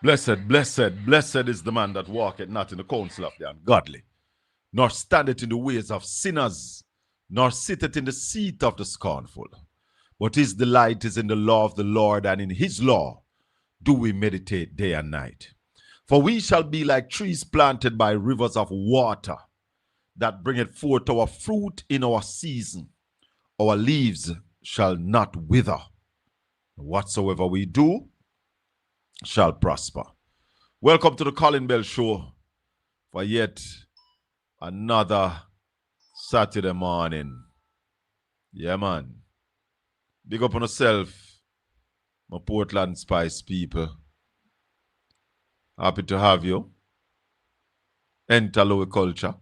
Blessed is the man that walketh not in the counsel of the ungodly, nor standeth in the ways of sinners, nor sitteth in the seat of the scornful. But his delight is in the law of the Lord, and in his law do we meditate day and night. For we shall be like trees planted by rivers of water, that bringeth forth our fruit in our season. Our leaves shall not wither. Whatsoever we do shall prosper. Welcome to the Colin Bell Show for yet another Saturday morning. Yeah, man. Big up on yourself, my Portland Spice people. Happy to have you. Enter Lower Culture.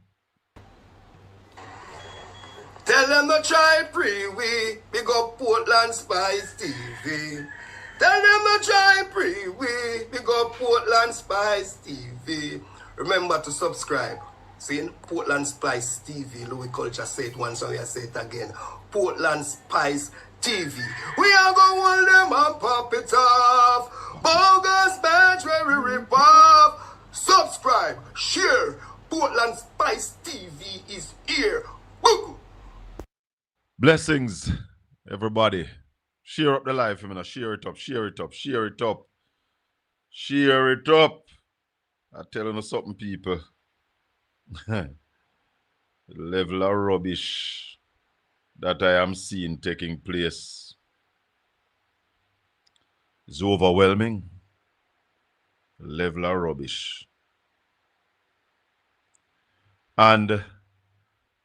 Tell them to try pre-wee, big up Portland Spice TV. Tell them to try pre-wee, big up Portland Spice TV. Remember to subscribe. See, Portland Spice TV, Louis Culture say it once, so I say it again. Portland Spice TV. We are going to hold them and pop it off. Bogus match where we rip off. Subscribe, share. Portland Spice TV is here. Woo! Blessings, everybody. Share up the life, I mean, share it up, share it up, share it up. Share it up. I tell you something, people. The level of rubbish that I am seeing taking place is overwhelming. The level of rubbish. And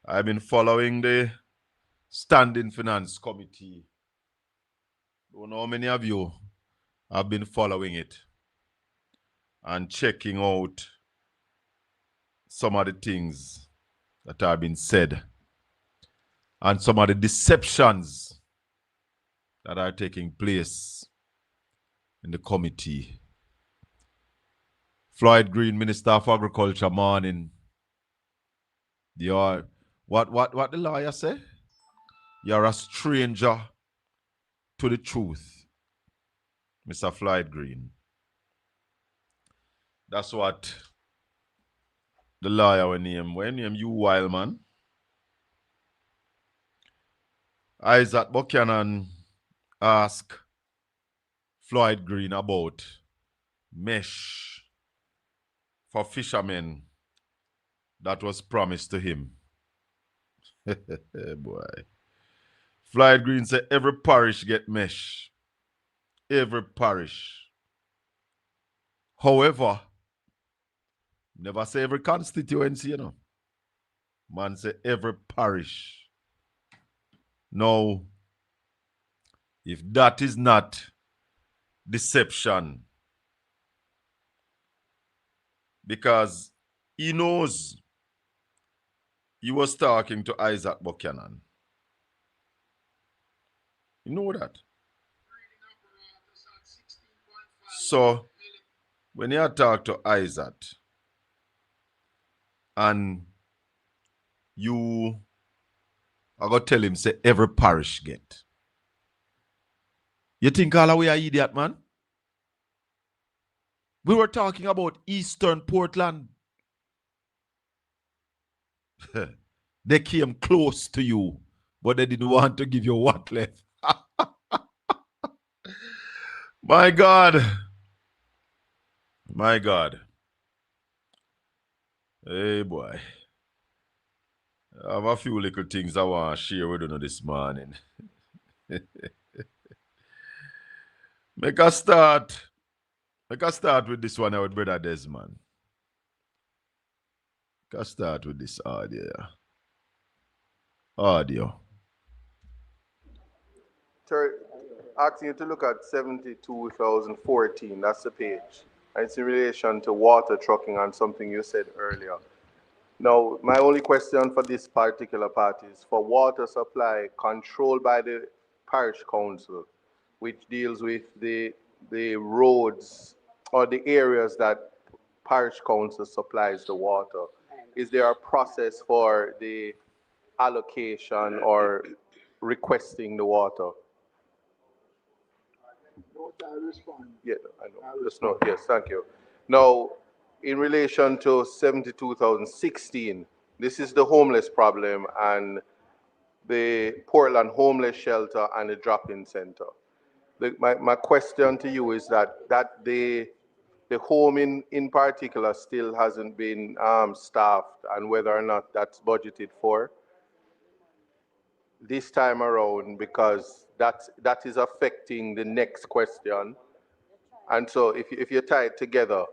I've been following the Standing Finance Committee. Don't know how many of you have been following it and checking out some of the things that have been said and some of the deceptions that are taking place in the committee. Floyd Green, Minister of Agriculture, morning. You're what the lawyer say? You're a stranger to the truth, Mr. Floyd Green. That's what the lawyer will name. When name you wild man. Isaac Buchanan asked Floyd Green about mesh for fishermen that was promised to him. Boy. Floyd Green said every parish get mesh. Every parish. However, never say every constituency, you know. Man say every parish. Now, if that is not deception, because he knows he was talking to Isaac Buchanan. You know that. So, when you talk to Isaac and you are going to tell him, say, every parish get. You think all the way are idiot, man? We were talking about Eastern Portland. They came close to you, but they didn't want to give you what left. My God. My God. Hey, boy. I have a few little things I want to share with you this morning. Make us start with this one with Brother Desmond. Make us start with this audio. Asking you to look at 72,014, that's the page. And it's in relation to water trucking and something you said earlier. Now, my only question for this particular part is for water supply controlled by the parish council, which deals with the roads or the areas that parish council supplies the water. Is there a process for the allocation or requesting the water? No, I respond. Yeah, I know. Just no. Yes, thank you. Now, in relation to 72,016, this is the homeless problem and the Portland homeless shelter and the drop-in center. My question to you is that the home in particular still hasn't been staffed, and whether or not that's budgeted for this time around, because that is affecting the next question. And so if you tie it together,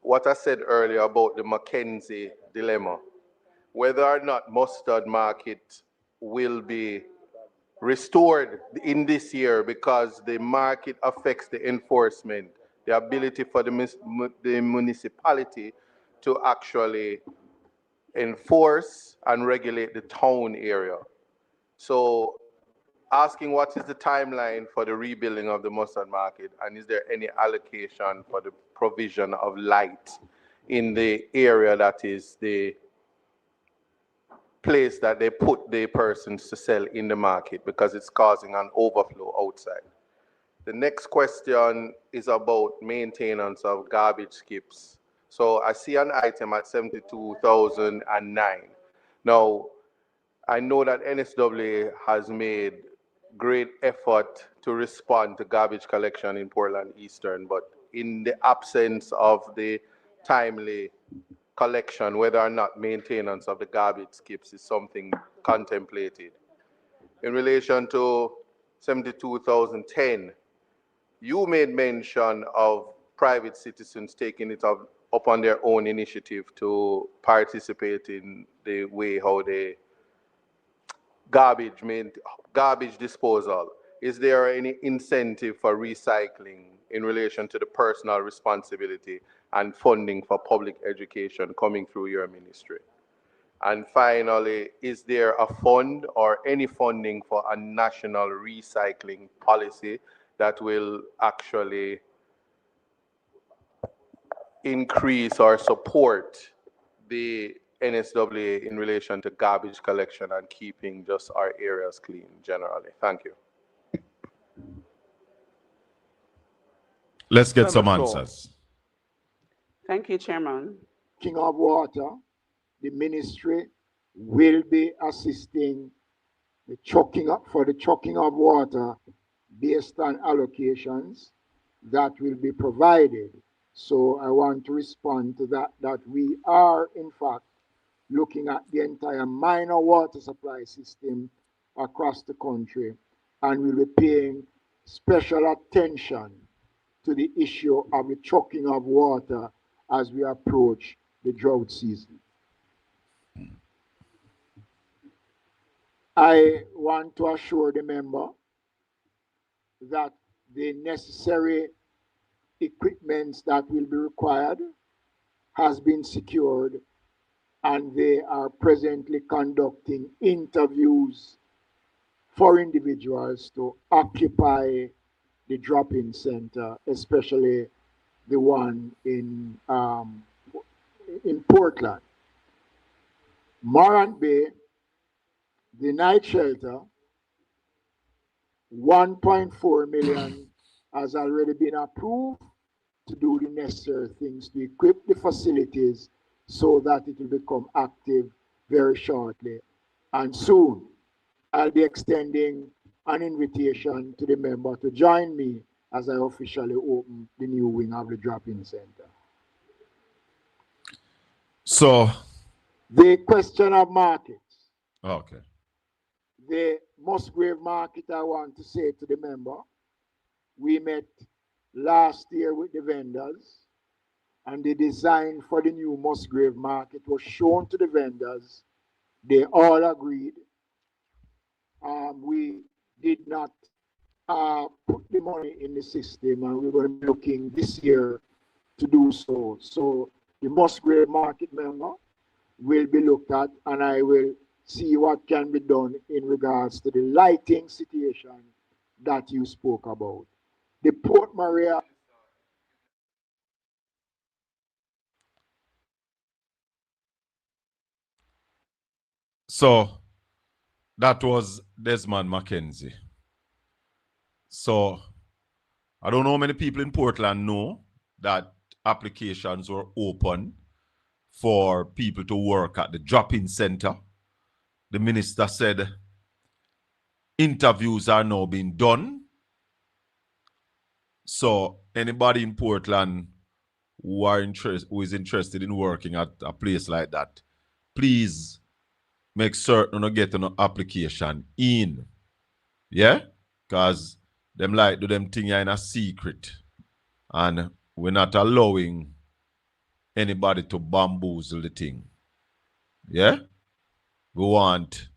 what I said earlier about the Mackenzie dilemma, whether or not Mustard Market will be restored in this year, because the market affects the enforcement, the ability for the municipality to actually enforce and regulate the town area. So asking what is the timeline for the rebuilding of the Mustard Market, and is there any allocation for the provision of light in the area that is the place that they put the persons to sell in the market, because it's causing an overflow outside. The next question is about maintenance of garbage skips. So I see an item at 72,009. Now, I know that NSWA has made great effort to respond to garbage collection in Portland Eastern, but in the absence of the timely collection, whether or not maintenance of the garbage skips is something contemplated. In relation to 72,010, you made mention of private citizens taking it up on their own initiative to participate in the way how they garbage disposal. Is there any incentive for recycling in relation to the personal responsibility and funding for public education coming through your ministry? And finally, is there a fund or any funding for a national recycling policy that will actually increase or support the NSWA in relation to garbage collection and keeping just our areas clean generally? Thank you. Let's get some answers. Thank you, Chairman. King of Water, the ministry will be assisting the chucking up for the chucking of water based on allocations that will be provided. So I want to respond to that we are in fact looking at the entire minor water supply system across the country, and we'll be paying special attention to the issue of the chucking of water as we approach the drought season. I want to assure the member that the necessary equipment that will be required has been secured, and they are presently conducting interviews for individuals to occupy the drop-in center, especially the one in Portland. Morant Bay, the night shelter, 1.4 million has already been approved to do the necessary things to equip the facilities so that it will become active very shortly. And soon, I'll be extending an invitation to the member to join me as I officially open the new wing of the drop-in center. So, the question of markets. Okay. The Musgrave Market, I want to say to the member, we met last year with the vendors, and the design for the new Musgrave Market was shown to the vendors. They all agreed. We did not put the money in the system, and we're going to be looking this year to do so. So the Musgrave Market member will be looked at, and I will see what can be done in regards to the lighting situation that you spoke about. The Port Maria. So that was Desmond Mackenzie. So I don't know how many people in Portland know that applications were open for people to work at the drop-in center. The minister said interviews are now being done. So anybody in Portland who is interested in working at a place like that, please make certain to get an application in. Yeah? Because them like do them thing in a secret. And we're not allowing anybody to bamboozle the thing. Yeah? We want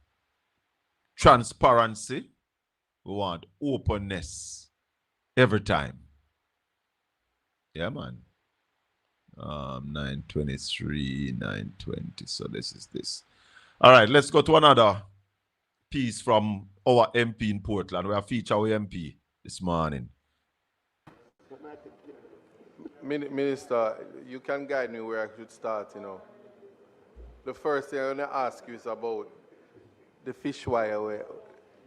transparency. We want openness every time. Yeah, man. 923, 920. So this is this. All right, let's go to another piece from our MP in Portland. We have featured our MP this morning. Minister, you can guide me where I should start, you know. The first thing I'm going to ask you is about the fish wire.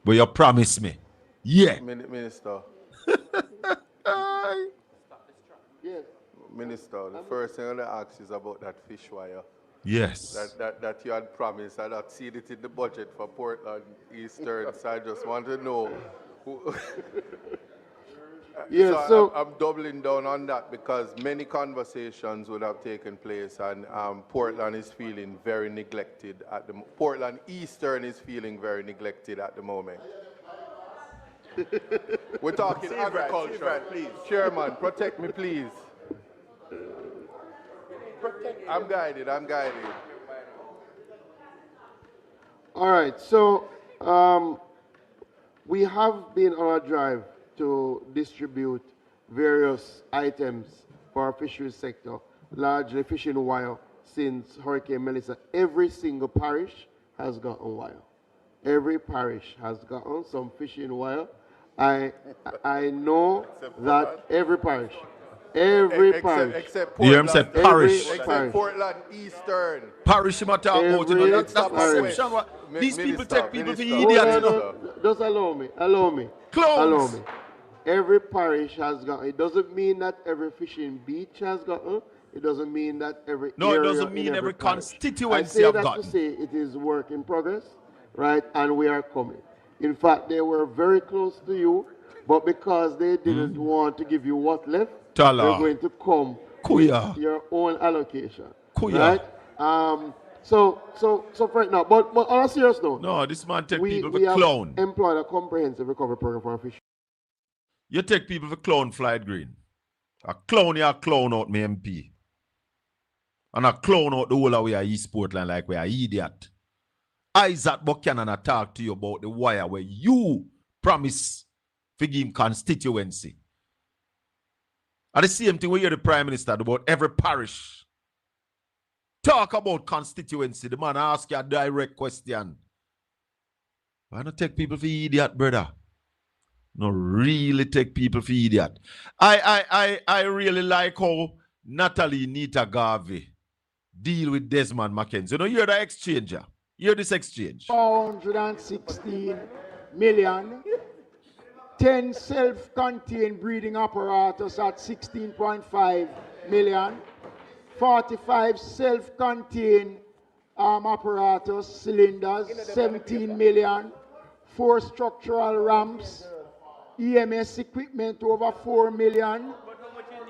But you promised me. Yeah. Minister. Yes. Minister, the first thing I'm going to ask is about that fish wire. Yes. That you had promised. I had seen it in the budget for Portland Eastern, so I just want to know. Yes, so I'm doubling down on that because many conversations would have taken place, and Portland is feeling very neglected at the Portland Eastern is feeling very neglected at the moment. We're talking agriculture. Right, please. Chairman, protect me, please. I'm guided. All right, so we have been on a drive to distribute various items for our fisheries sector, largely fishing wire, since Hurricane Melissa. Every single parish has gotten wire. Every parish has gotten some fishing wire. I know that every parish. Except Portland. You said parish. Except Portland Eastern. Parish matter about, you know, that's perception. These people take people for idiots, you know. Just allow me. Clowns. Allow me. Every parish has got. It doesn't mean that every fishing beach has gotten. It doesn't mean that every No, area it doesn't mean in every parish. constituency I say have that gotten. to say it is work in progress, right? And we are coming. In fact, they were very close to you, but because they didn't want to give you what left, Tala. they're going to come Kuya. with your own allocation. Kuya. Right? So for right now, but on a serious note, No, this man take people we for have clown. employed a comprehensive recovery program for our fish. You take people for clown, Flight Green. A clown, you a clown out me MP. And a clown out the whole of we are East Portland like we are idiot. Isaac Buchanan I talk to you about the wire where you promise to give him constituency. And the same thing we hear the Prime Minister about every parish. Talk about constituency. The man ask you a direct question. Why not take people for idiot, brother? No, really take people for idiot. I really like how Natalie Nita Garvey deal with Desmond McKenzie. You know, you're the exchanger. Hear this exchange. 416 million. 10 self-contained breeding apparatus at 16.5 million. 45 self-contained apparatus cylinders, 17 million. 4 structural ramps. EMS equipment over 4 million.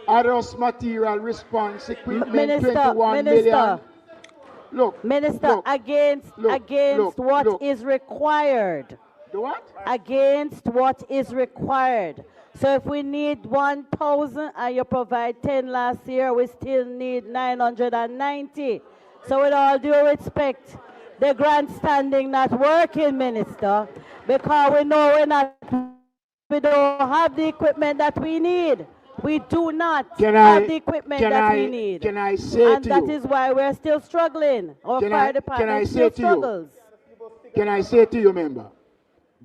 Adult material response equipment, Minister, 21 million. Look, Minister, against what is required. The what? Against what is required. So if we need 1,000 and you provide 10 last year, we still need 990. So with all due respect, the grandstanding not working, Minister, because we know we don't have the equipment that we need. We do not have the equipment that we need. Can I say and to that you? is why we're still struggling. Our fire department still struggles. Can I say to you, member?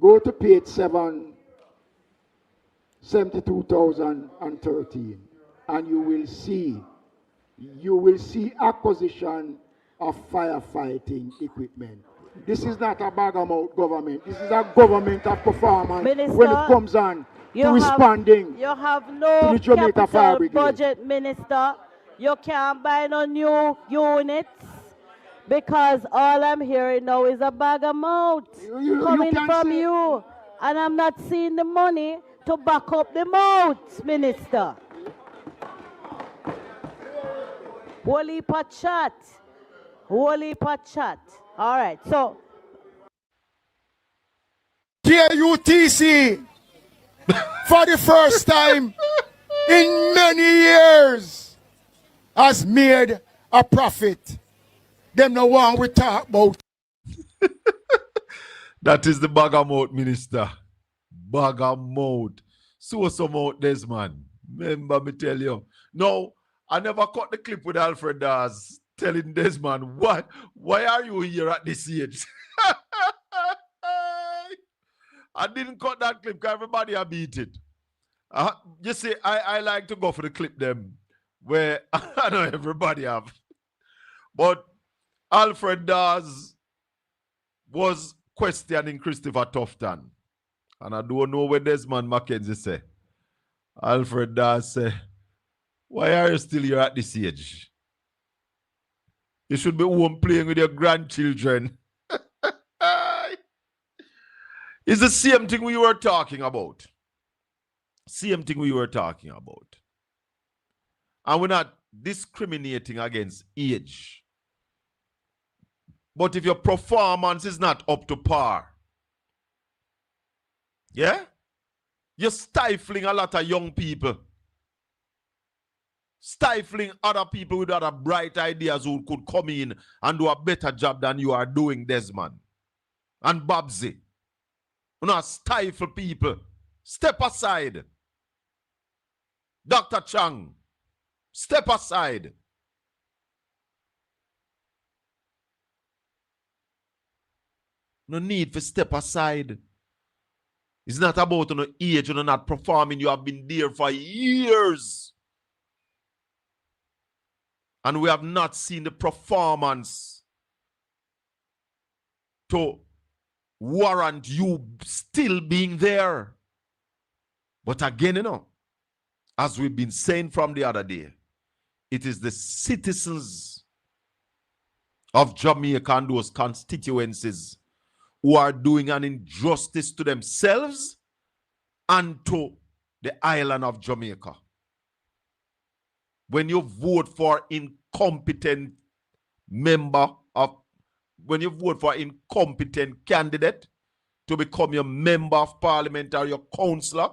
Go to page 72,013, and you will see acquisition of firefighting equipment. This is not a bag-of-mouth government. This is a government of performance Minister, when it comes on responding You have to no the Jamaica Fire capital Brigade. budget, Minister. You can't buy no new units because all I'm hearing now is a bag of mouth You coming can from say, you. And I'm not seeing the money to back up the mouth, Minister. Holy pot chat. Holy pot chat. All right, so KUTC, for the first time in many years, has made a profit. Them no one we talk about. That is the Bagamote minister. Bagamote. So some out this man. Remember me tell you. No, I never caught the clip with Alfred Dawes telling this man, why are you here at this age? I didn't cut that clip because everybody have beat it. You see, I like to go for the clip them where I know everybody have. But Alfred Dawes was questioning Christopher Tufton. And I don't know what Desmond Mackenzie say. Alfred Dawes say, why are you still here at this age? You should be home playing with your grandchildren. It's the same thing we were talking about. Same thing we were talking about. And we're not discriminating against age. But if your performance is not up to par, yeah, you're stifling a lot of young people. Stifling other people with other bright ideas who could come in and do a better job than you are doing, Desmond. And Babsy. You know, stifle people. Step aside. Dr. Chang, step aside. No need for step aside. It's not about no age, you're not performing. You have been there for years. And we have not seen the performance to warrant you still being there. But again, you know, as we've been saying from the other day, it is the citizens of Jamaica and those constituencies who are doing an injustice to themselves and to the island of Jamaica. When you vote for incompetent candidate to become your member of parliament or your councillor,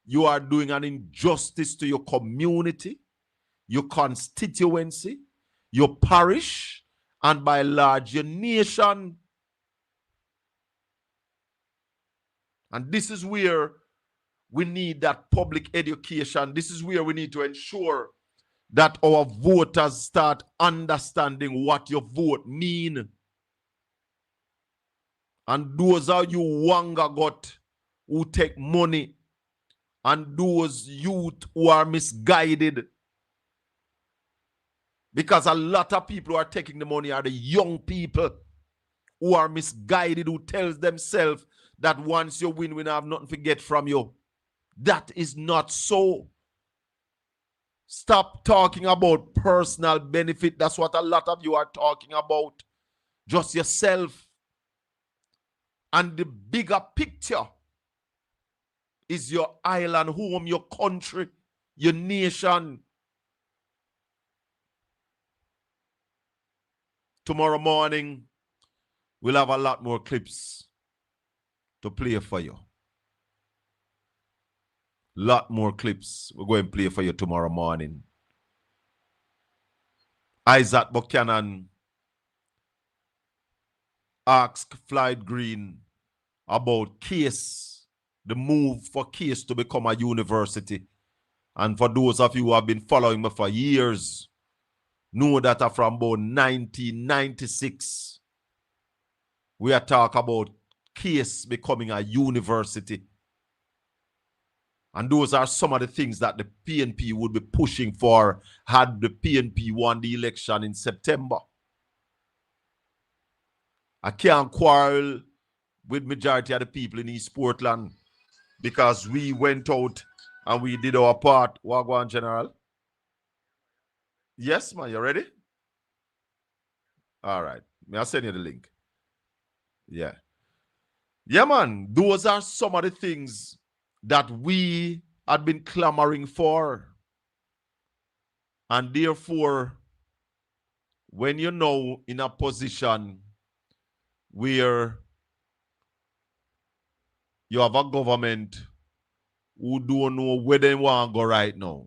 you are doing an injustice to your community, your constituency, your parish, and by large, your nation. And this is where we need that public education. This is where we need to ensure that our voters start understanding what your vote mean. And those are you wanga got who take money, and those youth who are misguided. Because a lot of people who are taking the money are the young people who are misguided, who tells themselves that once you win, we don't have nothing to get from you. That is not so. Stop talking about personal benefit. That's what a lot of you are talking about. Just yourself. And the bigger picture is your island home, your country, your nation. Tomorrow morning, we'll have a lot more clips to play for you. Lot more clips we're going to play for you tomorrow morning. Isaac Buchanan asked Floyd Green about Case, the move for Case to become a university. And for those of you who have been following me for years, know that from about 1996, we are talking about Case becoming a university. And those are some of the things that the PNP would be pushing for had the PNP won the election in September. I can't quarrel with majority of the people in East Portland. because we went out and we did our part. Wagwan General. Yes, man, you ready? All right. May I send you the link? Yeah. Yeah, man. Those are some of the things that we had been clamoring for. And therefore, when you're now in a position where you have a government who don't know where they want to go right now.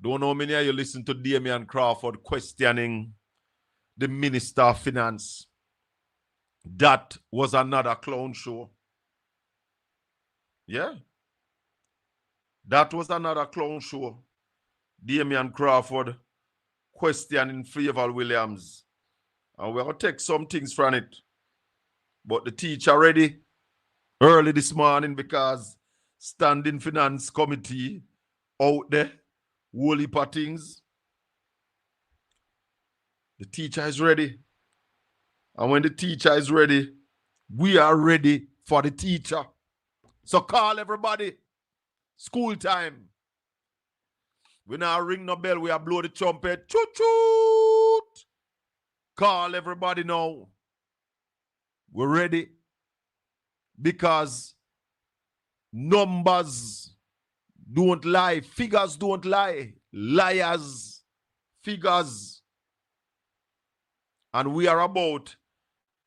Don't know many of you listen to Damian Crawford questioning the Minister of Finance. That was another clown show. Yeah. That was another clown show. Damian Crawford questioning Favour Williams. And we're going to take some things from it. But the teacher ready early this morning because Standing Finance Committee out there, whole heap of things. The teacher is ready. And when the teacher is ready, we are ready for the teacher. So call everybody. School time. We now ring no bell, we are blow the trumpet. Choot choot. Call everybody now. We're ready. Because numbers don't lie. Figures don't lie. Liars. Figures. And we are about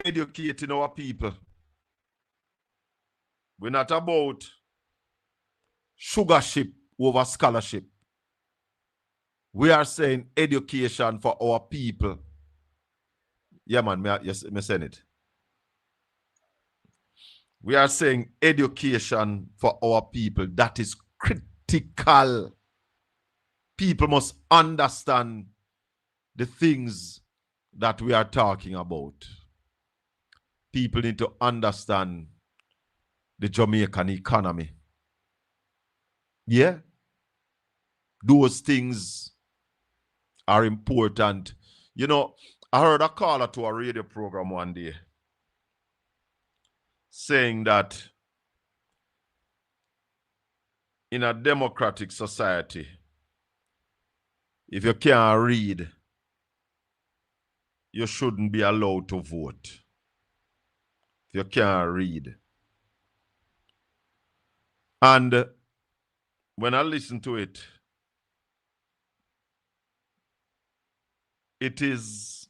educating our people. We're not about sugarship over scholarship. We are saying education for our people. Yeah, man, me saying it. We are saying education for our people. That is critical. People must understand the things that we are talking about. People need to understand the Jamaican economy. Yeah. Those things are important. You know, I heard a caller to a radio program one day saying that in a democratic society, if you can't read, you shouldn't be allowed to vote. If you can't read. And when I listen to it, it is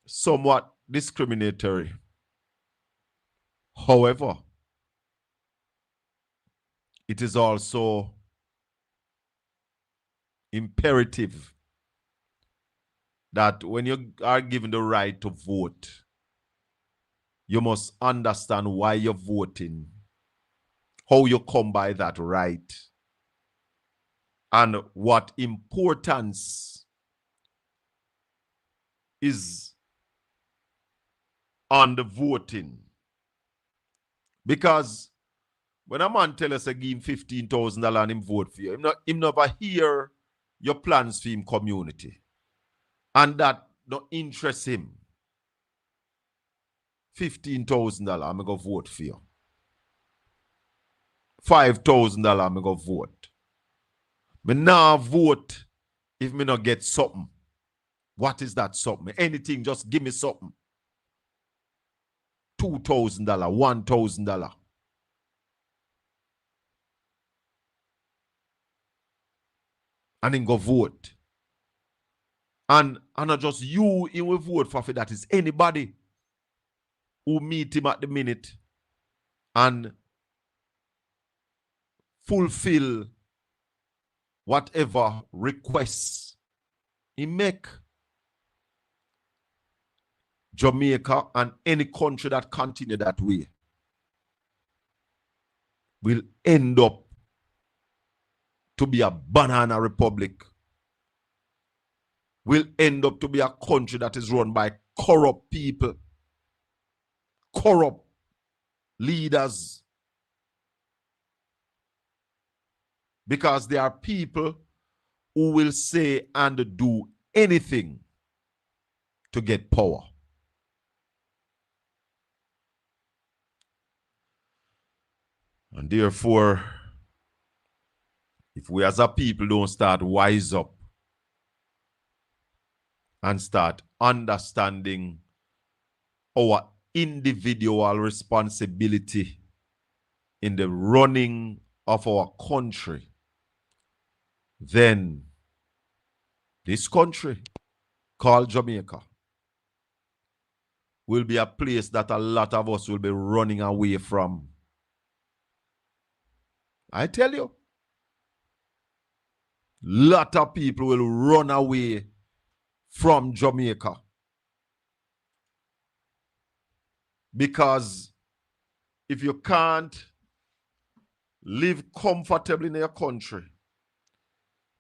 somewhat discriminatory. However, it is also imperative that when you are given the right to vote, you must understand why you're voting, how you come by that right, and what importance is on the voting. Because when a man tell us to give him $15,000 and him vote for you, him never hear your plans for him community. And that don't interest him. $15,000, I'm going to vote for you. $5,000, I'm going to vote. But now vote if me not get something. What is that something? Anything, just give me something. $2,000, $1,000. And then go vote. And not just you, he will vote for that is anybody who meet him at the minute and fulfill whatever requests he make. Jamaica and any country that continue that way will end up to be a banana republic. Will end up to be a country that is run by corrupt people, corrupt leaders. Because there are people who will say and do anything to get power. And therefore, if we as a people don't start wise up and start understanding our individual responsibility in the running of our country, then this country called Jamaica will be a place that a lot of us will be running away from. I tell you, lot of people will run away from Jamaica because if you can't live comfortably in your country,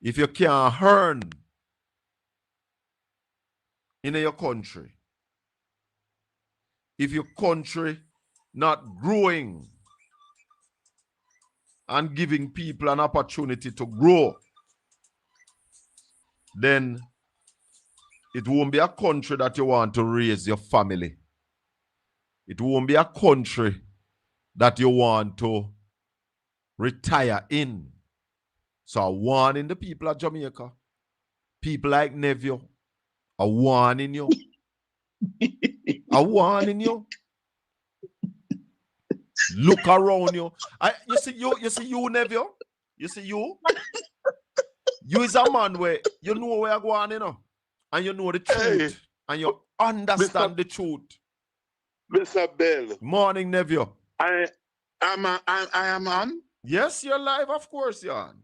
if you can't earn in your country, if your country not growing and giving people an opportunity to grow, then it won't be a country that you want to raise your family. It won't be a country that you want to retire in. So I'm warning the people of Jamaica, people like Neville, I'm warning you. I'm warning you. Look around you. You see you, Neville. You see you. You is a man where you know where you're going, you know, and you know the truth, and you understand the truth. Mr. Bell. Morning, Neville. I am on. Yes, you're live, of course, you're on.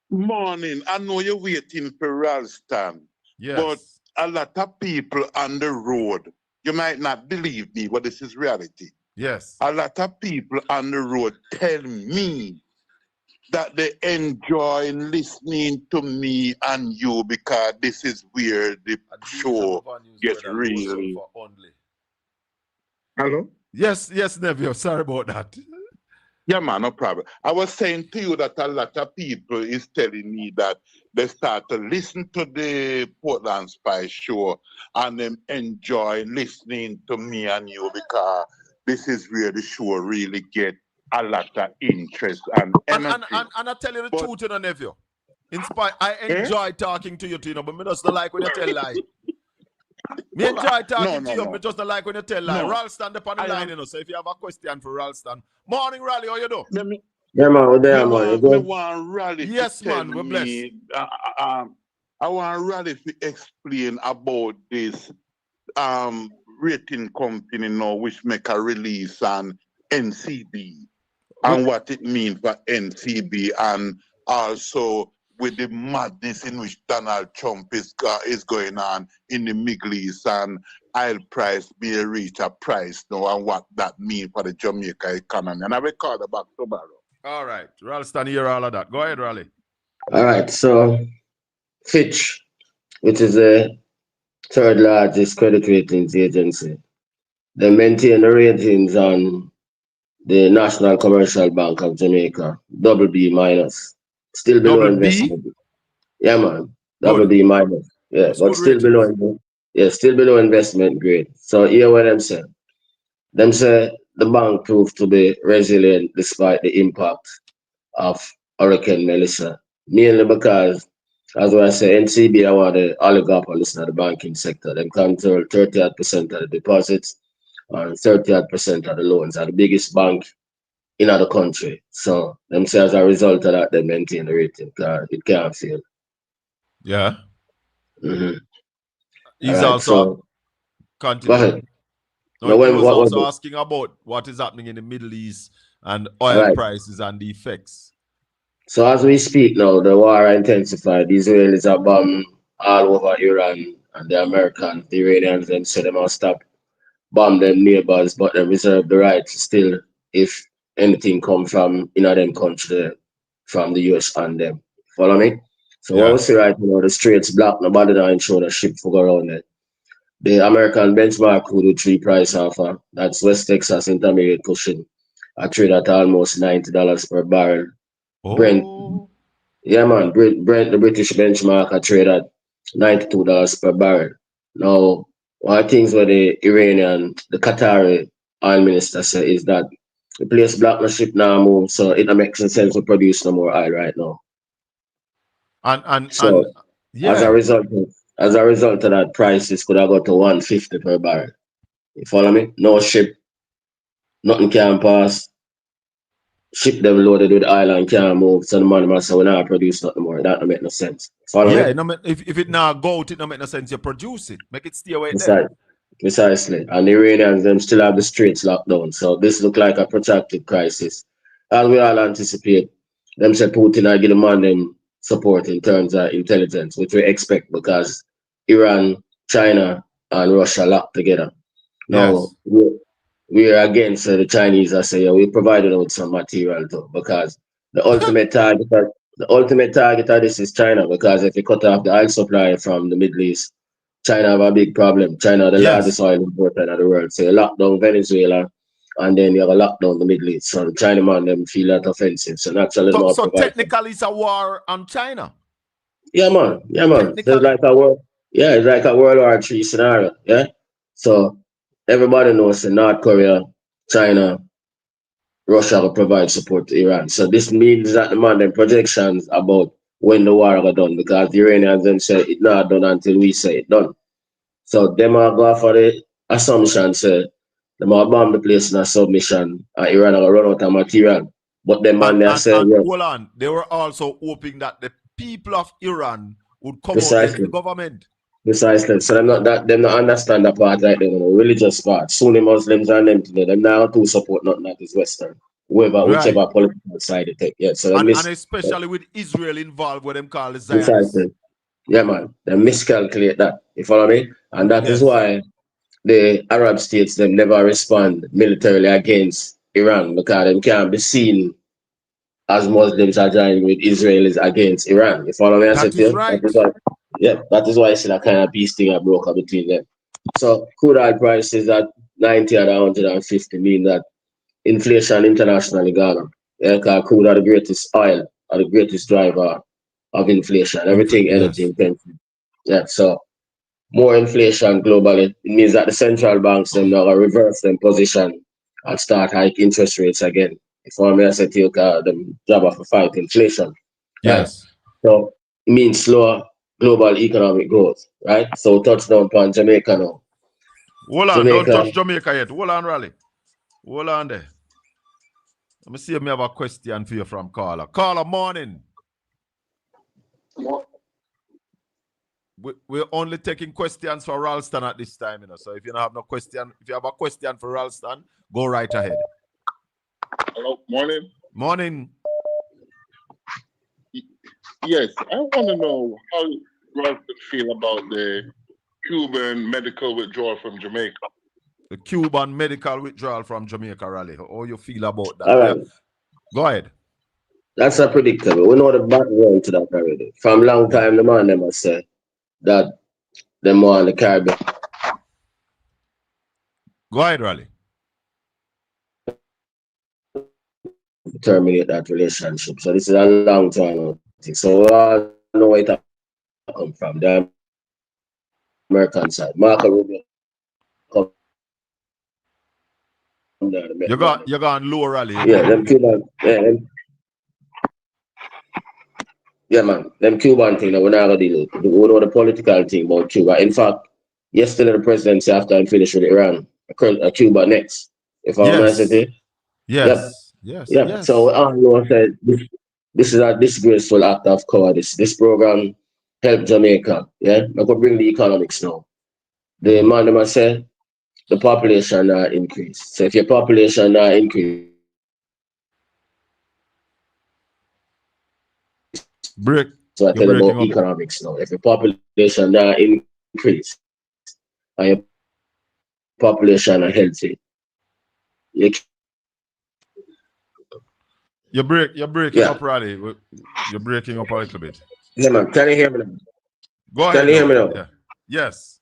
Morning. I know you're waiting for Ralston. Yes. But a lot of people on the road, you might not believe me, but this is reality. Yes. A lot of people on the road tell me that they enjoy listening to me and you because this is where the show gets really. Hello? Yes, Neville. Sorry about that. Yeah, man, no problem. I was saying to you that a lot of people is telling me that they start to listen to the Portland Spice show and them enjoy listening to me and you because this is where the show really get a lot of interest and energy. And I tell you the truth, you know, Nephew. I enjoy talking to you, Tino, but I just don't like when you tell lies. Me enjoy talking to you, but just don't like when you tell lies. Ralston up on the line, you know, so if you have a question for Ralston. Morning, Raleigh, how you do? Yeah, man, we're there, man. I want Raleigh yes, to man, we're blessed. I want Raleigh to explain about this rating company now, which make a release on NCB. And what it means for NCB, and also with the madness in which Donald Trump is going on in the Middle East, and oil price may reach a price now, and what that means for the Jamaica economy. And I will call back tomorrow. All right. Ralston, hear all of that. Go ahead, Raleigh. All right. So, Fitch, which is the third largest credit ratings agency, they maintain the ratings on the National Commercial Bank of Jamaica, BB minus, still below investment. Yeah, man, BB minus. Yeah, that's but still below. Yeah, still below investment grade. So here what them say. Them say the bank proved to be resilient despite the impact of Hurricane Melissa, mainly because, as I say, NCB are one of the oligopolists in the banking sector. They control 38% of the deposits and 38% of the loans. Are the biggest bank in the country. So them say as a result of that, they maintain the rating. It can't fail. Yeah. Mm-hmm. He's right, also continue. Go ahead. No, he was also asking about what is happening in the Middle East and oil prices and the effects. So as we speak now, the war intensified. The Israelis are bombing all over Iran, and the Americans, the Iranians, them say they must stop bomb them neighbors, but they reserve the right to still, if anything come from them country, from the US and them. Follow me? So what we see right now, the Straits blocked, nobody don't show the ship for go around it. The American benchmark crude 3 price offer, that's West Texas Intermediate Cushing, I trade at almost $90 per barrel. Oh. Brent, yeah man, Brent, the British benchmark, I trade at $92 per barrel. Now, one of the things where the Iranian, the Qatari oil minister said is that The place black the ship now move, so it don't make sense to produce no more oil right now. And So as a yeah. result of that, prices could have got to 150 per barrel. You follow me? No ship, nothing can pass. Ship them loaded with oil and can't move. So the man must say we not produce nothing more. That don't make no sense. Follow Yeah, me? no, if it now go out, it don't make no sense. You produce it. Make it stay away there. Precisely. And the Iranians them still have the streets locked down. So this look like a protracted crisis. As we all anticipate, them say Putin I give the man them support in terms of intelligence, which we expect because Iran, China, and Russia locked together. Now Yes. we're against the Chinese. I say, yeah, we provided them with some material too, because the ultimate target of this is China. Because if you cut off the oil supply from the Middle East, China have a big problem. China, the largest Yes. oil importer in the world. So you lock down Venezuela, and then you have a lockdown the Middle East. So the China man them feel that offensive. So naturally, them all So provide. technically, it's a war on China. Yeah, man. Yeah, man. So it's Technically. like a world. Yeah, it's like a World War III scenario. Yeah. So everybody knows that North Korea, China, Russia will provide support to Iran. So this means that the man them projections about when the war got done, because the Iranians then say it not done until we say it done. So them are go for the assumption say them are bomb the place in a submission and Iran are run out of material. But them man they say, And yeah, hold on, they were also hoping that the people of Iran would come out against precisely. the government. Precisely. So them not understand the part like the religious part. Sunni Muslims and them today, them now to support nothing that is Western. Right. Whichever political side they take. Yeah. So they And miss especially with Israel involved, what them call the Zionists. precisely. Yeah man. They miscalculate that. You follow me? And that is Yes. why the Arab states them never respond militarily against Iran, because them can't be seen as Muslims are joining with Israelis against Iran. You follow me? I said That to is you? right. That is why I see that kind of peace thing I broke up between them. So crude oil prices at 90 and 150 mean that inflation internationally gone up. Yeah, because crude are the greatest oil, are the greatest driver of inflation. Everything energy Yes. intensive. Yeah, so more inflation globally, it means that the central banks them now reverse them position and start hike interest rates again. If I may say to you, them job of a fight inflation, right? Yes. So it means slower global economic growth, right? So touchdown upon Jamaica now. Hold on, don't Jamaica, touch Jamaica yet. Hold on, Raleigh. Hold on there. Let me see if I have a question for you from Carla. Carla, morning. We're only taking questions for Ralston at this time, So if you don't have no question, if you have a question for Ralston, go right ahead. Hello, morning. Morning. Yes, I want to know how Ralston feel about the Cuban medical withdrawal from Jamaica. The Cuban medical withdrawal from Jamaica, Raleigh. How you feel about that? all right, Go ahead. that's a predictable. We know the background to that already. From long time, the man them must say that them want the Caribbean Go ahead, Raleigh. terminate that relationship. So this is a long time thing. So we all know where it come from. The American side. Marco Rubio come down. You're gone low, Raleigh. Yeah, them Cuban. Yeah, man. Them Cuban thing that we're not gonna deal with. We know the political thing about Cuba. In fact, yesterday the presidency after I finished with Iran, Cuba next. If I'm honest with Yes. you. Yep. Yep. So all know said this is a disgraceful act of cowardice. This program help Jamaica. Yeah, I could bring the economics now. The man them say the population increase. So if your population increase, so I You're tell you breaking about up. economics now. If your population increase and your population are healthy, You're breaking up, Raleigh. You're breaking up a little bit. Yeah, man. Can you hear me now? Go ahead. Can you hear me now? Yeah. Yes.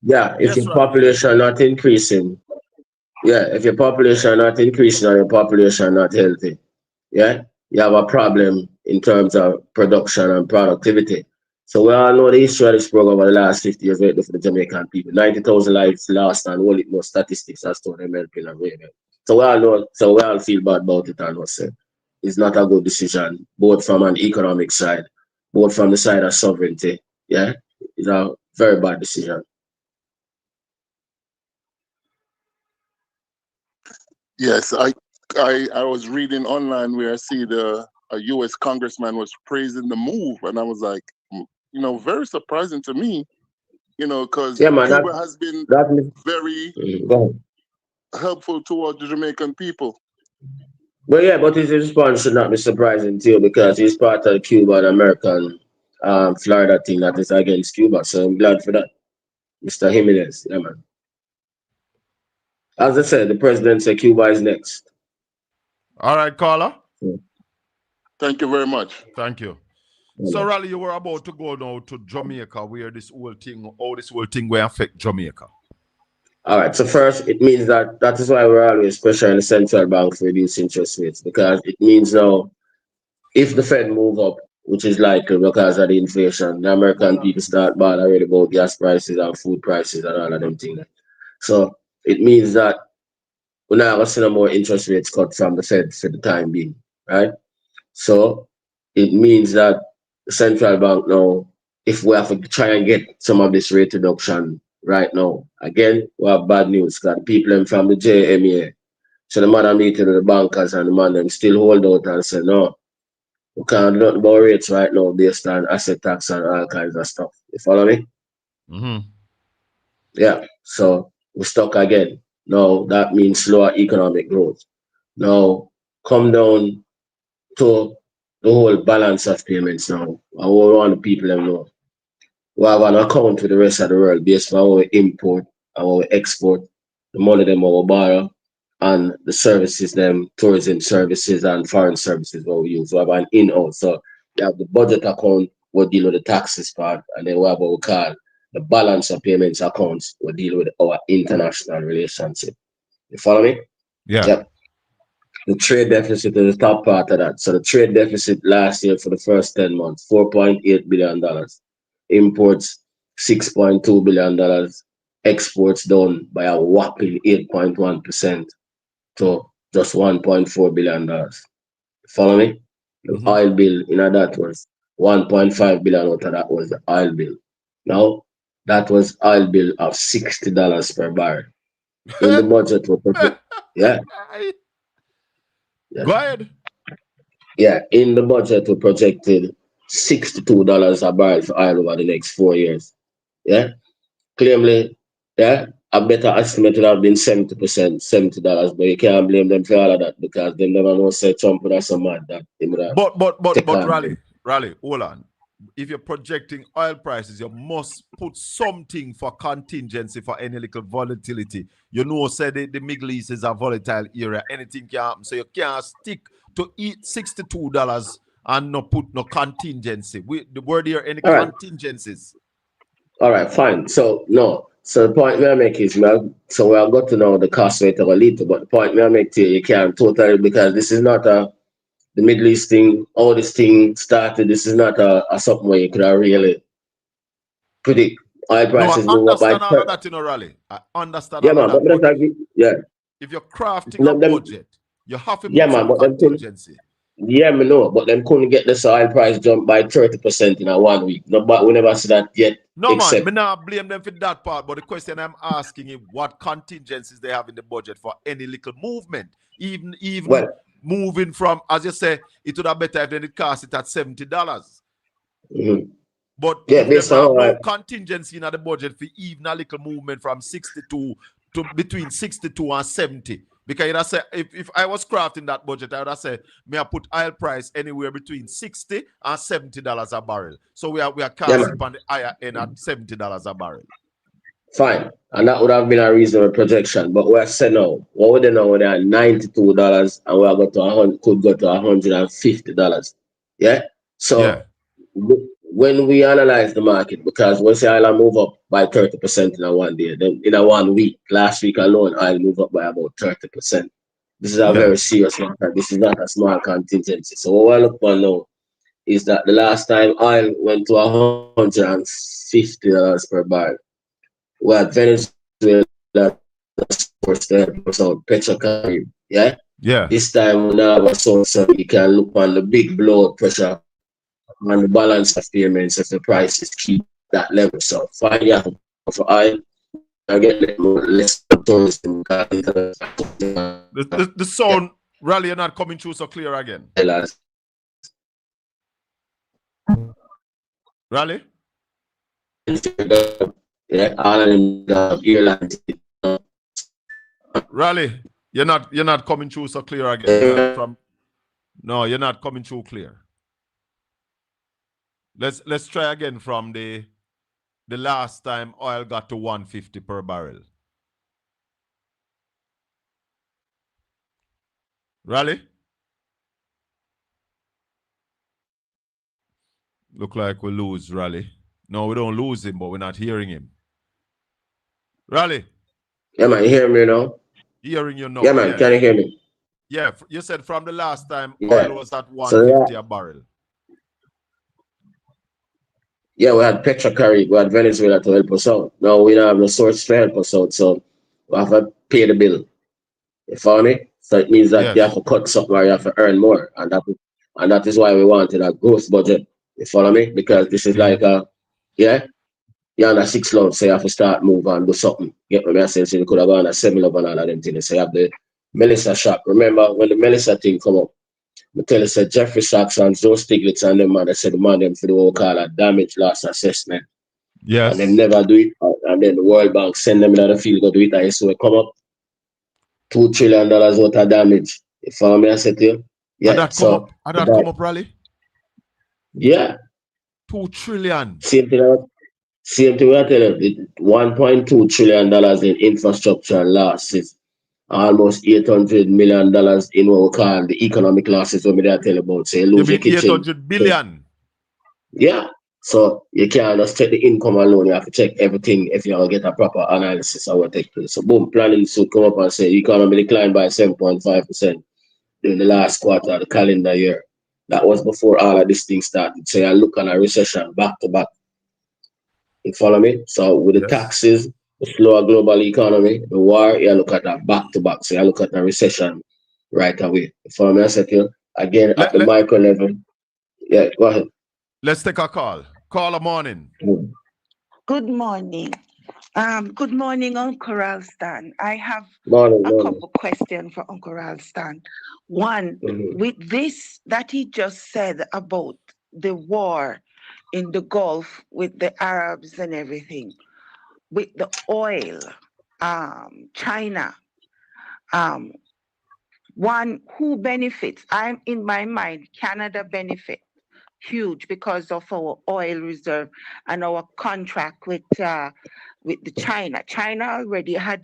Yeah, if Yes, your Raleigh. population not increasing, if your population not increasing or your population not healthy, you have a problem in terms of production and productivity. So we all know the history of this program over the last 50 years right for the Jamaican people. 90,000 lives lost and all it more statistics as to them helping and way. So we all know, so we all feel bad about it and we say it's not a good decision, both from an economic side, both from the side of sovereignty. Yeah, it's a very bad decision. Yes, I was reading online where I see a U.S. congressman was praising the move, and I was like, very surprising to me, because Yeah, man, Cuba has been that very go ahead. helpful towards the Jamaican people. But yeah, but his response should not be surprising to you because he's part of the Cuban American Florida thing that is against Cuba. So I'm glad for that, Mr. Jimenez. Yeah, man. As I said, the president said Cuba is next. All right, caller. Yeah. Thank you very much. Thank you. Yeah, So, man. Raleigh, you were about to go now to Jamaica, where this whole thing will affect Jamaica. All right. So first, it means that is why we're always pressuring the central bank to reduce interest rates because it means now if the Fed move up, which is likely because of the inflation, the American people start bad already about gas prices and food prices and all of them things. So it means that we're not going to see no more interest rates cut from the Fed for the time being, right? So it means that the central bank now, if we have to try and get some of this rate reduction right now, again, we have bad news because people them from the JMA, so the man are meeting with the bankers and the man them still hold out and say, no, we can't do nothing about rates right now based on asset tax and all kinds of stuff. You follow me? Mm-hmm. Yeah. So we're stuck again. Now that means slower economic growth. Now come down to the whole balance of payments now. I want the people them know. We have an account with the rest of the world based on our import, our export, the money them our borrow, and the services them, tourism services and foreign services what we use. We have an in-house. So we have the budget account, we deal with the taxes part, and then we have what we call the balance of payments accounts, we deal with our international relationship. You follow me? Yeah. Yep. The trade deficit is the top part of that. So the trade deficit last year for the first 10 months, $4.8 billion. Imports, $6.2 billion. Exports down by a whopping 8.1% to just $1.4 billion. Follow me? The Mm-hmm. oil bill in that was 1.5 billion out of that was the oil bill. Now that was oil bill of $60 per barrel. In the budget, yeah, yeah. Go ahead. Yeah, in the budget, we projected $62 a barrel for oil over the next 4 years. Yeah, claimly, yeah, a better estimate would have been 70%, $70, but you can't blame them for all of that because they never know say Trump would have so mad that they would have take But on them. Raleigh, hold on. If you're projecting oil prices, you must put something for contingency for any little volatility. You know, say the Middle East is a volatile area. Anything can happen. So you can't stick to eat $62 and not put no contingency. The word here, any All right, contingencies. all right, fine. So no, so the point me I make is, so we have got to know the cost rate of a little, but the point me I make to you, you can't totally because this is not the Middle East thing, all this thing started. This is not a something where you could really predict. Oil No, I prices move up by understand all of that, Raleigh. I understand yeah, all of man. that. But But yeah, if you're crafting a them, budget, you have to yeah, put man. some But them couldn't, contingency. yeah, me know. But them couldn't get this oil price jump by 30% in a 1 week. No, but we never see that yet. No, man, Except me not blame them for that part. But the question I'm asking is what contingencies they have in the budget for any little movement. Even well, moving from, as you say, it would have better if it cost it at $70. mhm. But Yeah, if them based on have how no contingency in the budget for even a little movement from 62 to between 62 and 70. Because I say if I was crafting that budget, I would have said, may I put oil price anywhere between $60 and $70 a barrel. So we are yeah, cast man. upon the higher end at $70 a barrel. Fine. And that would have been a reasonable projection. But we're saying now, what would they know? They are $92 and we are going to 100, could go to $150. Yeah. Yeah, So when we analyze the market, because once the oil move up by 30% in a 1 day, then in a 1 week, last week alone, oil move up by about 30%. This is a yeah, very serious matter. This is not a small contingency. So what we're looking for now is that the last time oil went to $150 per barrel, we had Venezuela, Saudi, source to help us out, Petrocarib. Yeah? Yeah. This time we now have a source so you can look on the big blow pressure on the balance of payments if the prices keep that level. So fine, yeah, for oil, I get less tourism. The sound, Rally, you're not coming through so clear again. Rally? Yeah, airlines. Rally, you're not coming through so clear again. You're not coming through clear. Let's try again from the last time oil got to 150 per barrel. Rally? Look like we lose Rally. No, we don't lose him, but we're not hearing him. Rally? Yeah, man, you hear me now? Hearing you now. Yeah, man, can you hear me? Yeah, you said from the last time oil was at 150 a barrel. Yeah, we had Petrocarib, we had Venezuela to help us out. Now we don't have no source to help us out, so we have to pay the bill. You follow me? So it means that you have to cut something or you have to earn more. And that is why we wanted a growth budget. You follow me? Because this is like you're on a 6 load, so you have to start move and do something. Get what I'm saying? So you could have gone a 7 load and all of them things. So you have the Melissa shop. Remember when the Melissa thing come up? I tell you, said Jeffrey Sachs and Joe Stiglitz and them man, they said demand them for the whole call a damage loss assessment. Yes. And they never do it. And then the World Bank send them in the field to do it. And so it come up $2 trillion worth of damage. You follow me? I said to you? Yeah. And that so come up, Rally? Yeah. 2 trillion. Same thing I tell you. $1.2 trillion in infrastructure losses. Almost $800 million in what we call the economic losses when I tell you about. So you lose your kitchen. 800 billion. Yeah. So you can't just check the income alone. You have to check everything if you want to get a proper analysis of what takes place. So boom, planning to come up and say economy declined by 7.5% during the last quarter of the calendar year. That was before all of this thing started. So you look at a recession back to back. You follow me? So with the taxes, the slower global economy, the war, you look at that back to back. So you look at the recession right away. You follow me? I said to you, again, at the micro level. Yeah, go ahead. Let's take a call. Caller morning. Good morning. Good morning, Uncle Ralston. I have couple questions for Uncle Ralston. One, with this that he just said about the war in the Gulf with the Arabs and everything, with the oil, China, one, who benefits? I'm in my mind, Canada benefit huge because of our oil reserve and our contract with the China. China already had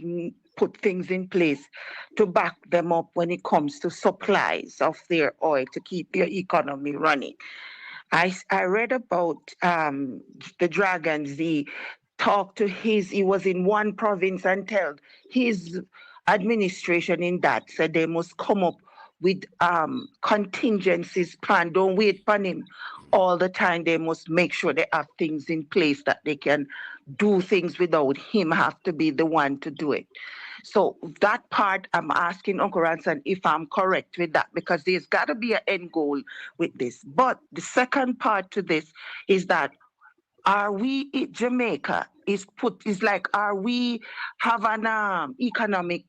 put things in place to back them up when it comes to supplies of their oil to keep their economy running. I read about the Dragons. He talked to he was in one province and told his administration in that said they must come up with contingencies plan. Don't wait for him all the time. They must make sure they have things in place that they can do things without him have to be the one to do it. So that part, I'm asking Uncle Ranson if I'm correct with that, because there's got to be an end goal with this. But the second part to this is that are we in Jamaica are we have an economic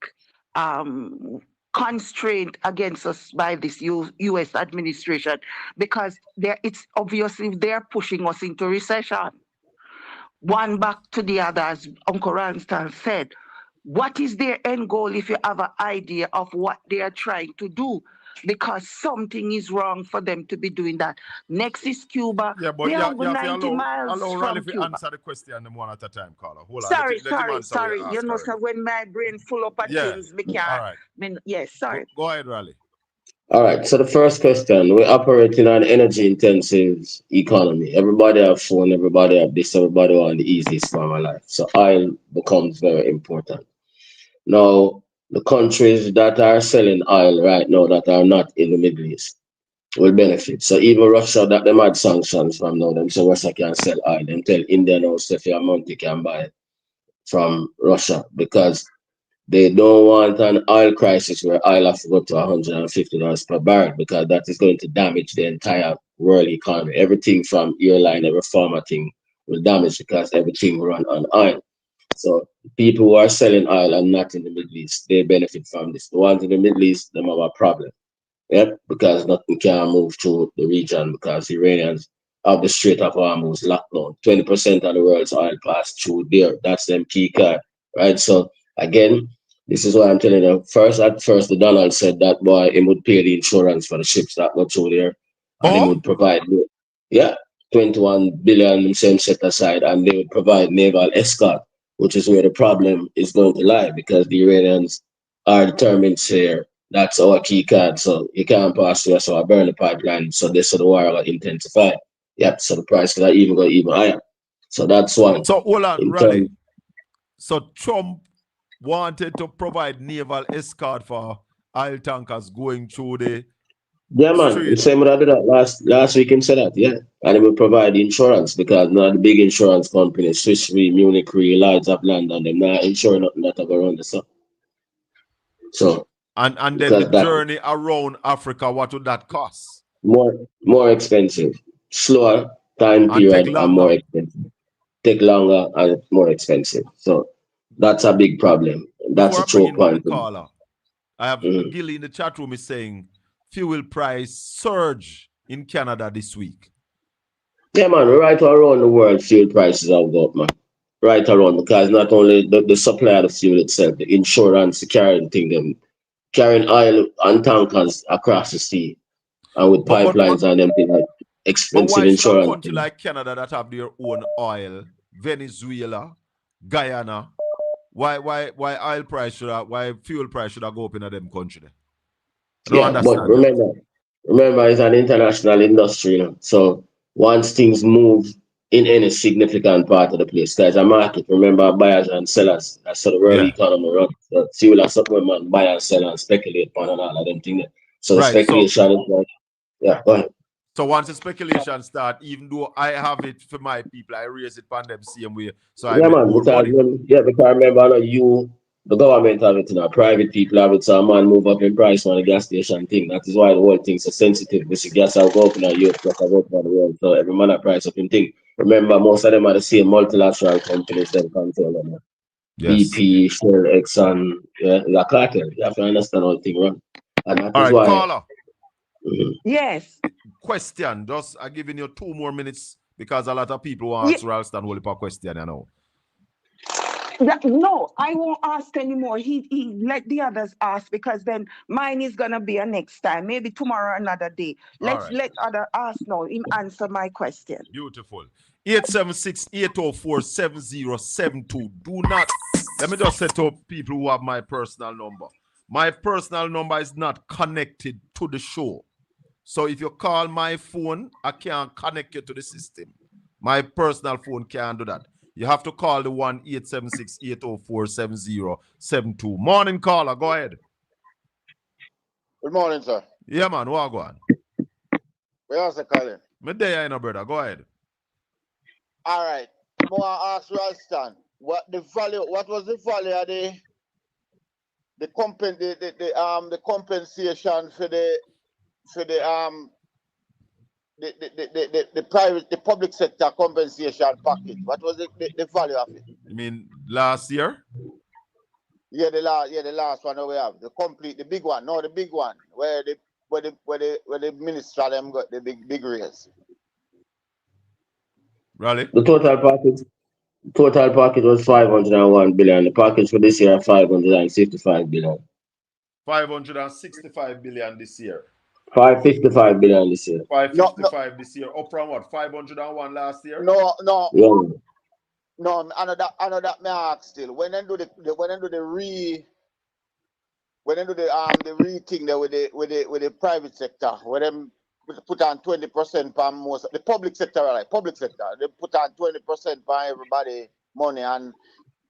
constraint against us by this U.S. administration, because it's obviously they're pushing us into recession. One back to the other, as Uncle Ranston said. What is their end goal if you have an idea of what they are trying to do? Because something is wrong for them to be doing that. Next is Cuba. Yeah, but they you are 90 allow miles Rally from to Cuba. answer the question one at a time, caller. Hold on. Sorry. You know, so when my brain full up of things, me can't. All right. Yes, sorry. Go ahead, Rally. All right. So the first question: we operate in an energy-intensive economy. Everybody have phone. Everybody have this. Everybody want the easiest form of life. So oil becomes very important. Now, the countries that are selling oil right now that are not in the Middle East will benefit. So even Russia, that them had sanctions from now, them so Russia can sell oil. Them tell India now, if your money can buy it from Russia, because They don't want an oil crisis where oil has to go to $150 per barrel because that is going to damage the entire world economy. Everything from airline, every former thing will damage because everything run on oil. So people who are selling oil and not in the Middle East, they benefit from this. The ones in the Middle East, them have a problem. Yep, because nothing can move to the region because the Iranians have the Strait of Hormuz locked down. 20% of the world's oil pass through there. That's them key card, right? So again, this is why I'm telling you. At first, the Donald said that boy, he would pay the insurance for the ships that go through there, and he Oh, would provide, yeah, 21 billion same set aside, and they would provide naval escort, which is where the problem is going to lie because the Iranians are determined to that's our key card. So you can't pass through, so I burn the pipeline. So this so the war will intensify. Yep. So the price will even go even higher. So that's one. so hold on, In Raleigh. terms, So Trump wanted to provide naval escort for oil tankers going through the yeah, man. The strait. same what I did that last week. Him said that, yeah. And he will provide insurance because now the big insurance companies, Swiss Re, Munich Re, Lloyd's of London, they're not insuring nothing that go around the sun. So And then the because that journey around Africa, what would that cost? more expensive, slower time And take period, and more longer. expensive. Take longer and more expensive. So that's a big problem. That's Before a I bring choke in one point. caller, I have Gilly in the chat room is saying fuel price surge in Canada this week. Yeah, man, right around the world, fuel prices have gone up, man. Right around, because not only the supply of the fuel itself, the insurance, the carrying thing, them carrying oil and tankers across the sea, and with But pipelines and them thing like expensive why should a insurance. country like Canada that have their own oil, Venezuela, Guyana, why oil price why fuel price should have go up in them country? I don't Yeah, but understand that. remember, it's an international industry, you know. So once things move in any significant part of the place, there's a market. Remember, buyers and sellers. That's how the world Yeah. economy runs. So fuel is something where man buy and sell and speculate upon and all of them things. So the Right. speculation is like, yeah, go ahead. So once the speculation start, even though I have it for my people, I raise it on them same way. So I Yeah, make man, more because money. because remember, I know you, the government have it, you know, private people have it, so a man move up in price on the gas station thing. That is why the whole thing's so sensitive. This gas will go up in a Europe, gas will go up in the world, so every man a price up in thing. Remember, most of them are the same multilateral companies that control them. Yes. BP, Shell, Exxon, yeah, the cartel. You have to understand how the thing run. And that All is right, why. caller. Yes. Question. Just I'm giving you 2 more minutes because a lot of people want to Ralston hold up a question, you know. No, I won't ask anymore. He let the others ask because then mine is gonna be a next time. Maybe tomorrow another day. Let's right. let other ask now. Him answer my question. Beautiful. 876-804-7072. Do not. Let me just say to people who have my personal number. My personal number is not connected to the show. So if you call my phone, I can't connect you to the system. My personal phone can't do that. You have to call the 1-876-804-7072. Morning caller, go ahead. Good morning, sir. Yeah, man, what go on? Where's the calling? Me there, brother. Go ahead. All right. I want to ask Ralston, what was the value of the compensation for the public sector compensation package? What was the value of it? You mean last year? Yeah, the last one that we have. The big one. No, the big one. Where the minister them got the big raise. Really? The total package was 501 billion. The package for this year 565 billion. 565 billion this year. 555 billion this year. 555 this year. Up from what? 501 last year? No. Yeah. No, I know that may ask still. When they do the re thing there with the private sector, where them put on 20% per most the public sector, right? Public sector, they put on 20% per everybody money, and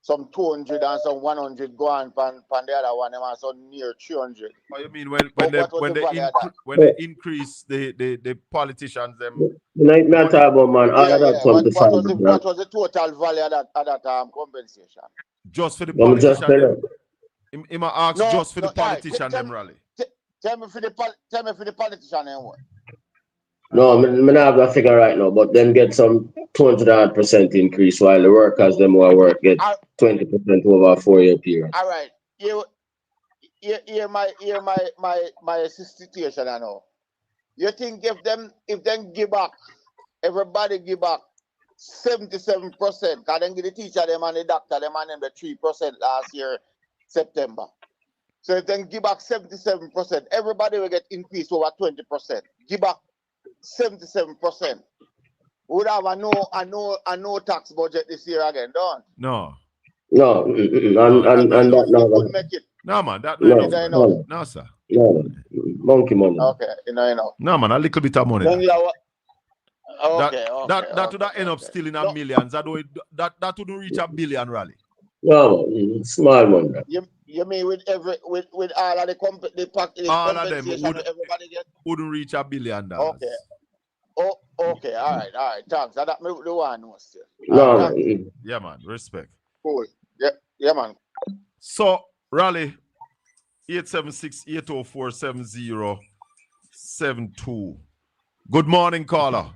some 200 and some 100 go on pan the other one, them and some near 300. Oh, you mean when they increase the politicians them? Like me talk about, man, all of that come to What was the total value of that compensation? Just for the Let me just politician tell them? you. He might ask No, just for no, the politician them rally. Tell me for the politician and what? No, I not have a figure right now, but them get some 200% increase while the workers them who are work get 20% over a 4-year period. All right. Here my situation I know. You think if them give back, everybody give back 77%, because then give the teacher them and the doctor them and them the 3% last year, September. So if then give back 77%, everybody will get increased over 20%. Give back 77%. Would have a no tax budget this year again, don't? No. No, and that no. Make it. No, man, that no, sir. No, monkey money. Okay, you know. No, man, a little bit of money. Okay, that would end up still in a millions. That wouldn't reach a billion rally. No, small money. You mean with all of the all of them everybody get? Wouldn't reach $1 billion. Okay. Oh, okay, all right, thanks. That me the one was still. No, yeah, man, respect. Cool. Yeah, man. So, rally 876-804-7072. Good morning, caller.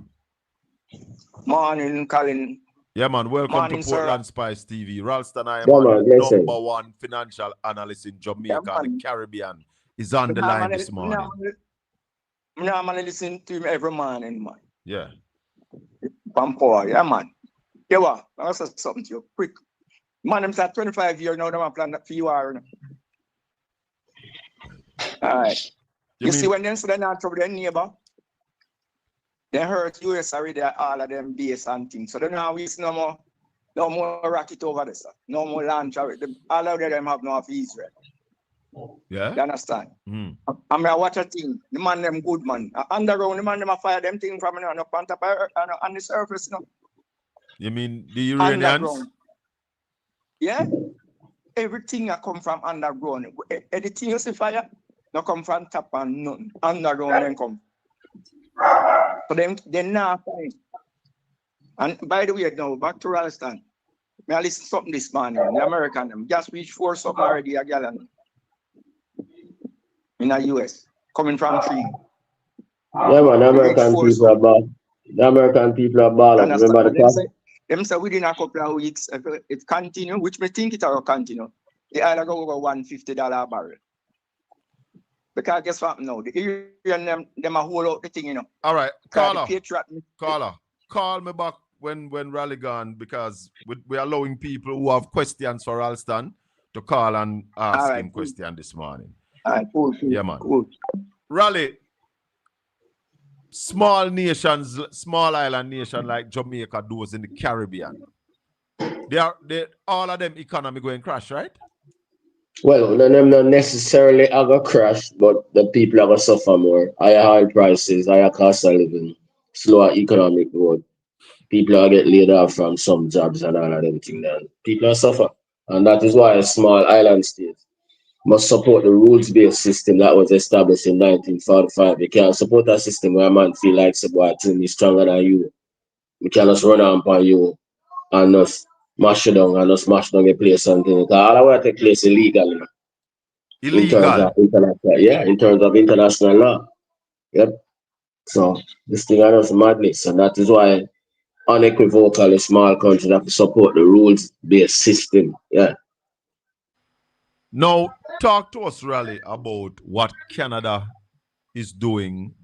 Morning, Colin. Yeah, man. Welcome morning, to Portland Spice TV. Ralston, I am number one financial analyst in Jamaica and the Caribbean. Is on the line this morning. I normally listen to him every morning, man. Yeah. Pampoa, yeah, man. Yeah, what? I'll say something to you quick. Man, I'm 25 years now, I'm planning for you. All right. You see, when them say they're not trouble their neighbor, they hurt US already, all of them base and things. So they don't waste no more rocket over this. No more launch. All of them have no of Israel. Yeah. You understand? I mean, I watch a thing. The man them good man. Underground, the man them fire them thing from up on top on the surface, you know. You mean the Iranians? Yeah. Everything that come from underground. Anything you see fire, no come from top and none. Underground then come. So they're not fine. And by the way, now back to Ralston. I listen to something this morning. The American them just reached 4 something already a gallon. In the US, coming from 3. Yeah, man, the American people are ball. Remember the class? Them say within a couple of weeks, if it continue, which me think it will continue, they either go over $150 a barrel. Because guess what now? The Iranian them a hold out the thing, you know. All right, caller, call me back when rally gone, because we're allowing people who have questions for Ralston to call and ask him question this morning. Cool. Yeah, man. Cool. Rally, small nations, small island nation like Jamaica, those in the Caribbean, all of them economy going crash, right? Well, them not necessarily are gonna crash, but the people are gonna suffer more. Higher oil prices, higher cost of living, slower economic growth. People are get laid off from some jobs and all of them things. And people are suffer. And that is why a small island state must support the rules-based system that was established in 1945. You can't support a system where a man feel like somebody is stronger than you. You can't just run on upon you and just mash it down and just mash down a place and things. All of that take place illegally. Illegal? In terms of international law. Yep. So this thing is madness, and that is why unequivocally small countries have to support the rules-based system. Yeah. Now, talk to us, Rally, about what Canada is doing.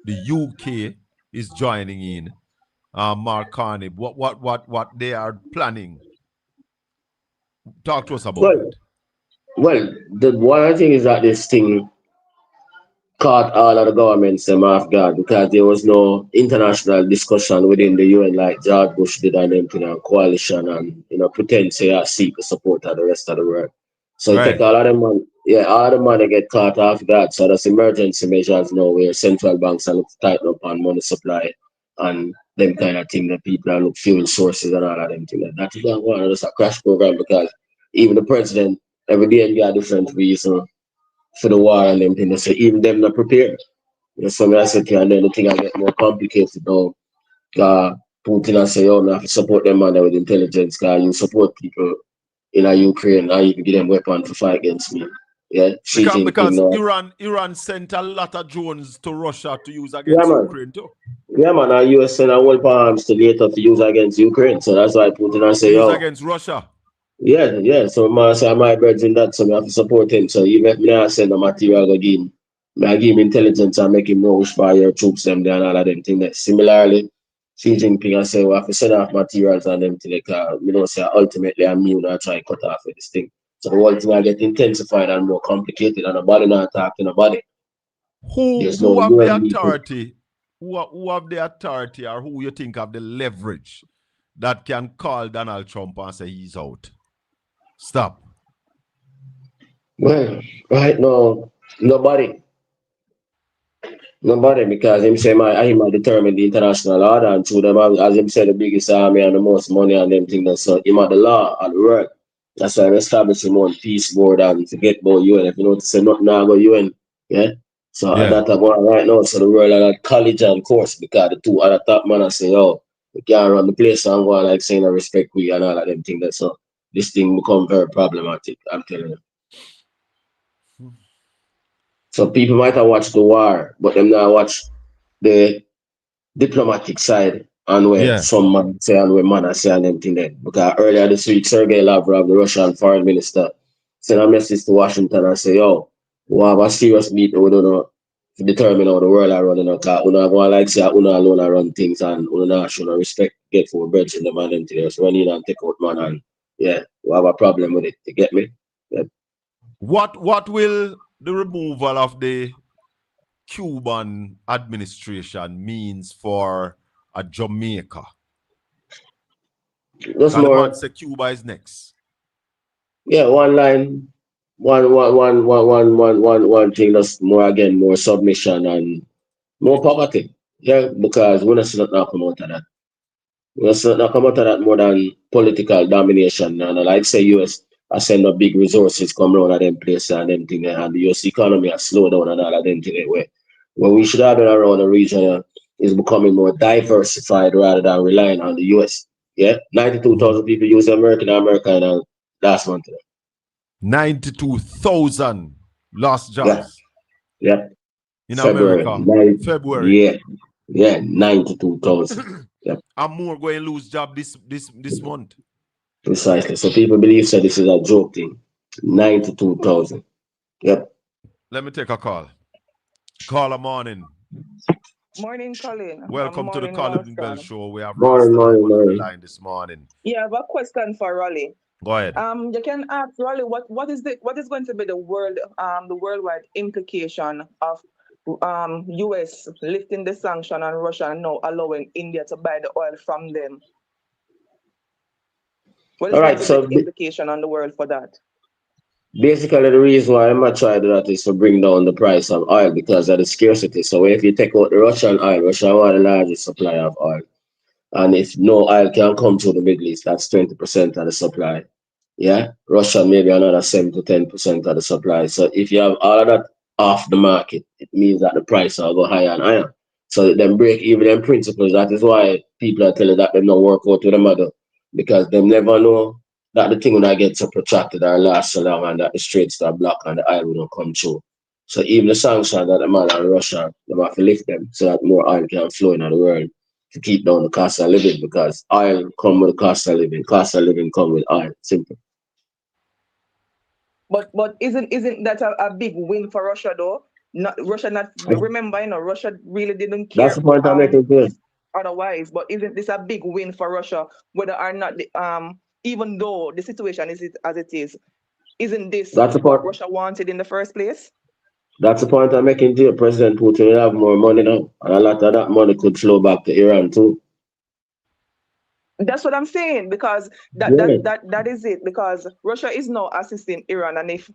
The UK is joining in. Mark Carney, what they are planning. Talk to us about it. Well, the one thing is that this thing caught all of the governments off guard, because there was no international discussion within the UN like George Bush did and them coalition and pretend to seek the support of the rest of the world. So you take all of them all of the money get caught off guard. So that's emergency measures now where central banks are looking to tighten up on money supply and them kind of thing, that people are look fuel sources and all of them things. That is not one, it's a crash program, because even the president every day you got a different reason for the war and them things. So even them not prepared. So I said, and then the thing I get more complicated now. Putin and say, you have to support them man with intelligence, because you support people in a Ukraine and even give them weapons to fight against me. Yeah, Xi Jinping. Because Iran sent a lot of drones to Russia to use Yeah, against man. Ukraine too. Yeah, man. The US sent a whole arms to later to use against Ukraine. So that's why Putin and To say, use yo. against Russia. Yeah. So man say my birds in that, so we have to support him. So even if me not send the material go give him, I give him intelligence and make him know which fire troops them there and all of them things. That similarly, Xi Jinping I say we have to send off materials and them to like you know say ultimately I'm me and I try cut off with this thing. So the whole thing I get intensified and more complicated and the body not talking about it. Who have the authority? Who have the authority or who you think have the leverage that can call Donald Trump and say he's out? Stop. Well, right now, nobody, because him say him determine the international order and through them as him say the biggest army and the most money and them things that so him the law and the world. That's why I'm establishing one peace board and forget about UN. If you know to say nothing now go UN, yeah. So that going right now. So the world are at college and course because the two other top man I say, oh, we can't run the place and go on like saying I respect we and all of them things that so this thing become very problematic, I'm telling you. So people might have watched the war, but them not watch the diplomatic side and where some man say and where man say and them thing there. Because earlier this week, Sergei Lavrov, the Russian foreign minister, sent a message to Washington and say, yo, we have a serious meeting we don't know to determine how the world are running. Because we not going like say we not alone are run things and we not show no respect get for bread in the man them thing. So we need and take out man and yeah, we have a problem with it. You get me? Yeah. What will the removal of the Cuban administration means for a Jamaica? Just more. Man say Cuba is next. Yeah, one line, one thing. That's more submission and more poverty. Yeah, because we're not seeing nothing come out of that. We're not not come out of that more than political domination. And like say US, I send up big resources come around at them places and them thing, and the US economy has slowed down and all of them thing. Where we should have been around the region is becoming more diversified rather than relying on the US. Yeah, 92,000 people use America last month. 92,000 lost jobs. Yeah. In February. America. February. Yeah, 92,000. Yep. And more going to lose job this month. Precisely. So people believe this is a joke thing. 92,000. Yep. Let me take a call. Caller morning. Morning, Colin. Welcome to the Colin Bell Show. We have morning. on the line this morning. Yeah, I have a question for Raleigh. Go ahead. You can ask Raleigh what is going to be the worldwide implication of US lifting the sanction on Russia and now allowing India to buy the oil from them. What is the implication on the world for that? Basically, the reason why I'm not trying that is to bring down the price of oil because of the scarcity. So if you take out the Russian oil, Russia is the largest supplier of oil. And if no oil can come through the Middle East, that's 20% of the supply. Yeah, Russia maybe another 7 to 10% of the supply. So if you have all of that off the market, it means that the price will go higher and higher. So them break even them principles. That is why people are telling that they don't work out with the model because they never know that the thing will not get so protracted or last so long and that the straits are blocked and the oil will not come through. So even the sanctions that the man and Russia, they have to lift them so that more oil can flow in the world to keep down the cost of living because oil come with the cost of living. Cost of living come with oil. Simple. But isn't that a big win for Russia though? Remember, Russia really didn't care. That's the point I'm making too. Otherwise, but isn't this a big win for Russia? Whether or not even though the situation is as it is, isn't this what Russia wanted in the first place? That's the point I'm making to you. President Putin will have more money now, and a lot of that money could flow back to Iran too. That's what I'm saying because that is it. Because Russia is now assisting Iran, and if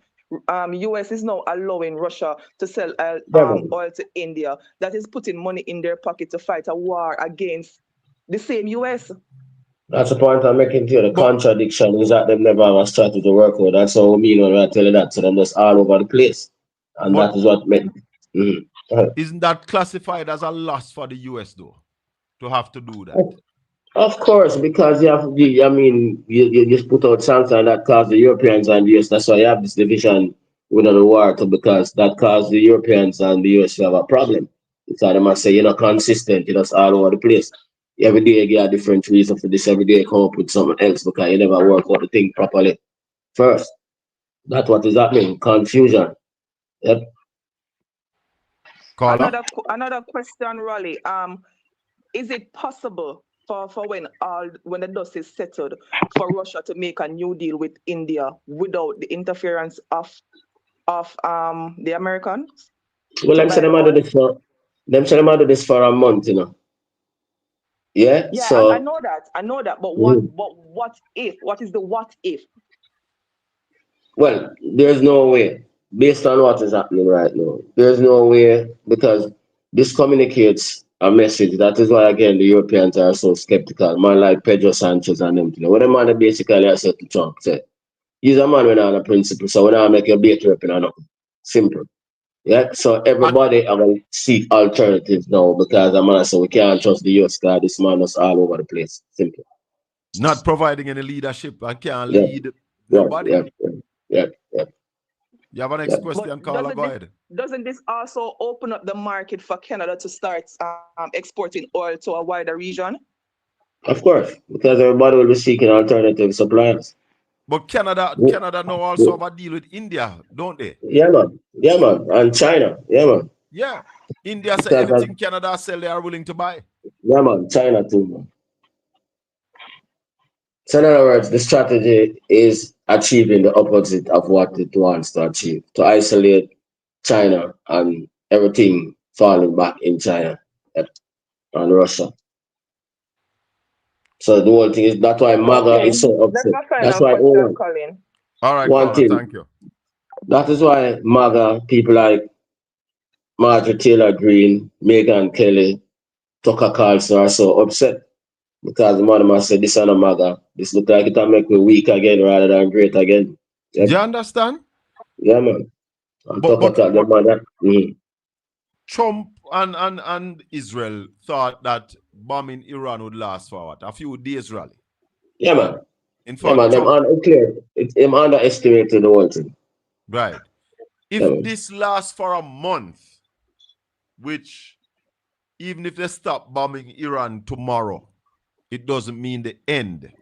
US is now allowing Russia to sell oil to India, that is putting money in their pocket to fight a war against the same US. That's the point I'm making to you. The contradiction is that they've never have a strategy to work with. That's all me when I tell you that. So they're just all over the place. And that is what meant. Isn't that classified as a loss for the US though? To have to do that? Of course, because I mean, you just put out sanctions that caused the Europeans and the US. That's why you have this division within the war, because that caused the Europeans and the US to have a problem. Because they must say you're not consistent, you're just all over the place. Every day you get a different reason for this, every day you come up with something else because you never work out the thing properly first. That's what is happening. Confusion. Yep. Caller? Another question, Rolly. Is it possible for when the dust is settled for Russia to make a new deal with India without the interference of the Americans? Well, them say them had this for a month, you know. Yeah. Yeah, So I know that. I know that. But mhm. what if? What is the what if? Well, there's no way, based on what is happening right now. There's no way, because this communicates a message. That is why, again, the Europeans are so skeptical. Man like Pedro Sanchez and them. What the man basically has said to Trump, said, he's a man with a principle, so when I make your bait weapon or nothing. Simple. Yeah, so everybody are going to seek alternatives now, because the man said we can't trust the US because this man is all over the place. Simple. Not providing any leadership and can't Yeah, lead yeah, nobody. yeah. You have a next question, caller? Go ahead. Doesn't this also open up the market for Canada to start exporting oil to a wider region? Of course, because everybody will be seeking alternative suppliers. But Canada now also have a deal with India, don't they? Yeah, man. Yeah, man. And China. Yeah, man. Yeah. India say Because anything Canada sell, they are willing to buy. yeah, man. China too, man. So in other words, the strategy is achieving the opposite of what it wants to achieve. To isolate China and everything falling back in China and Russia. So the whole thing is, that's why MAGA is so That's upset. my That's final why question, Colin. All right, one caller, thing. thank you. That is why MAGA people like Marjorie Taylor Greene, Megan Kelly, Tucker Carlson are so upset, because the man must say this on a MAGA. This look like it'll make me weak again rather than great again. Yep. You understand? Yeah, man. And But the mother. Trump and Israel thought that bombing Iran would last for what? A few days, really. Yeah, man. In fact, yeah, man. Them underestimated the whole thing. Right. If this lasts for a month, which even if they stop bombing Iran tomorrow, it doesn't mean the end.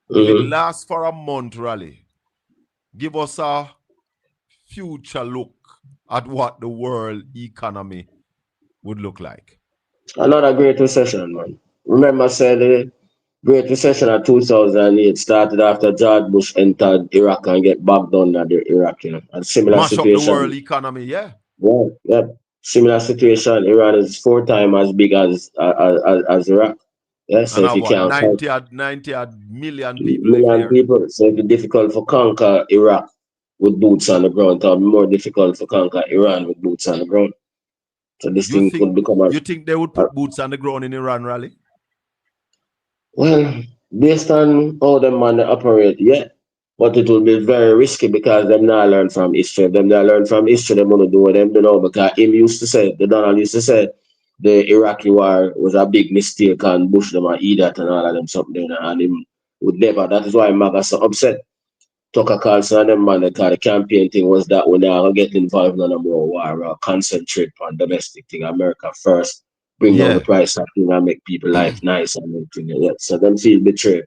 If it lasts for a month, Raleigh, give us a future look at what the world economy would look like. Another great recession, man. Remember, I said the Great Recession of 2008 started after George Bush entered Iraq and get bogged under the Iraq, you know. A similar Mash situation. up the world economy, yeah. Yeah. Similar situation. Iran is 4 times as big as Iraq. Yeah, so And if you what, can't 90 million people live million there. people, so it'd be difficult for conquer Iraq with boots on the ground. It'll be more difficult for conquer Iran with boots on the ground. So this thing could become You think they would put boots on the ground in Iran, Raleigh? Well, based on how them man operate, yeah. But it will be very risky because them not learn from history. Them not learn from history, them gonna do what them do now, because him used to say, the Donald used to say, the Iraqi war was a big mistake and Bush them are idiot and all of them something, and him would never. That is why MAGA so upset. Tucker Carlson and them man, because the campaign thing was that when they are get involved in a more war or concentrate on domestic thing, America first, bring down the price of thing and make people life nice and everything. Yeah. So them feel betrayed.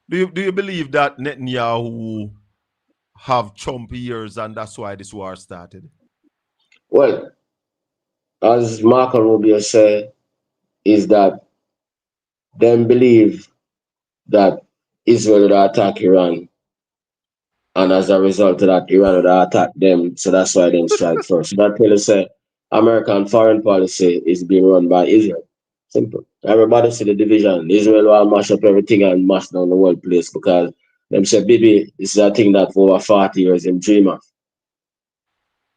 Do you believe that Netanyahu have Trump ears and that's why this war started? Well, as Marco Rubio said, is that them believe that Israel would attack Iran, and as a result of that, Iran would attack them. So that's why they strike first. So that tell us American foreign policy is being run by Israel. Simple. Everybody see the division. Israel will mash up everything and mash down the whole place, because them say, baby, this is a thing that for over 40 years in dream of.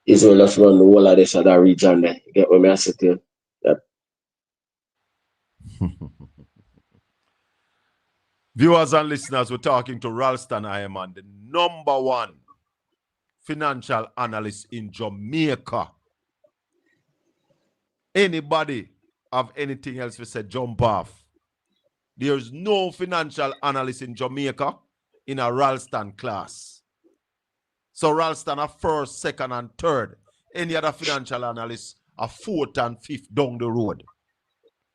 Israel just run the whole of this other region there. You get what I say to you? Yep. Viewers and listeners, we're talking to Ralston Ironman, the #1 financial analyst in Jamaica. Anybody have anything else we say, jump off? there's no financial analyst in Jamaica in a Ralston class. So Ralston are first, second, and third. Any other financial analysts are fourth and fifth down the road.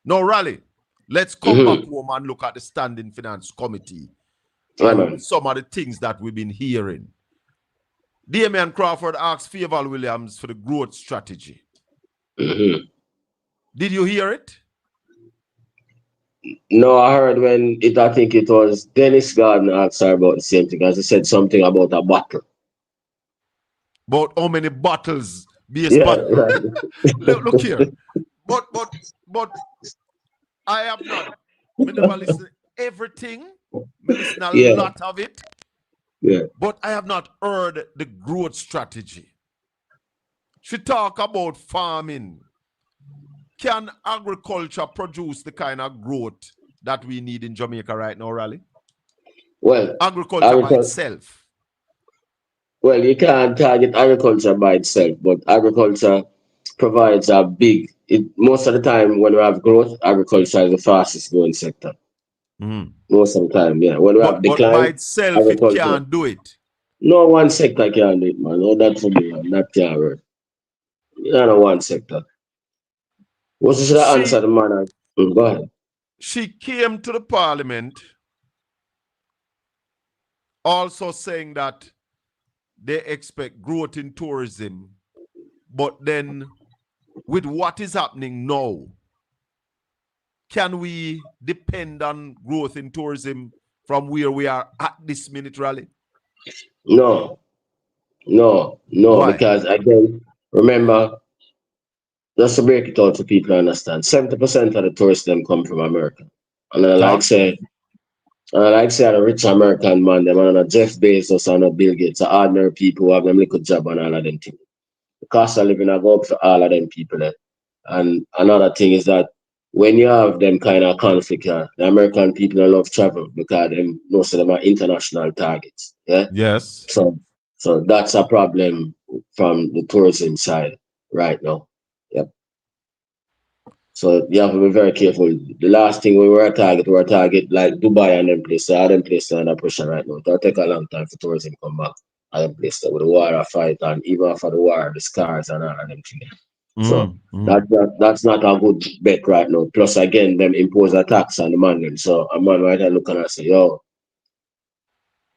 Now, Raleigh, let's come back home and look at the Standing Finance Committee and some of the things that we've been hearing. Damian Crawford asked Favour Williams for the growth strategy. Did you hear it? No, I heard when I think it was Dennis Garden asked her about the same thing, as he said something about a bottle. About how many bottles right. Look here. But I have not. I never listen to everything. I listen to a lot of it. Yeah. But I have not heard the growth strategy. She talk about farming. Can agriculture produce the kind of growth that we need in Jamaica right now, Raleigh? Well, agriculture by itself. Well, you can't target agriculture by itself, but agriculture provides a big. Most of the time, when we have growth, agriculture is the fastest growing sector. Most of the time, yeah. When we have decline, but by itself, it can't do it. No one sector can do it, man. No, that's for me, man. That can't work. Not one sector. What's the answer, the man? Go ahead. She came to the parliament also saying that they expect growth in tourism, but then with what is happening now, can we depend on growth in tourism from where we are at this minute, Raleigh? No. Why? Because again, remember, just to break it out so people understand, 70% of the tourists them come from America. And I like say a rich American man, them and a Jeff Bezos and a Bill Gates, are ordinary people who have them little job and all of them things. The cost of living I go up for all of them people there. And another thing is that when you have them kind of conflict, the American people don't love travel because most of them are international targets. Yeah. Yes. So that's a problem from the tourism side right now. Yep. So you have to be very careful. The last thing we were a target like Dubai and them places. All them places are under pressure right now. It'll take a long time for tourism to come back. All them places with the war fight and even after the war, the scars and all of them things. So that's not a good bet right now. Plus again, them impose a tax on the man. So a man right there looking and say, yo,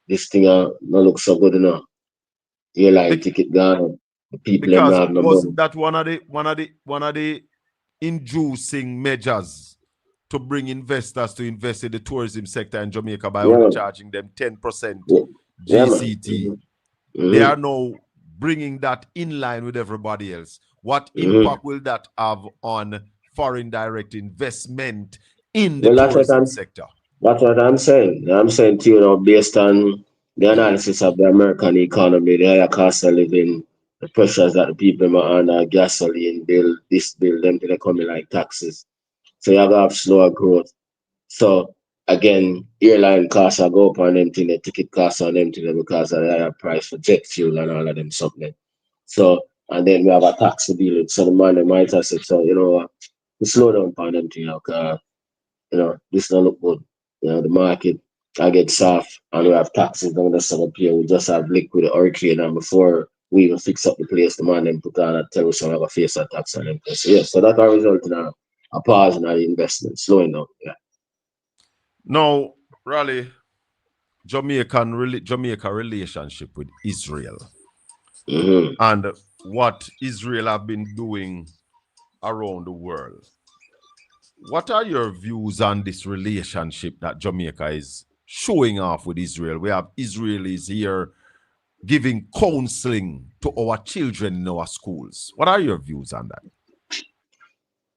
this thing don't look so good enough. You like ticket gone. The people because have no wasn't money. that one of the inducing measures to bring investors to invest in the tourism sector in Jamaica by only charging them 10% GCT. They are now bringing that in line with everybody else. What impact will that have on foreign direct investment in the tourism sector? That's what I'm saying. I'm saying to you, based on the analysis of the American economy, the higher cost of living, the pressures that the people are under, gasoline bill, this bill, them they come in like taxes. So you have slower growth. So again, airline costs are go up on them thing, the ticket costs on them thing because of the higher price for jet fuel and all of them something. So and then we have a tax to deal with. So the man might have said, so we slow down on them thing, this don't look good. The market I get soft and we have taxes down the summer here. We just have liquid hurricane and before we even fix up the place, the man then put on a tell us we have a face a tax on them. So so that will result in a pause in the investment, slowing down. Yeah. Now, Raleigh, Jamaica relationship with Israel and what Israel have been doing around the world. What are your views on this relationship that Jamaica is showing off with Israel? We have Israelis here giving counseling to our children in our schools. What are your views on that?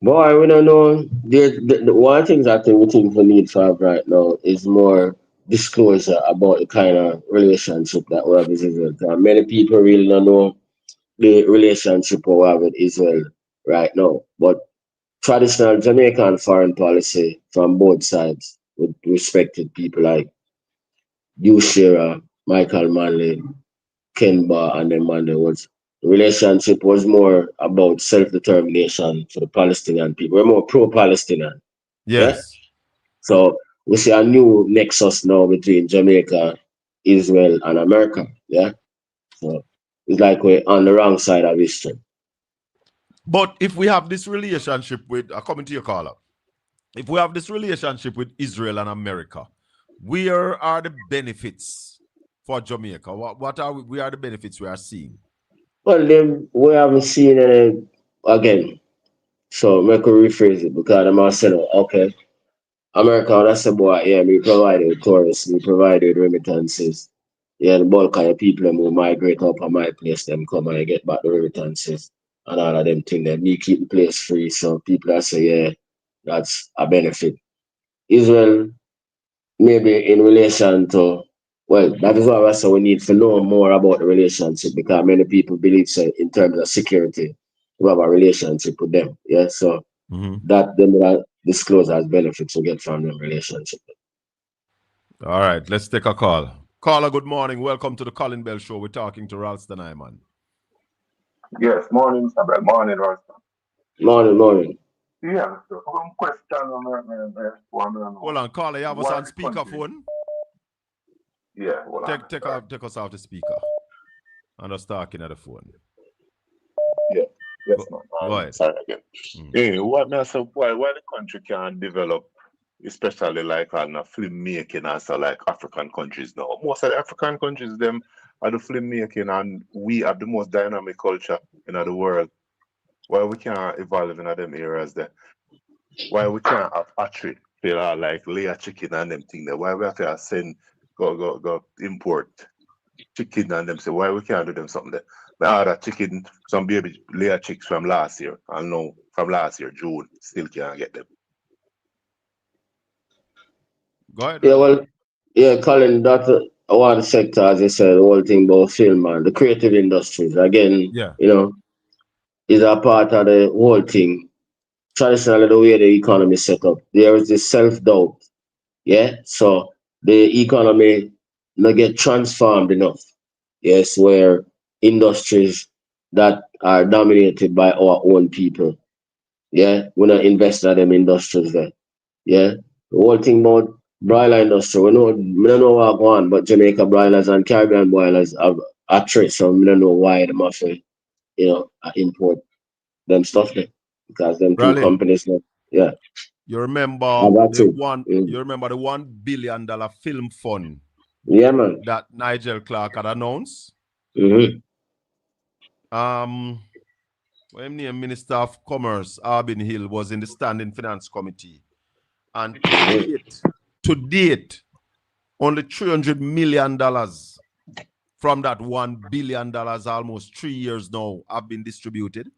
Boy, we don't know. The one thing I think we need to have right now is more disclosure about the kind of relationship that we have with Israel. Many people really don't know the relationship we have with Israel right now. But traditional Jamaican foreign policy from both sides with respected people like Hugh Shearer, Michael Manley, Ken Barr, and them man, the relationship was more about self-determination for the Palestinian people. We're more pro-Palestinian. Yes. Yeah? So we see a new nexus now between Jamaica, Israel, and America. Yeah. So it's like we're on the wrong side of history. But if we have this relationship with, coming to your caller, if we have this relationship with Israel and America, where are the benefits for Jamaica? What are we are the benefits we are seeing? Well, then we haven't seen any again. So make we rephrase it because I'm saying, okay, America, that's the boy, yeah, we provided tourists, we provided remittances. Yeah, the bulk of the people them who migrate up on my place, them come and get back the remittances and all of them things. Then we keep the place free. So people that say, yeah, that's a benefit. Israel, maybe in relation to, well, that is why I say we need to know more about the relationship because many people believe so in terms of security, we have a relationship with them. Yeah, so that them that disclose as benefits we get from them relationship. All right, let's take a call. Caller, good morning. Welcome to the Colin Bell Show. We're talking to Ralston Iman. Yes, morning, Sabra. Morning, Ralston. Morning. Yeah, so one question Hold on, caller, you have us on speakerphone? Yeah, hold on. Take us off the speaker. And us talking at the phone. Yeah, yes, man. Go ahead. Sorry again. Yeah, what me say, why the country can't develop, especially like on a film making as like African countries now. Most of the African countries, them are the film making, and we have the most dynamic culture in the world. Why we can't evolve in them areas there? Why we can't have hatchery, like layer chicken and them thing there? Why we have to send go import chicken and them say why we can't do them something there? But order chicken, some baby layer chicks from last year, I know from last year, June, still can't get them. Go ahead. Yeah, well, yeah, Colin, that's one sector, as you said, the whole thing about film and the creative industries. Again, yeah, is a part of the whole thing. Traditionally, the way the economy is set up, there is this self-doubt. Yeah, so the economy not get transformed enough. Yes, where industries that are dominated by our own people. Yeah, we not invest in them industries there. Yeah, the whole thing about broiler industry, we don't know what go on, but Jamaica broilers and Caribbean broilers have a threat, so we don't know why the mafia, import them stuff there because them two Raleigh, companies, yeah. You remember You remember the $1 billion film fund? Yeah, man. That Nigel Clark had announced. When the Minister of Commerce, Arbin Hill, was in the Standing Finance Committee, and to date, only $300 million from that $1 billion, almost 3 years now, have been distributed.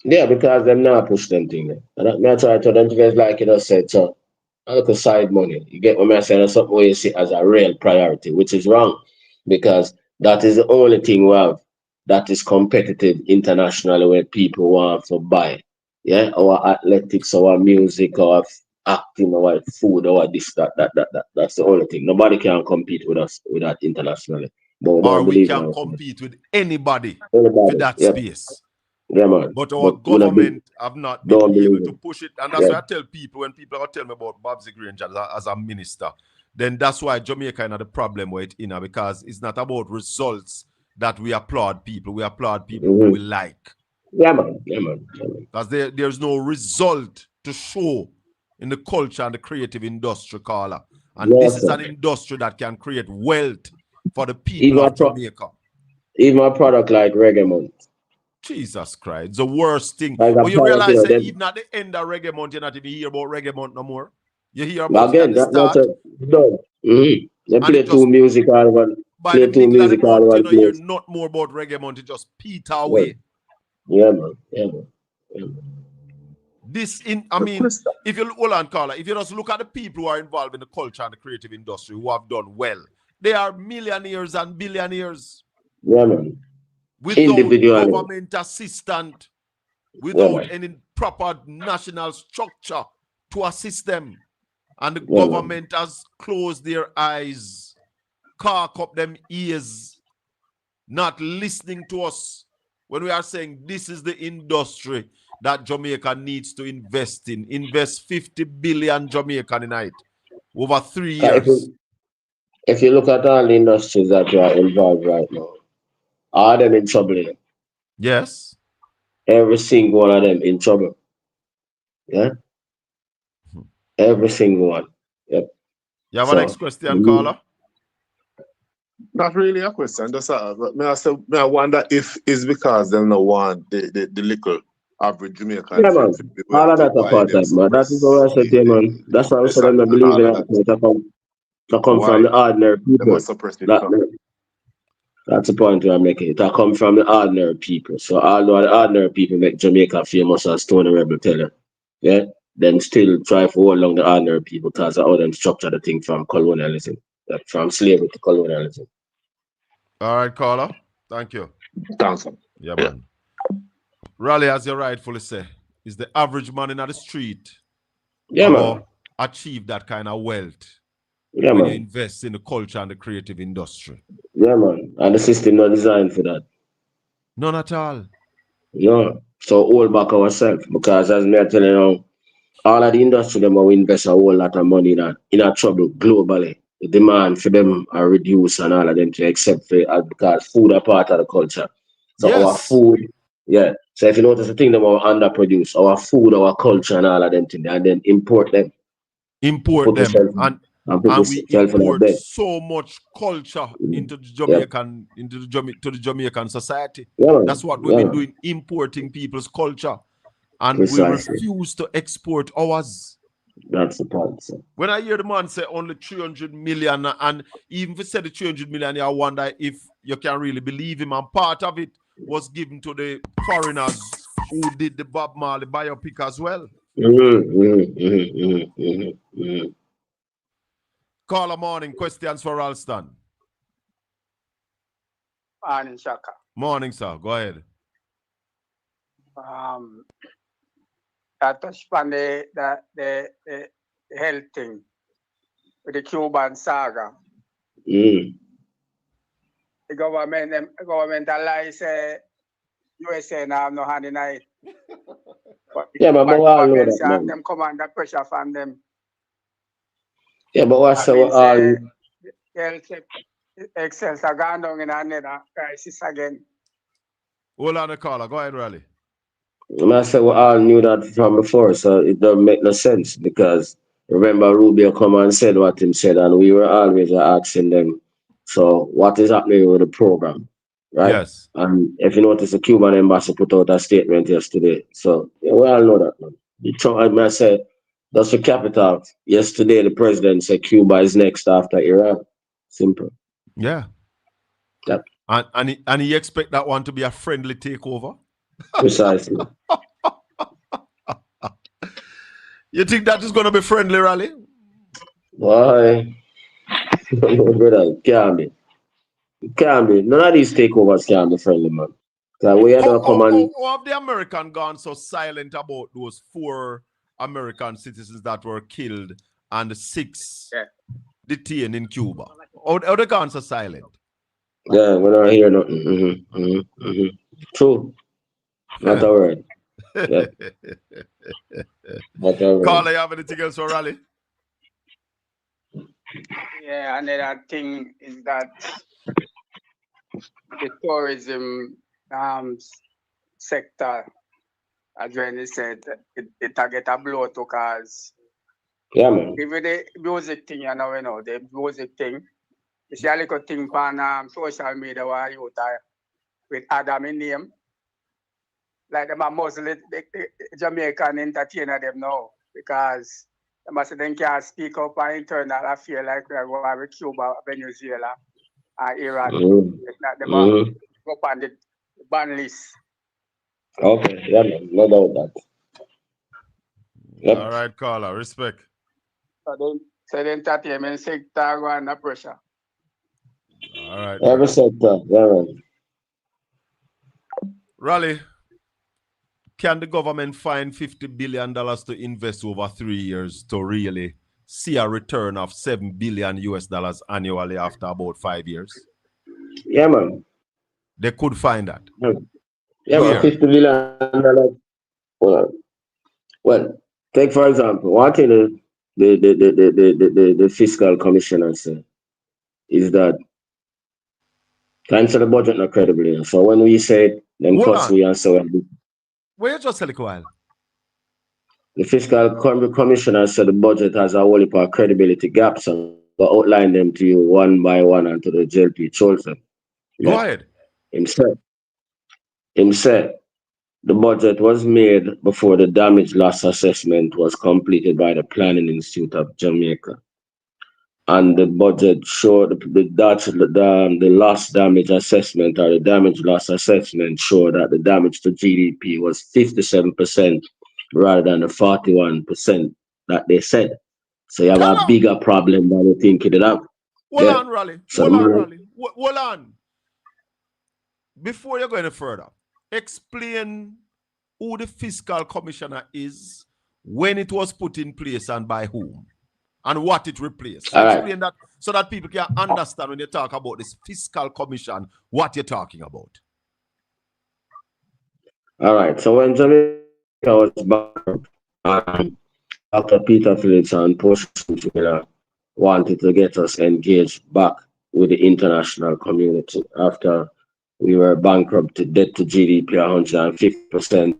Yeah, because them not push them thing. And I try to identify like you just said, so I look at side money. You get what I'm saying? That's something where you see as a real priority, which is wrong. Because that is the only thing we have that is competitive internationally where people want to buy. Yeah, our athletics, our music, our acting, our food, our this, that. That's the only thing. Nobody can compete with us with that internationally. But we can compete with anybody in that space. Yeah, man. But our government have not been able to push it. And that's why I tell people, when people are telling me about Babsy Grange as a minister, then that's why Jamaica is the problem with it, because it's not about results that we applaud people. We applaud people who we like. Yeah, man. Because there's no result to show in the culture and the creative industry, caller. And this is an industry that can create wealth for the people of Jamaica. Even a product like Reggae Month. Jesus Christ, the worst thing. But you realize that even at the end of Reggae Month, you're not even hear about Reggae Month no more. You hear about again, it at the start. They play two music all one. By the middle of the month, you hear not more about Reggae Month. It just peter away. Yeah, man. If you hold on, Carla, if you just look at the people who are involved in the culture and the creative industry who have done well, they are millionaires and billionaires. Yeah, man. Without government assistance, without any proper national structure to assist them. And the government has closed their eyes, cock up them ears, not listening to us when we are saying this is the industry that Jamaica needs to invest in. Invest 50 billion Jamaican in it. over 3 If years. if you look at all the industries that are involved right now, all them in trouble. Yes. Every single one of them in trouble. Yeah? Every single one. Yep. You have a So, next question, caller? Not really a question, just but I wonder if it's because they don't want the little average Jamaican yeah, man. to be All well of to that buy them apartheid, man. That is what I said to you, man. That's why I said I'm not all believing of that that. to come from Why? the ordinary They people. must suppress it. That's the point I'm making. It come from the ordinary people. So although the ordinary people make Jamaica famous as Tony Rebel Teller, yeah, then still try for hold along the ordinary people because of how them structure the thing from colonialism, like from slavery to colonialism. All right, caller. Thank you. Thanks. Yeah, man. Raleigh, as you rightfully say, is the average man in the street Yeah, man. achieve that kind of wealth Yeah, when man. you invest in the culture and the creative industry. Yeah, man. And the system not designed for that. None at all. No. So hold back ourselves because as me I tell you now, all of the industry them will invest a whole lot of money in a trouble globally. The demand for them are reduced and all of them to accept for because food are part of the culture. So our Yes. food, yeah. So if you notice the thing them are underproduce, our food, our culture and all of them things, and then import them. Import Put them. yourself And we in import there. so much culture into the Yep. Jamaican, to the Jamaican society. Yeah, man. That's what we've Yeah, been man. doing, importing people's culture. And we Precisely. refuse to export ours. That's the point, sir. When I hear the man say only 300 million, and even if he said the 300 million, I wonder if you can really believe him. And part of it was given to the foreigners who did the Bob Marley biopic as well. Caller morning, questions for Ralston. Morning, Shaka. Morning, sir. Go ahead. I touched on the health thing with the Cuban saga. The government allies USA now have no hand in it. But yeah, but we all know that, man. them come under pressure from them. Yeah, but what's That our means health excels are gone down in another crisis again. Hold on the caller. Go ahead, Raleigh. I said we all knew that from before, so it don't make no sense because remember Rubio come and said what he said, and we were always asking them, so what is happening with the program, right? Yes. And if you notice, the Cuban embassy put out a statement yesterday, so yeah, we all know that, man. The Trump, I said, that's the capital. Yesterday, the president said Cuba is next after Iran. Simple. Yeah. Yep. And he expect that one to be a friendly takeover? Precisely. You think that is going to be friendly, Raleigh? Why? Brother, can't be. Can't be. None of these takeovers can be friendly, man. We had a command. How have the American gone so silent about those 4 American citizens that were killed and 6 detained in Cuba? How they gone so silent? Yeah, we're not hear nothing. True. Not a word. Yeah. Not a word. Carla, you have anything else for Raleigh? Yeah, another thing is that the tourism sector, as Jenny said, it get a blow to cause. Yeah, man. Even the music thing, the music thing. You see a little thing on social media where you with Adam in name. Like them are mostly the Jamaican entertainer them now because they must say they can't speak up on internal affair like we are with Cuba, Venezuela, and Iran. Them are up on the ban list. Okay, yeah, man. No doubt that. Yep. All right, Carla. Respect. So the entertainment sector go under pressure. All right. Every sector, yeah, man. Raleigh, can the government find $50 billion to invest over 3 years to really see a return of $7 billion annually after about 5 years? Yeah, man. They could find that. Yeah, man. $50 billion. Well, take for example, one thing is the fiscal commissioner said is that to answer the budget not credibly. So when we say then Hold cuss on. we answer Wait just a little while. the fiscal commissioner said the budget has a whole heap of credibility gaps and will outline them to you one by one and to the JLP children. Go Yeah. ahead. Him said the budget was made before the damage loss assessment was completed by the Planning Institute of Jamaica. And the budget showed the loss damage assessment or the damage loss assessment showed that the damage to GDP was 57% rather than the 41% that they said. So you have a bigger problem than you think you did have. Hold on, Raleigh. So Hold on. Before you go any further, explain who the fiscal commissioner is, when it was put in place and by whom, and what it replaced. Explain that so that people can understand when you talk about this fiscal commission, what you're talking about. All right. So when Jamaica was back, Dr. Peter Phillips and Portia Miller wanted to get us engaged back with the international community after we were bankrupted, debt to GDP 150%,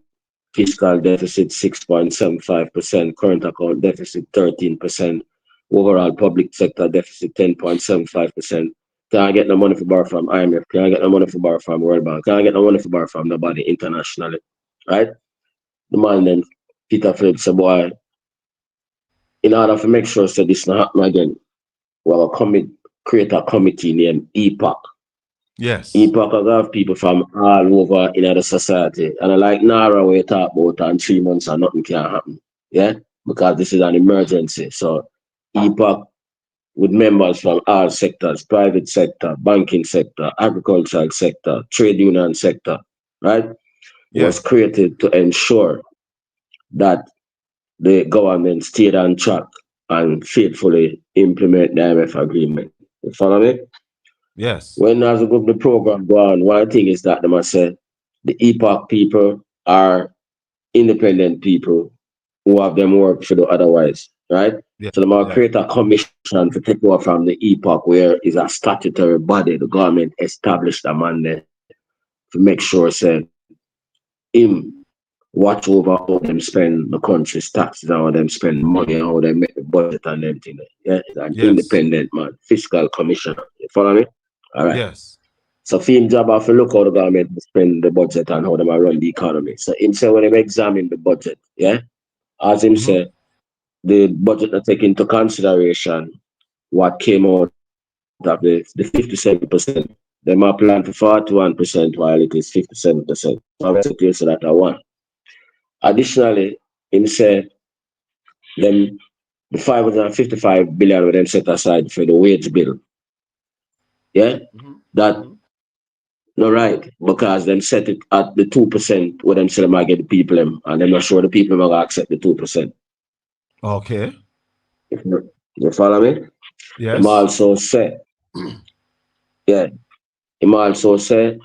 fiscal deficit 6.75%, current account deficit 13%, overall public sector deficit 10.75%. Can I get no money for borrow from IMF? Can I get no money for borrow from World Bank? Can I get no money for borrow from nobody internationally? Right? The man then, Peter Phillips said, boy, in order to make sure that this not happen again, we'll create a committee named EPOC. Yes. EPOC will have people from all over in the society. And I like Nara we talk about in 3 months and nothing can happen. Yeah? Because this is an emergency. So EPOC with members from all sectors, private sector, banking sector, agricultural sector, trade union sector, right? Was created to ensure that the government stayed on track and faithfully implement the IMF agreement. You follow me? Yes. When as a group the program go on, one thing is that they must say the EPOC people are independent people who have them work to do otherwise, right? Yeah. So they must create a commission to take over from the EPOC, where is a statutory body, the government established a mandate to make sure say him watch over how them spend the country's taxes and how them spend money and how they make the budget and everything. Yeah, it's an independent man, fiscal commissioner. You follow me? All right. Yes. So for him job have to look how the government spend the budget and how them run the economy. So him say when they examine the budget, yeah, as him say, the budget not take into consideration what came out of the 57%. They might plan for 41% while it is 57%. So I'm clear so that I want. Additionally, him say them the 555 billion with them set aside for the wage bill. Yeah? That no right, because them set it at the 2% where them say them might get the people them, and they're not sure the people are gonna accept the 2%. Okay. You follow me? Yes. Him also say, yeah, him also say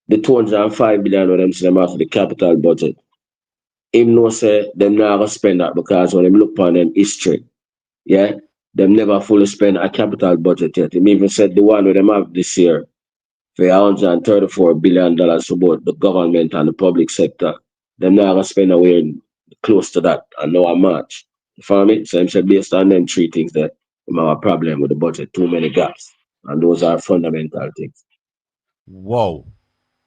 the 205 billion where them say them after the capital budget. Him no say them not gonna spend that because when them look upon them history, yeah, them never fully spend a capital budget yet. Him even said the one where them have this year for $134 billion for both the government and the public sector. Them not gonna spend away close to that and now a March. You follow me? So I'm saying based on them three things that we have a problem with the budget, too many gaps. And those are fundamental things. Wow.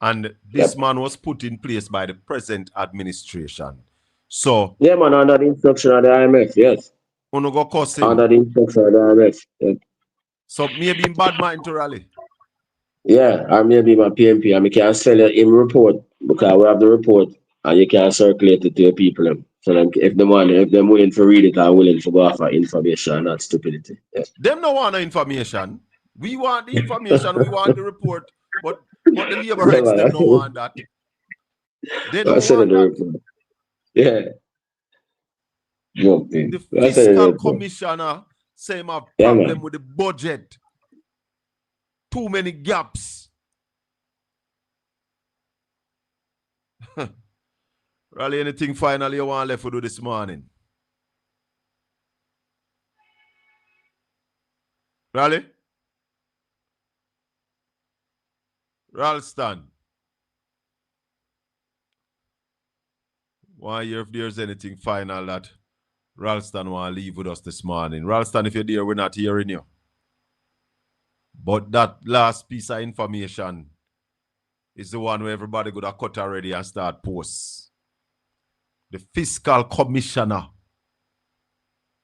And this man was put in place by the present administration. So yeah, man, under the instruction of the IMF, yes. Uno go cuss him. Under the instruction of the IMF. Yeah. So maybe in bad mind to Raleigh. Yeah, or maybe my PMP, and we can sell it in report because we have the report and you can circulate it to your people. So them, if them willing to read it and willing to go offer information, not stupidity. Yeah. Them no want the information. We want the information, we want the report, but the labor rights them no want that. They don't want that. Report. Yeah. The fiscal commissioner say him have problem with the budget. Too many gaps. Raleigh, anything final you want left to do this morning? Raleigh? Ralston. Want to hear if there's anything final that Ralston want to leave with us this morning. Ralston, if you're there, we're not hearing you. But that last piece of information is the one where everybody got a cut already and start posts. The fiscal commissioner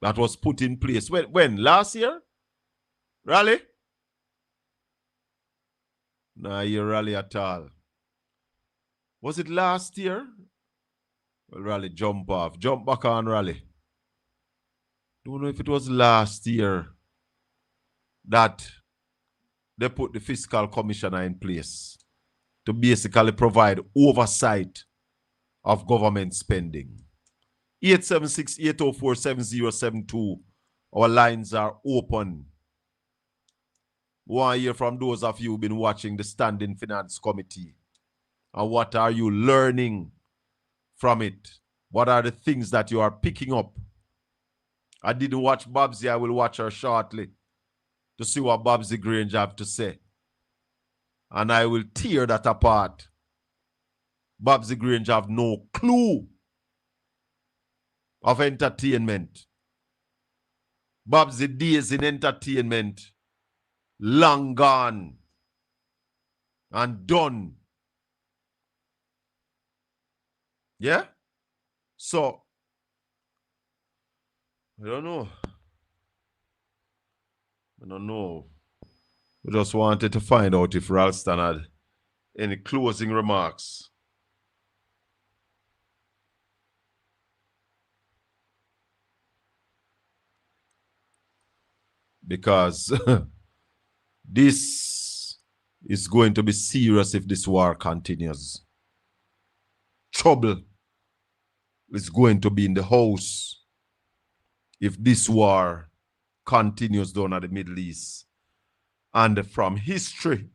that was put in place. When? Last year? Raleigh? Nah, you Raleigh at all. Was it last year? Well, Raleigh, jump off. Jump back on, Raleigh. Don't know if it was last year that they put the fiscal commissioner in place to basically provide oversight of government spending. 876-804-7072. Our lines are open. Want to hear from those of you who've been watching the Standing Finance Committee. And what are you learning from it? What are the things that you are picking up? I didn't watch Babsy. I will watch her shortly to see what Babsy Grange have to say. And I will tear that apart. Babsy Grange have no clue of entertainment. Babsy days in entertainment long gone and done. Yeah? So, I don't know. We just wanted to find out if Ralston had any closing remarks. Because this is going to be serious if this war continues. Trouble is going to be in the house if this war continues down at the Middle East. And from history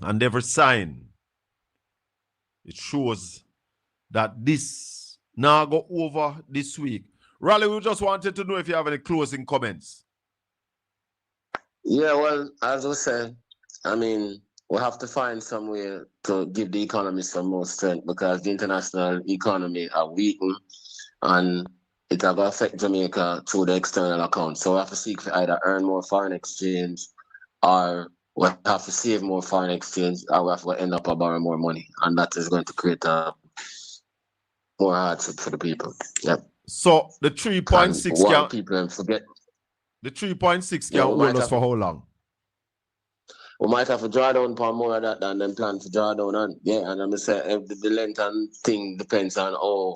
and every sign, it shows that this now go over this week. Raleigh, we just wanted to know if you have any closing comments. Yeah, well, as I said, I mean, we have to find some way to give the economy some more strength because the international economy are weakened and it will affect Jamaica through the external account. So we have to seek to either earn more foreign exchange or we have to save more foreign exchange or we have to end up borrowing more money. And that is going to create more hardship for the people. Yep. So the 3.6 can people forget. The 3.6 can hold us for how long? We might have to draw down for more of that than them plan to draw down on. Yeah, and I'm say if the length and thing depends on how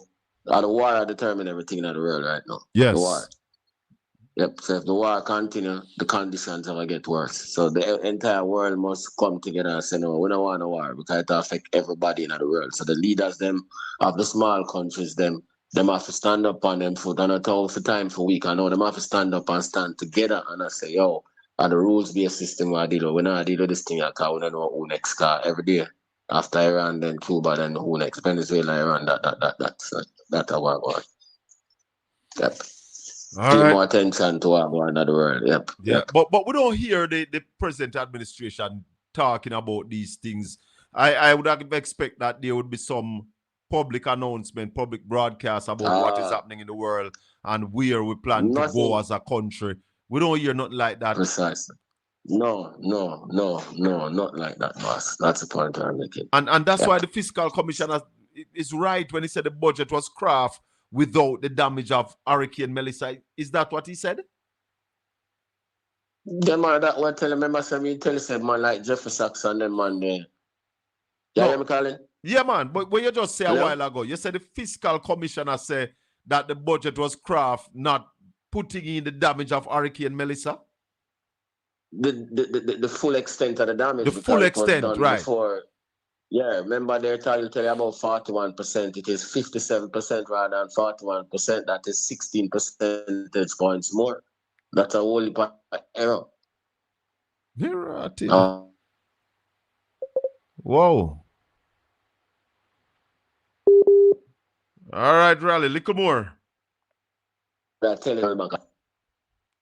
the war determine everything in the world right now. Yes. The war. Yep. So if the war continue, the conditions will get worse. So the entire world must come together and say, no, we don't want a war because it affect everybody in the world. So the leaders them of the small countries them have to stand up on them foot and not all for time for week. I know them have to stand up and stand together and I say, yo, and the rules-based system we deal with. We not deal with this thing because we don't know who next car every day. After Iran, then Cuba, then who next? Venezuela, Iran, that's how I go. Yep. Pay more attention to what going on in the world. Yep. Yeah. But we don't hear the present administration talking about these things. I would expect that there would be some public announcement, public broadcast about what is happening in the world and where we plan to go as a country. We don't hear nothing like that. Precisely. No, not like that, boss. That's the point I'm making. And that's why the fiscal commissioner is right when he said the budget was crafted without the damage of Hurricane Melissa. Is that what he said? Yeah, man, that one tell him, remember me tell you, man, like Jeffrey Sachs and them man there. Yeah, hear me calling? Yeah, man, but what you just said a while ago, you said the fiscal commissioner said that the budget was crafted, not putting in the damage of Hurricane Melissa. The full extent of the damage. The full extent, right. Before. Yeah, remember they're tell you about 41%. It is 57% rather than 41%. That is 16 percentage points more. That's a whole error. Whoa. All right, Raleigh, little more. I tell you back.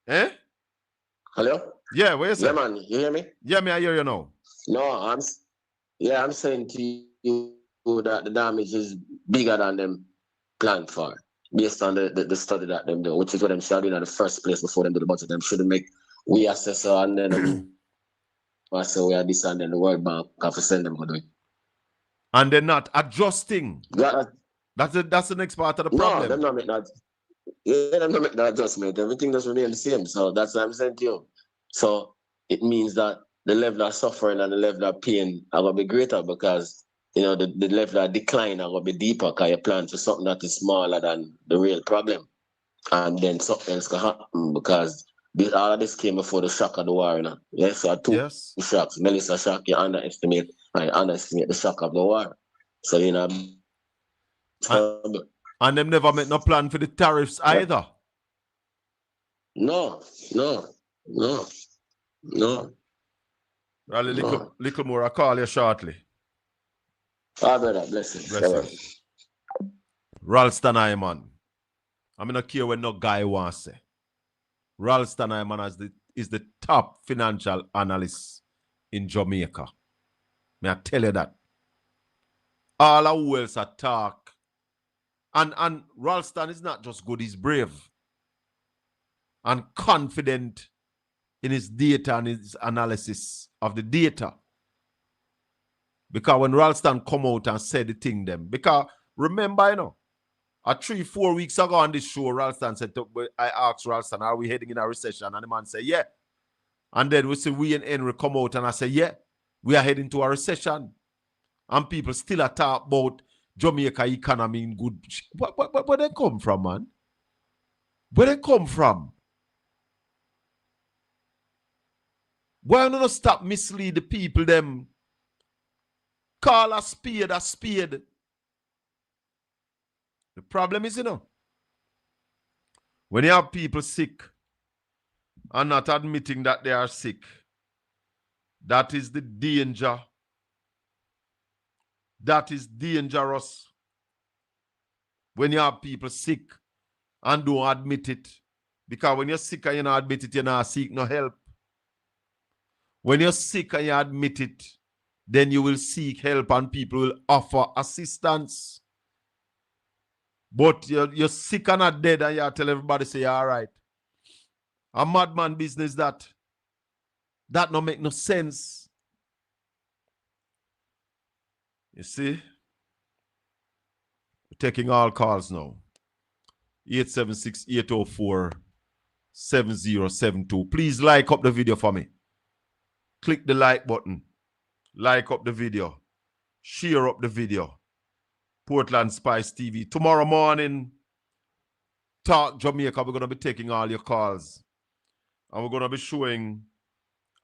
Eh? Hello? Yeah, what you say? Yeah, man, you hear me? Yeah, me, I hear you now. No, I'm saying to you that the damage is bigger than them planned for, based on the study that them do, which is what them started in the first place before them do the budget. Them should make we assess and then so we are this and then the World Bank have to send them to do it. And they're not adjusting. Yeah, that's the next part of the no, problem. them not make that. Yeah, them not make that adjustment. Everything does remain the same. So that's what I'm saying to you. So it means that the level of suffering and the level of pain are going to be greater because, you know, the level of decline are going to be deeper because you plan for something that is smaller than the real problem. And then something else can happen because all of this came before the shock of the war. You know? Yes, so two shocks. Melissa shock, you underestimate the shock of the war. So, you know, and them never make no plan for the tariffs either. No. Rally, little more. I'll call you shortly. Ah, brother, bless you. Ralston Iman. I'm not care what no guy wants to say. Ralston Iman is the top financial analyst in Jamaica. May I tell you that? All our who else attack. And Ralston is not just good, he's brave and confident in his data and his analysis of the data. Because when Ralston come out and said the thing them, because remember, you know, 3-4 weeks ago on this show, Ralston said, I asked Ralston, are we heading in a recession? And the man said, yeah. And then we see we and Henry come out and I say, yeah, we are heading to a recession. And people still talk about Jamaica economy in good. Where they come from, man? Where they come from? Why don't you stop mislead the people them? Call a spade a spade. The problem is, you know, when you have people sick and not admitting that they are sick, that is the danger. That is dangerous. When you have people sick and don't admit it. Because when you're sick and you don't admit it, you're not seek no help. When you're sick and you admit it, then you will seek help and people will offer assistance. But you're sick and not dead and you tell everybody say you're all right. A madman business that. That don't make no sense. You see? We're taking all calls now. 876-804-7072. Please like up the video for me. Click the like button. Like up the video. Share up the video. Portland Spice TV. Tomorrow morning, Talk Jamaica, we're going to be taking all your calls. And we're going to be showing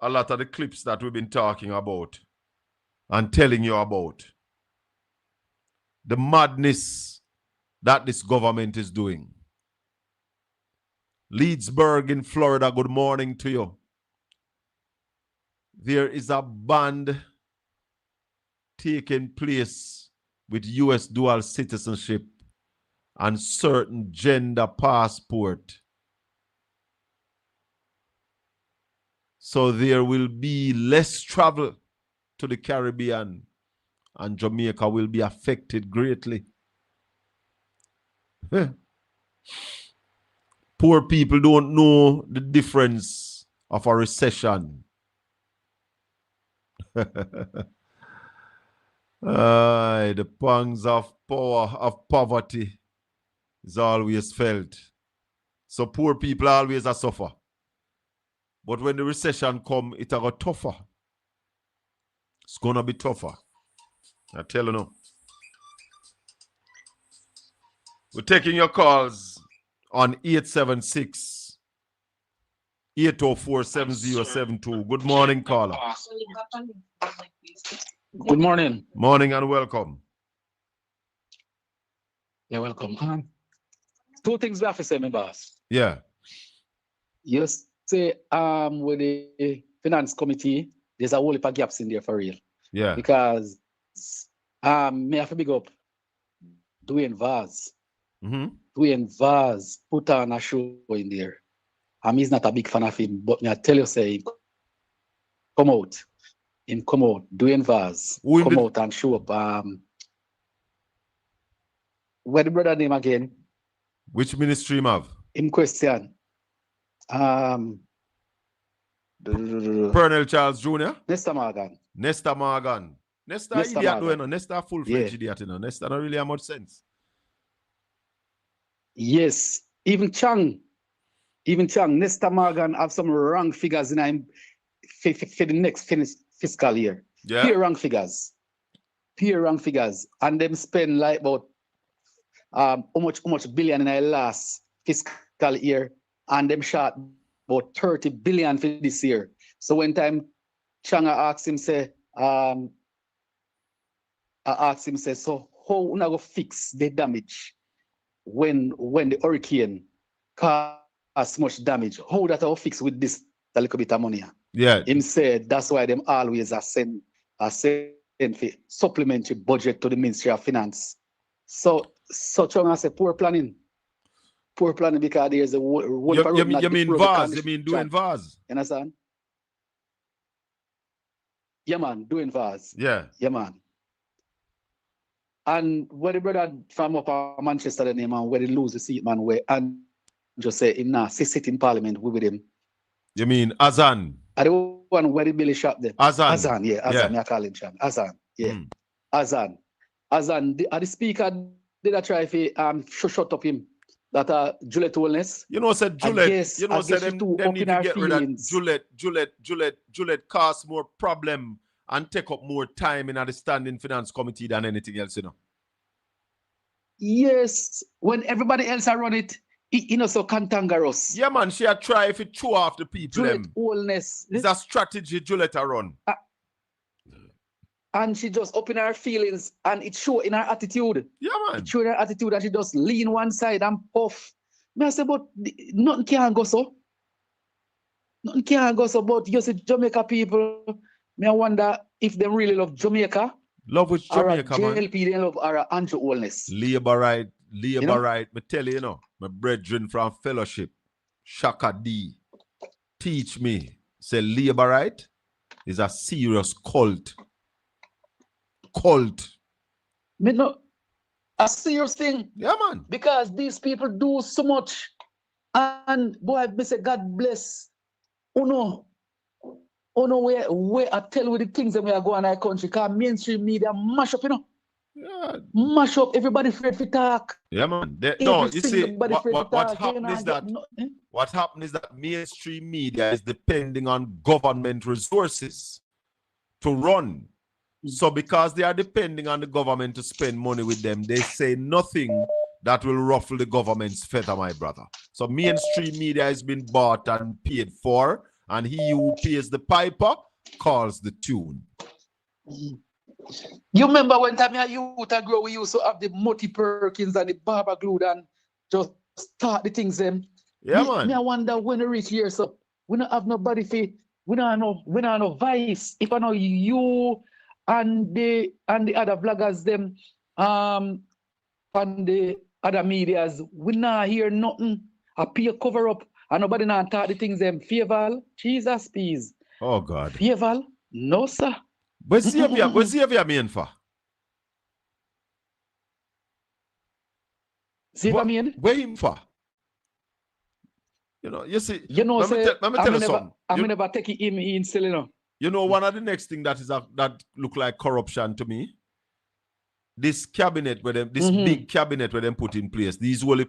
a lot of the clips that we've been talking about and telling you about. The madness that this government is doing. Leedsburg in Florida, good morning to you. There is a band taking place with U.S. dual citizenship and certain gender passport. So there will be less travel to the Caribbean and Jamaica will be affected greatly. Poor people don't know the difference of a recession. The pangs of poverty is always felt. So poor people always suffer. But when the recession comes, it will get tougher. It's going to be tougher. I tell you now. We're taking your calls on 876-804-7072. Good morning, caller. Good morning. Morning and welcome. Yeah, welcome. Two things we have to say, my boss. Yeah. You say with the finance committee, there's a whole heap of gaps in there for real. Yeah. Because may have to big up Dwayne Vaz. Mm-hmm. Dwayne Vaz put on a show in there. He's not a big fan of him, but me I tell you, say, him come out, doing Vaz, come out and show up. Where the brother name again? Which ministry him have? In question. Colonel Charles Jr. Nesta Morgan. Nesta Morgan. Nesta idiot though, you know. Nesta full-fledged idiot, you know. Nesta don't really have much sense. Yes. Even Chang, Nesta Morgan have some wrong figures in him for the next fiscal year. Yeah. Pure wrong figures. And them spend like about how much billion in the last fiscal year, and them shot about 30 billion for this year. So when time Changa asked him, say, so how we go fix the damage when the hurricane cause much damage? How that will fix with this a little bit of money? Yeah. Him said that's why them always send for supplementary budget to the Ministry of Finance. So Changa say poor planning because there's a you mean Vaz? You mean doing Vaz? You understand? Yeah, man, doing Vaz. Yeah. Yeah, man. And where the brother from up Manchester, the name, man, where they lose the seat, man, where and just say him now, sit in Parliament with him. You mean Azan? I don't one where the Billy shop there. Azan, yeah, Azan, I call him Chan. Azan, yeah. Azan, the speaker did I try to shut up him that Juliet Wellness. You know, said Juliet. You know, said them need to get rid of Juliet cause more problem and take up more time in the standing finance committee than anything else, you know. Yes, when everybody else run it, you know, so cantankerous. Yeah, man, she had try if it chew off the people. Juliet Wellness. It's a strategy Juliet run. And she just open her feelings and it show in her attitude. Yeah, man. It show in her attitude and she just lean one side and puff. Me I say, but nothing can go so. Nothing can go so, but you see Jamaica people, me I wonder if they really love Jamaica. Love with Jamaica, man. JLP, they love Andrew Wellness. Labor right. Me tell you, you know, my brethren from fellowship, Shaka D, teach me, say labor right is a serious cult. Me no, a serious thing. Yeah, man. Because these people do so much. And boy, me say God bless. Uno where I tell you the things that we are going in our country, because mainstream media mash up, you know. Yeah. Mash up, everybody afraid to talk. Yeah, man. No, you see, what happened is that mainstream media is depending on government resources to run. So because they are depending on the government to spend money with them, they say nothing that will ruffle the government's feather, my brother. So mainstream media has been bought and paid for, and he who pays the piper calls the tune. You remember when time you grow, we used to have the Multi Perkins and the Barber Glue and just start the things them. Yeah, man. Me I wonder when we reach here, so we don't have nobody for we don't have no vice. If I know you and the other vloggers them and the other medias, we not hear nothing. A peer cover up and nobody not talk the things them. Favor, Jesus, please. Oh God. Favor, no sir. What's Xavier mean for? Xavier mean? Where him for? You know, you see. You know, let me tell you something. I'm never taking him in still, you know. You know, one of the next thing that look like corruption to me. This cabinet where them, big cabinet where them put in place, these whole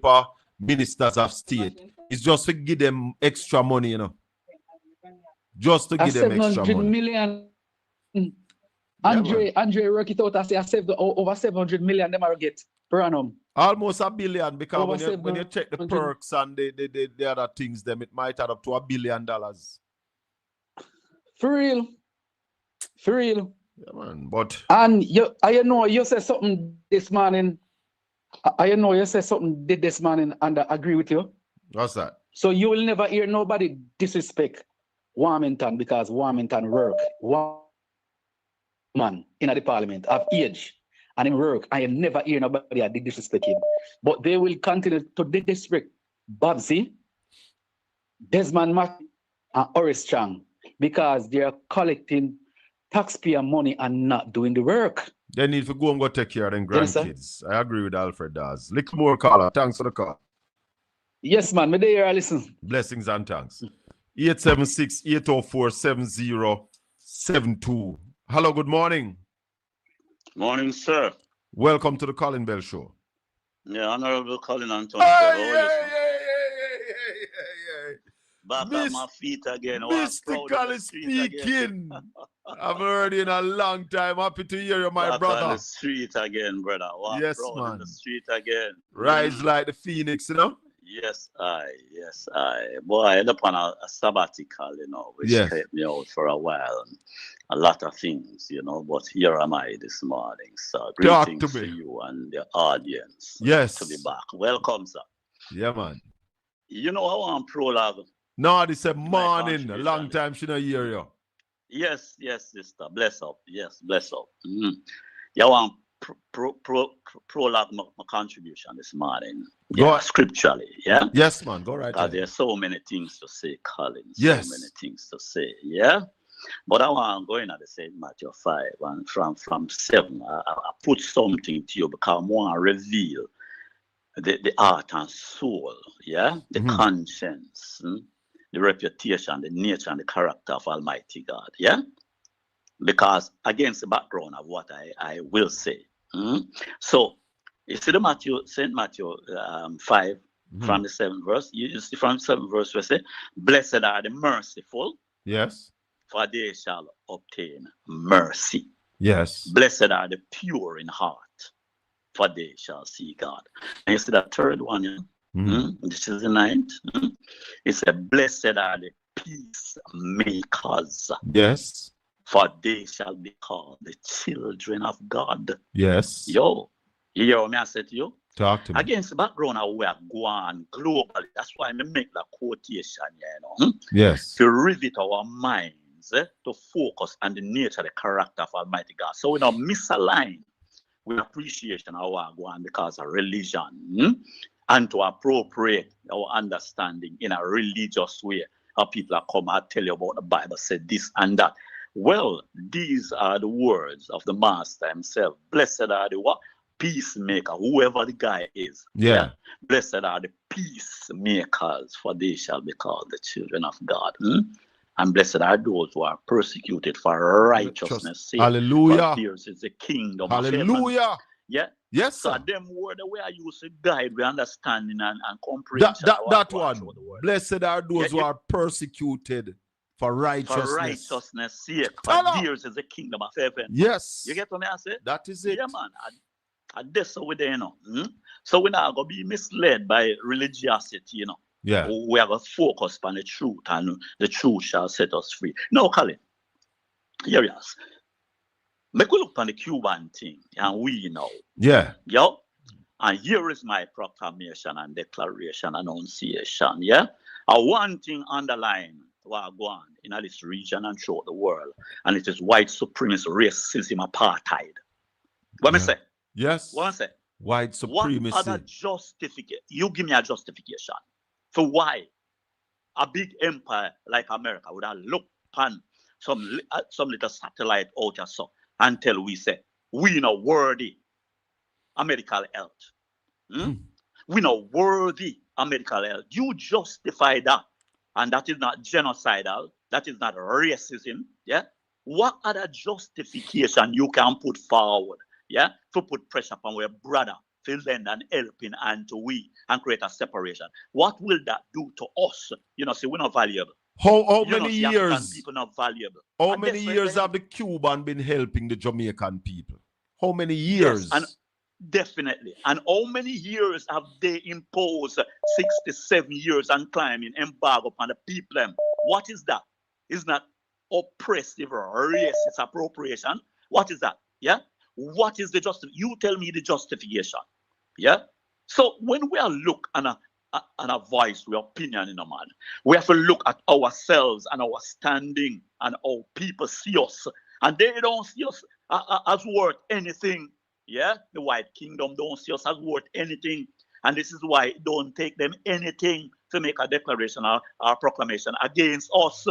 ministers of state, is just to give them extra money, you know. Just to give them extra money. Million. Andre work it out. I say I saved over 700 million. Them are get per annum. Almost $1 billion, because when you check the perks and the other things, them it might add up to $1 billion. For real. Yeah, man. But I know you said something this morning. I know you said something this morning, and I agree with you. What's that? So you will never hear nobody disrespect Warmington because Warmington work. Man in the parliament of age and in work, I never hear nobody disrespect him. But they will continue to disrespect Babsy, Desmond Matt and Horace Strong because they are collecting taxpayer money and not doing the work. They need to go and go take care of them You understand? grandkids. I agree with Alfred Dawes. Little more caller. Thanks for the call. Yes, man. Me there, I listen. Blessings and thanks. 876-804-7072. Hello, good morning. Morning, sir. Welcome to the Colin Bell Show. Yeah, Honorable Colin Anthony. How are you, sir? Back on my feet again. Mystically speaking. I've heard you in a long time. Happy to hear you, my Back brother. on the street again, brother. Yes, proud man. in the street again. Rise like the phoenix, you know? Yes, I. Boy, I end up on a sabbatical, which kept me out for a while. And a lot of things, but here am I this morning. So greetings to you and the audience. Yes. To be back. Welcome, sir. Yeah, man. I want prologue. No, this a morning. A long time she not hear you. Yes, sister. Bless up. Yes, bless up. You want prologue my contribution this morning. Scripturally, yeah? Yes, man. Go right ahead. There's so many things to say, Colin. Yes. So many things to say, yeah? But I want to go in at the St. Matthew 5 and from 7. I put something to you because I want to reveal the heart and soul, yeah? The conscience, the reputation, the nature, and the character of Almighty God, yeah? Because against the background of what I will say. So, you see the St. Matthew 5 from the 7th verse. You see from the 7th verse where it says, blessed are the merciful. Yes. For they shall obtain mercy. Yes. Blessed are the pure in heart. For they shall see God. And you see that third one, this is the 9th. It said, blessed are the peacemakers. Yes. For they shall be called the children of God. Yes. Yo, you hear what I said to you? Talk to me. Against the background of where going globally. That's why I make that quotation here, Yes. To rivet our minds, to focus on the nature, the character of Almighty God. So we don't misalign with appreciation of our going because of religion, and to appropriate our understanding in a religious way. How people are come and tell you about the Bible, said this and that. Well, these are the words of the Master himself. Blessed are the what? Peacemaker, whoever the guy is. Yeah. Blessed are the peacemakers, for they shall be called the children of God. And blessed are those who are persecuted for righteousness' sake. Hallelujah. For theirs is the kingdom Hallelujah. of heaven. Yeah. Yes, so sir. them word the way I use to guide we understanding and comprehension. That one. Blessed are those who are persecuted for righteousness. For righteousness' sake. For theirs is the kingdom of heaven. Yes. You get what I say? That is it. Yeah, man. And that's how we there, So we're not going to be misled by religiosity, Yeah. We have a focus on the truth, and the truth shall set us free. No, Colin. Here it is. Make we look on the Cuban thing, and we know. Yeah. Yo. And here is my proclamation and declaration, annunciation. Yeah. One thing underlined what go on in this region and throughout the world, and it is white supremacy, racism, apartheid. What me say? Yes. What I say? White supremacy. What other justification? You give me a justification for why a big empire like America would have looked upon some little satellite out or so until we say we not worthy of medical health. We not worthy of medical health. You justify that, and that is not genocidal. That is not racism. Yeah. What other justification you can put forward? Yeah, to put pressure upon our brother, to lend and helping and to we and create a separation. What will that do to us? See, we're not valuable. How many years? People not valuable. How many years have the Cuban been helping the Jamaican people? How many years? Yes, and definitely. And how many years have they imposed 67 years and climbing embargo upon the people? What is that? Is not oppressive or racist appropriation? What is that? Yeah. What is the justification? You tell me the justification. Yeah. So when we are look and a voice, we opinion in a man, we have to look at ourselves and our standing and how people see us, and they don't see us as worth anything. Yeah. The white kingdom don't see us as worth anything, and this is why it don't take them anything to make a declaration or proclamation against us.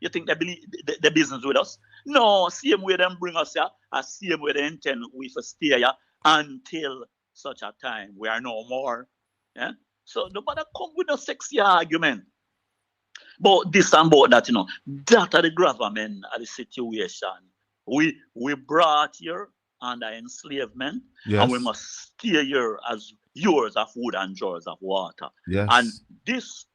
You think they believe the business with us? No, same way them bring us here, same way they intend we to stay here until such a time we are no more. Yeah. So nobody come with a sexy argument. But this and about that, that are the gravamen of the situation. We brought here under enslavement, and we Yes. must stay here as yours of food and jars of water. Yes. And this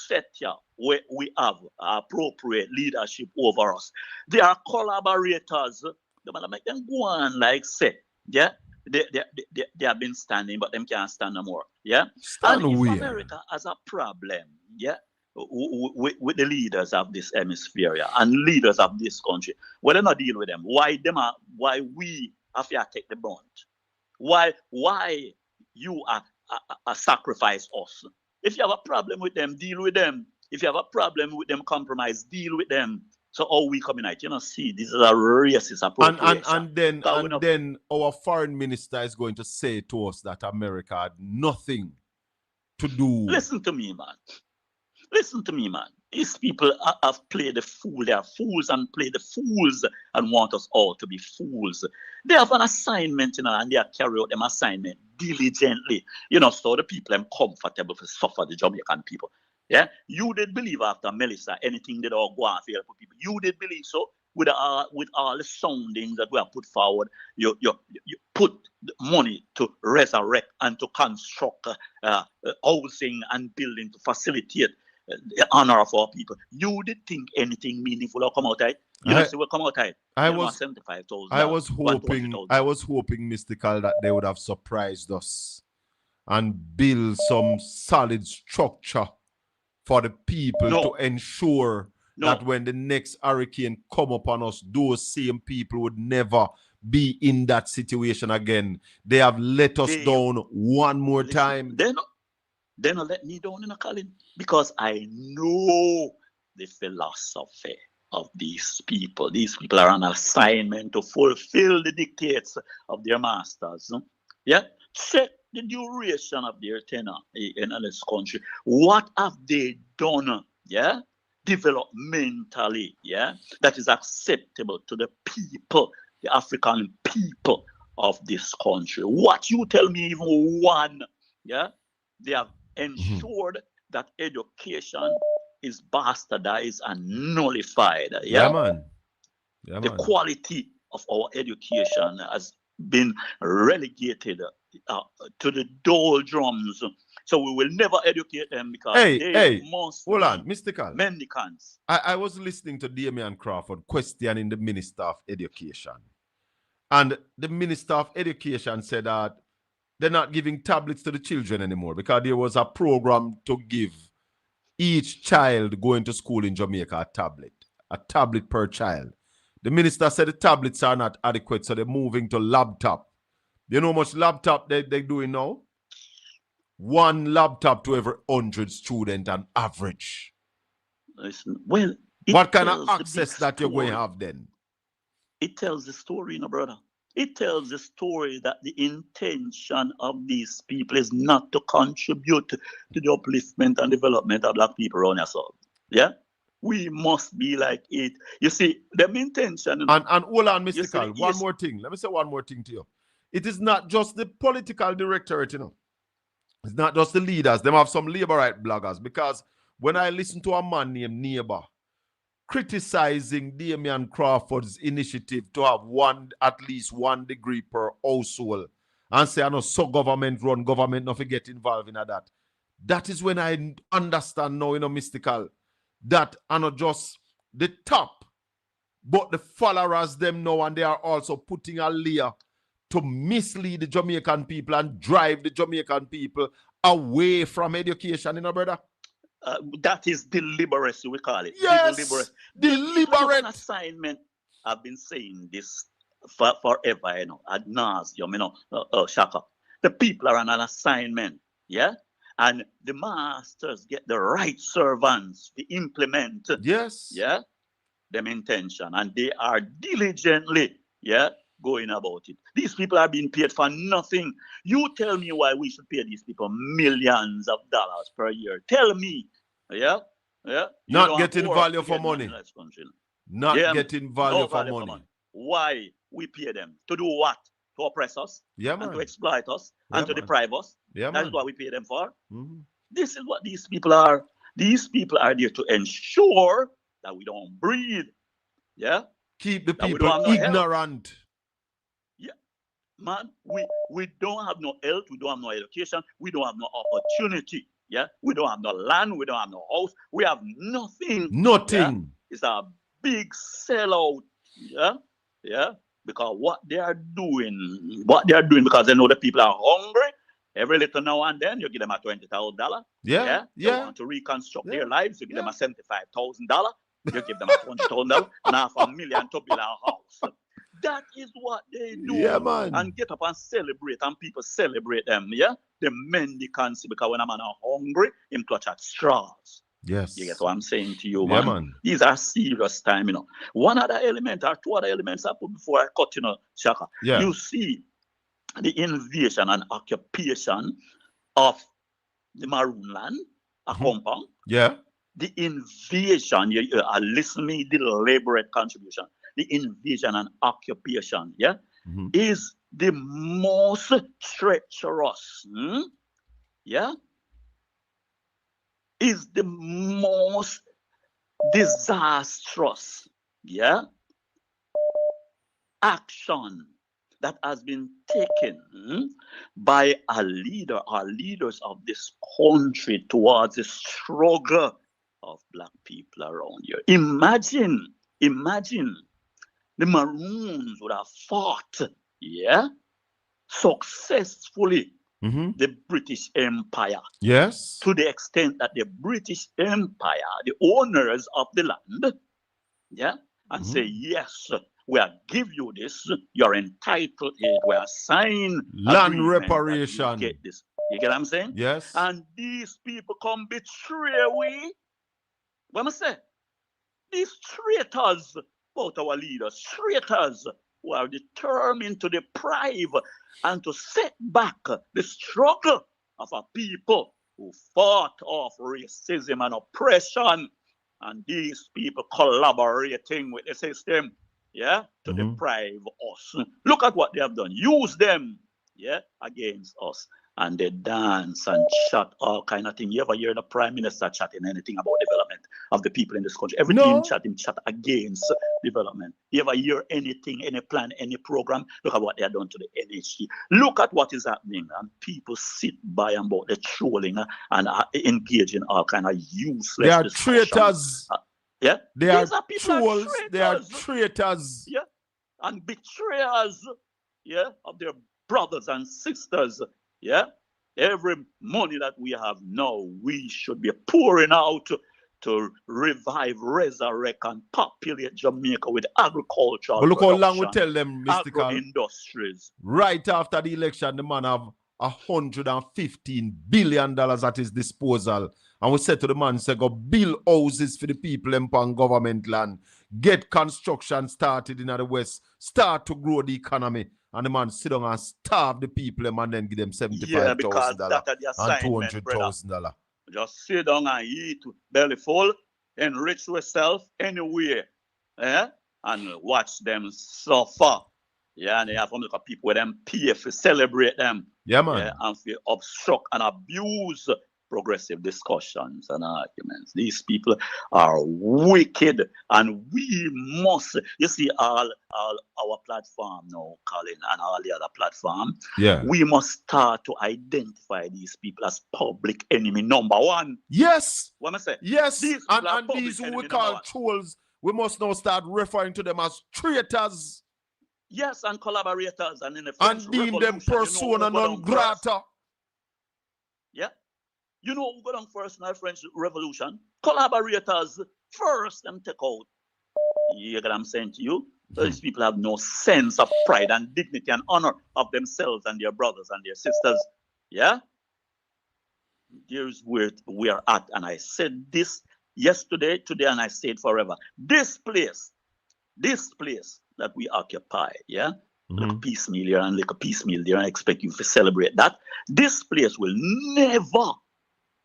set here, where we have appropriate leadership over us. They are collaborators. They want to make them go on like say, yeah. They have been standing, but them can't stand no more. Yeah. Stand and if where? America has a problem, yeah, with the leaders of this hemisphere, yeah, and leaders of this country, well, they not deal with them. Why we have to take the brunt? Why you are sacrifice us? If you have a problem with them, deal with them. If you have a problem with them, compromise, deal with them. So all we come in, see, this is a racist appropriation. And then our foreign minister is going to say to us that America had nothing to do. Listen to me, man. Listen to me, man. These people have played the fool. They are fools and play the fools and want us all to be fools. They have an assignment, and they carry out them assignment diligently. So the people are comfortable to suffer the Jamaican people. Yeah, you did believe after Melissa anything did all go on for help people. You did believe so with all the soundings that we have put forward. You put money to resurrect and to construct housing and building to facilitate the honor of our people. You did think anything meaningful will come out of it? See what come out of it? I was 75,000. I was hoping, Mystical, that they would have surprised us and build some solid structure for the people to ensure that when the next hurricane come upon us, those same people would never be in that situation again. They have let us down one more time. They not let me down in a Colin, because I know the philosophy of these people. These people are on assignment to fulfill the dictates of their masters. Yeah, check the duration of their tenure in this country. What have they done? Yeah, developmentally. Yeah, that is acceptable to the people, the African people of this country. What you tell me, even one? Yeah, they have ensured that education is bastardized and nullified. Yeah, man. The quality of our education has been relegated to the doldrums. So we will never educate them because they must hold on, Mystical. mendicants. I was listening to Damian Crawford questioning the Minister of Education. And the Minister of Education said that they're not giving tablets to the children anymore because there was a program to give each child going to school in Jamaica a tablet per child. The minister said the tablets are not adequate, so they're moving to laptop. You know how much laptop they're doing now? One laptop to every 100 students on average. Listen, well, what kind of access that you're going to have then? It tells the story, brother. It tells the story that the intention of these people is not to contribute to the upliftment and development of black people around yourself. Yeah? We must be like it. You see, the intention... And hold on, Mystical, one more thing. Let me say one more thing to you. It is not just the political directorate, It's not just the leaders. They have some labor right bloggers. Because when I listen to a man named Neighbor criticizing Damian Crawford's initiative to have at least 1 degree per household and say, I know so government run, government not get involved in that. That is when I understand now, Mystical, that are not just the top, but the followers them now, and they are also putting a layer to mislead the Jamaican people and drive the Jamaican people away from education, brother. That is deliberacy, we call it. Yes, deliberate assignment. I've been saying this forever, ad nauseum, Shaka. The people are on an assignment, yeah? And the masters get the right servants to implement, yes, yeah, them intention. And they are diligently, yeah, going about it. These people are being paid for nothing. You tell me why we should pay these people millions of dollars per year. Tell me. Yeah? Yeah? You Not don't have getting work value to for get money money. in this country. Not Yeah, getting value no for value money. Why we pay them? To do what? To oppress us? Yeah, and to man. exploit us? Yeah, and to man. deprive us? Yeah, That is man. what we pay them for. Mhm. This is what these people are. These people are there to ensure that we don't breathe. Yeah? Keep the That we people don't have no health. ignorant. Yeah. Man, we don't have no health, we don't have no education, we don't have no opportunity. Yeah, we don't have no land, we don't have no house, we have nothing. Nothing. Yeah? It's a big sellout. Yeah, yeah. Because what they are doing, because they know the people are hungry. Every little now and then, you give them a $20,000. Yeah, They yeah. want to reconstruct Yeah, their lives. You give them a $75,000. You give them a $20,000 and $500,000 to build a house. That is what they do. Yeah, man. And get up and celebrate, and people celebrate them. Yeah, the mendicancy, because when a man are hungry, him clutch at straws. Yes. You get what I'm saying to you, Yeah, man? man. These are serious time, you know. One other element or two other elements I put before I cut, you know, Shaka. Yeah. You see the invasion and occupation of the Maroon land, a compound. Yeah. The invasion, you listen me, the deliberate contribution. The invasion and occupation, yeah, is the most treacherous, yeah, is the most disastrous, yeah, action that has been taken by a leader or leaders of this country towards the struggle of black people around here. Imagine the Maroons would have fought, yeah, successfully the British Empire. Yes. To the extent that the British Empire, the owners of the land, yeah, and say, yes, we are give you this, you're entitled to it, we are signing Land reparation. Get this. You get what I'm saying? Yes. And these people come betray we. What am I say? These traitors, both our leaders, traitors who are determined to deprive and to set back the struggle of a people who fought off racism and oppression. And these people collaborating with the system, yeah, to deprive us. Look at what they have done. Use them, yeah, against us. And they dance and chat all kind of things. You ever hear the Prime Minister chatting anything about development of the people in this country? Everything him chat against development. You ever hear anything, any plan, any program? Look at what they have done to the NHG. Look at what is happening. And people sit by and about the trolling and engage in all kind of useless They are discussion. traitors. Yeah? They are These are people trolls. are They are traitors. traitors. Yeah, and betrayers, yeah, of their brothers and sisters. Yeah, every money that we have now, we should be pouring out to revive, resurrect, and populate Jamaica with agricultural But look how long we production, tell them, Mystical. agro-industries. Right after the election, the man have $115 billion at his disposal. And we said to the man, say, go build houses for the people upon government land. Get construction started in the West. Start to grow the economy. And the man sit down and starve the people and then give them $75,000 and $200,000. Just sit down and eat belly full, enrich yourself anywhere, and watch them suffer. Yeah, and they have some people with them pay to celebrate them. Yeah, man. Yeah, and to obstruct and abuse progressive discussions and arguments. These people are wicked, and we must, you see, all our platform now, Colin, and all the other platform, we must start to identify these people as public enemy number one. Yes. What am I saying? Yes. These And these who we call trolls, we must now start referring to them as traitors. Yes, and collaborators, and in the French and deem them persona non grata. Yeah. You know who got on first in the French Revolution? Collaborators first and take out. You get what I'm saying to you? These people have no sense of pride and dignity and honor of themselves and their brothers and their sisters. Yeah? Here's where we are at. And I said this yesterday, today, and I say it forever. This place that we occupy, yeah, Little piecemeal here and little piecemeal there, and expect you to celebrate that. This place will never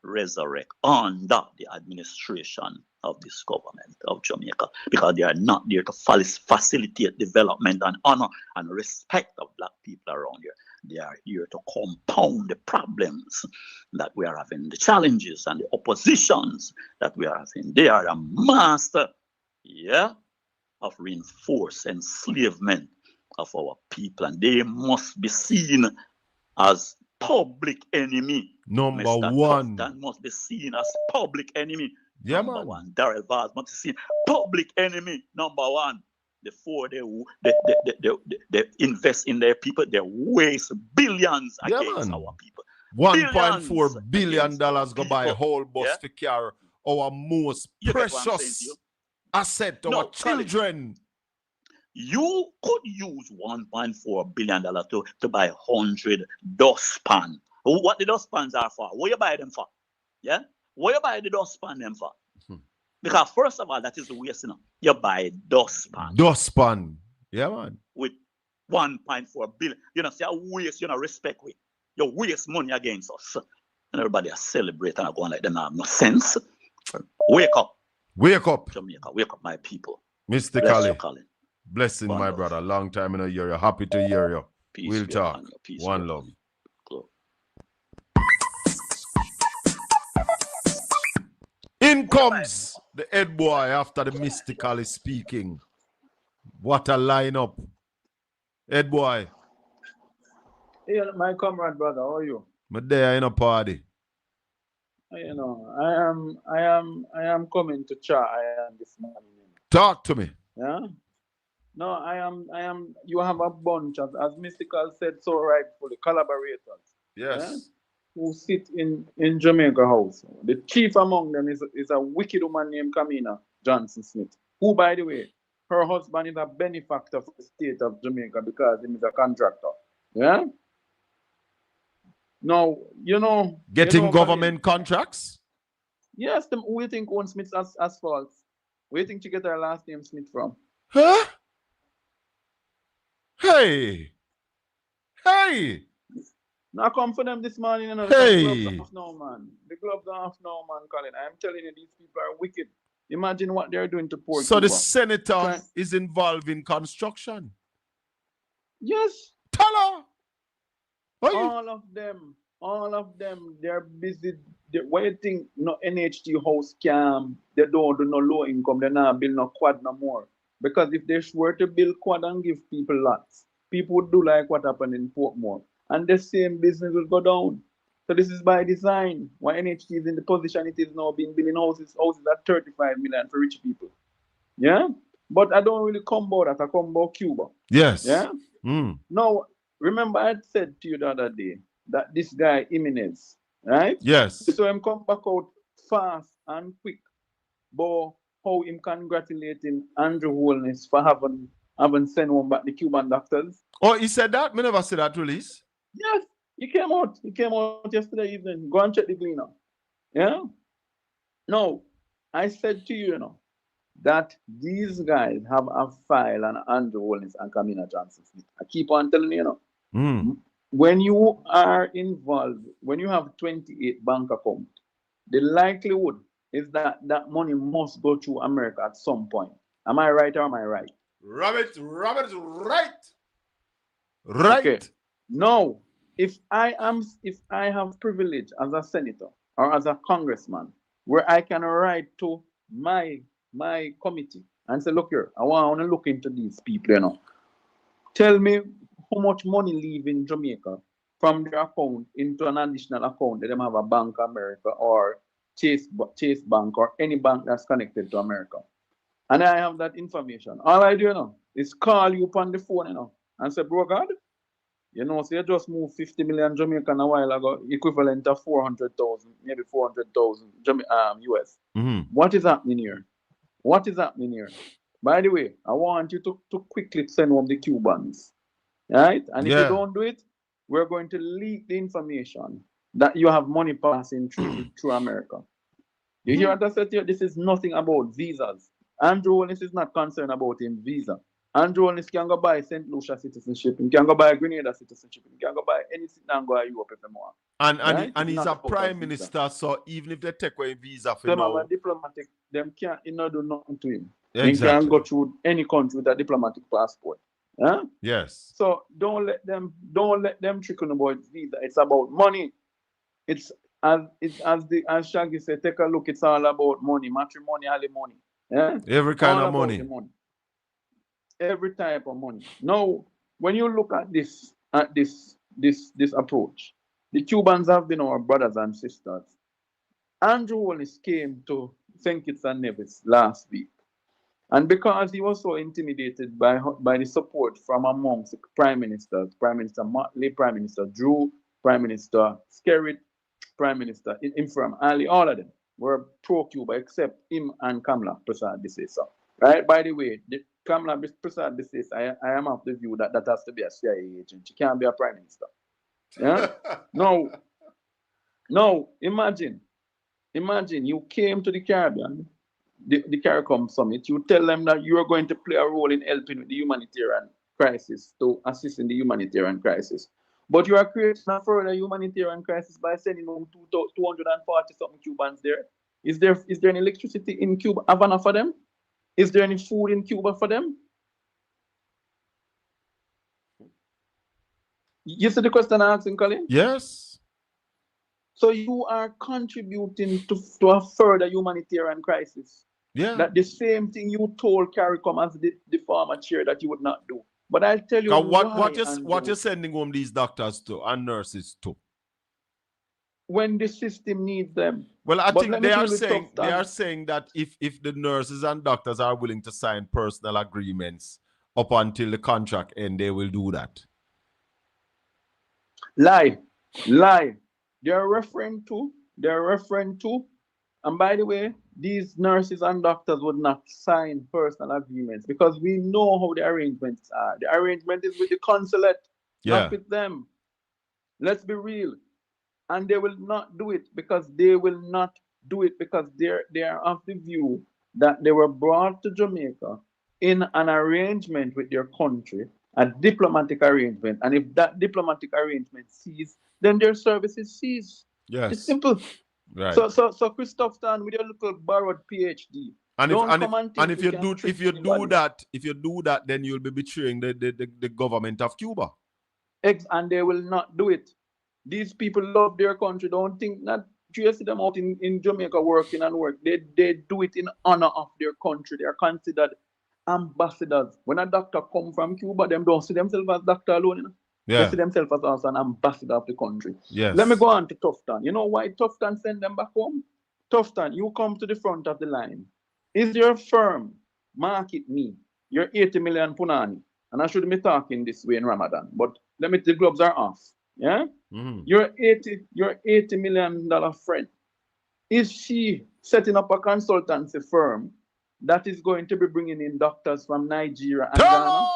resurrect under the administration of this government of Jamaica, because they are not there to facilitate development and honor and respect of black people around here. They are here to compound the problems that we are having, the challenges and the oppositions that we are having. They are a master, of reinforced enslavement of our people, and they must be seen as public enemy. Number Mr. one. Tufton must be seen as public enemy. Yeah, Number man. one. Darrell Vaz must be seen public enemy. Number one. Before they invest in their people, they waste billions against our people. $1.4 billion go buy a people. whole bus to carry our most You get what I'm saying to precious you? asset, our children. You could use $1.4 billion to buy 100 dustpan. What the dustpans are for? What you buy them for? Yeah? What you buy the dustpan them for? Because first of all, that is the waste, you buy dustpan. Dustpan. Yeah, man. With 1.4 billion. You know, see, I waste, respect with. You waste money against us. And everybody is celebrating and going like them have no sense. Wake up. Wake up. Jamaica, wake up, my people. Mr. Bless Kali. you, Colin. Blessing, One my love. brother. Long time in a year. Happy to hear you. Peace We'll be talk. upon you. Peace One be love. In comes the head boy after the mystically speaking. What a lineup. Head boy. Hey, my comrade brother, how are you? Me there in a party. You know, I am coming to try this morning. Talk to me. Yeah. No, I am. You have a bunch of, as Mystical said so rightfully, collaborators. Yes. Yeah, who sit in Jamaica House. The chief among them is a wicked woman named Kamina Johnson Smith, who, by the way, her husband is a benefactor for the state of Jamaica because he is a contractor. Yeah. Now, Getting Colin, government contracts? yes, who you think owns Smith's asphalt? Where you think she get her last name Smith from? Huh? Hey. Hey. Now come for them this morning, Hey. The gloves off now, man. The gloves are off now, man, Colin. I'm telling you, these people are wicked. Imagine what they're doing to poor So Cuba. the senator is involved in construction? Yes. Tell her. All of them, they're busy. Why you think no NHT house scam? They don't do no low income. They're not build no quad no more. Because if they were to build quad and give people lots, people would do like what happened in Portmore. And the same business will go down. So this is by design. Why NHT is in the position it is now, being building houses at 35 million for rich people. Yeah? But I don't really come about that. I come about Cuba. Yes. Yeah? Mm. Now, remember I said to you the other day that this guy Jimenez, right? Yes. So him come back out fast and quick. But how him congratulating Andrew Holness for having sent home back the Cuban doctors. Oh, he said that? Me never see that release. Yes, he came out. He came out yesterday evening. Go and check the Gleaner. Yeah? No, I said to you, that these guys have a file on Andrew Holness and Kamina Johnson Smith. I keep on telling you, when you are involved, when you have 28 bank accounts, the likelihood is that that money must go through America at some point. Am I right or am I right? Robert, right. Right. Okay. Now, if I have privilege as a senator or as a congressman, where I can write to my committee and say, look here, I want to look into these people, Tell me how much money leave in Jamaica from their account into an additional account that them have a Bank America or Chase Bank or any bank that's connected to America. And I have that information. All I do is call you upon the phone, and say, bro, God, so you just moved 50 million Jamaican a while ago, equivalent of 400,000, maybe 400,000 US. What is happening here? What is happening here? By the way, I want you to quickly send home the Cubans. Right? And if you don't do it, we're going to leak the information that you have money passing through America. You hear what I said to you? This is nothing about visas. Andrew Holness is not concerned about his visa. Andrew Holness can go buy St. Lucia citizenship. He can go buy Grenada citizenship. He can go buy anything and go to Europe if they want. And he's Not a about prime visa. minister, so even if they take away visa for Them have now. a diplomatic, them can't do nothing to him. He Exactly. can go through any country with a diplomatic passport. Yeah? Yes. So don't let them trick on about visa. It's about money. It's as Shaggy said, take a look, it's all about money, matrimony, alimony. Yeah? Every kind All of about money. the money. Every type of money. Now, when you look at this approach, the Cubans have been our brothers and sisters. Andrew Holness came to St. Kitts and Nevis last week. And because he was so intimidated by the support from amongst the prime ministers, Prime Minister Motley, Prime Minister Drew, Prime Minister Skerrit, Prime Minister Infram Ali, all of them were pro-Cuba except him and Kamala Prasad Desesa. Right? By the way, Kamala Prasad Desesa, I am of the view that that has to be a CIA agent. She can't be a prime minister. Yeah? No, imagine you came to the Caribbean, the CARICOM summit, you tell them that you are going to play a role in helping with the humanitarian crisis, to assist in the humanitarian crisis. But you are creating a further humanitarian crisis by sending home 240-something Cubans there. Is there any electricity in Cuba, Havana, for them? Is there any food in Cuba for them? You see the question I'm asking, Colin? Yes. So you are contributing to a further humanitarian crisis. Yeah. That the same thing you told CARICOM as the former chair that you would not do. But I'll tell you what you're sending home these doctors to and nurses to. When the system needs them. Well, I think they are saying that if the nurses and doctors are willing to sign personal agreements up until the contract end, they will do that. Lie. They're referring to, and by the way, these nurses and doctors would not sign personal agreements because we know how the arrangements are. The arrangement is with the consulate, not with them. Let's be real. And they will not do it because they are of the view that they were brought to Jamaica in an arrangement with their country, a diplomatic arrangement. And if that diplomatic arrangement ceases, then their services cease. Yes. It's simple. Right. So Christoph Stan with your little borrowed PhD. And if you do that, then you'll be betraying the government of Cuba. And they will not do it. These people love their country. Don't think that you see them out in Jamaica working and work. They do it in honor of their country. They are considered ambassadors. When a doctor come from Cuba, them don't see themselves as doctor alone. You know? Yeah. They see themselves as also an ambassador of the country. Yes. Let me go on to Tufton. You know why Tufton send them back home? Tufton, you come to the front of the line. Is your firm market me? You're 80 million punani. And I shouldn't be talking this way in Ramadan, but the gloves are off. Yeah? Mm-hmm. Your $80 million friend. Is she setting up a consultancy firm that is going to be bringing in doctors from Nigeria and Ghana?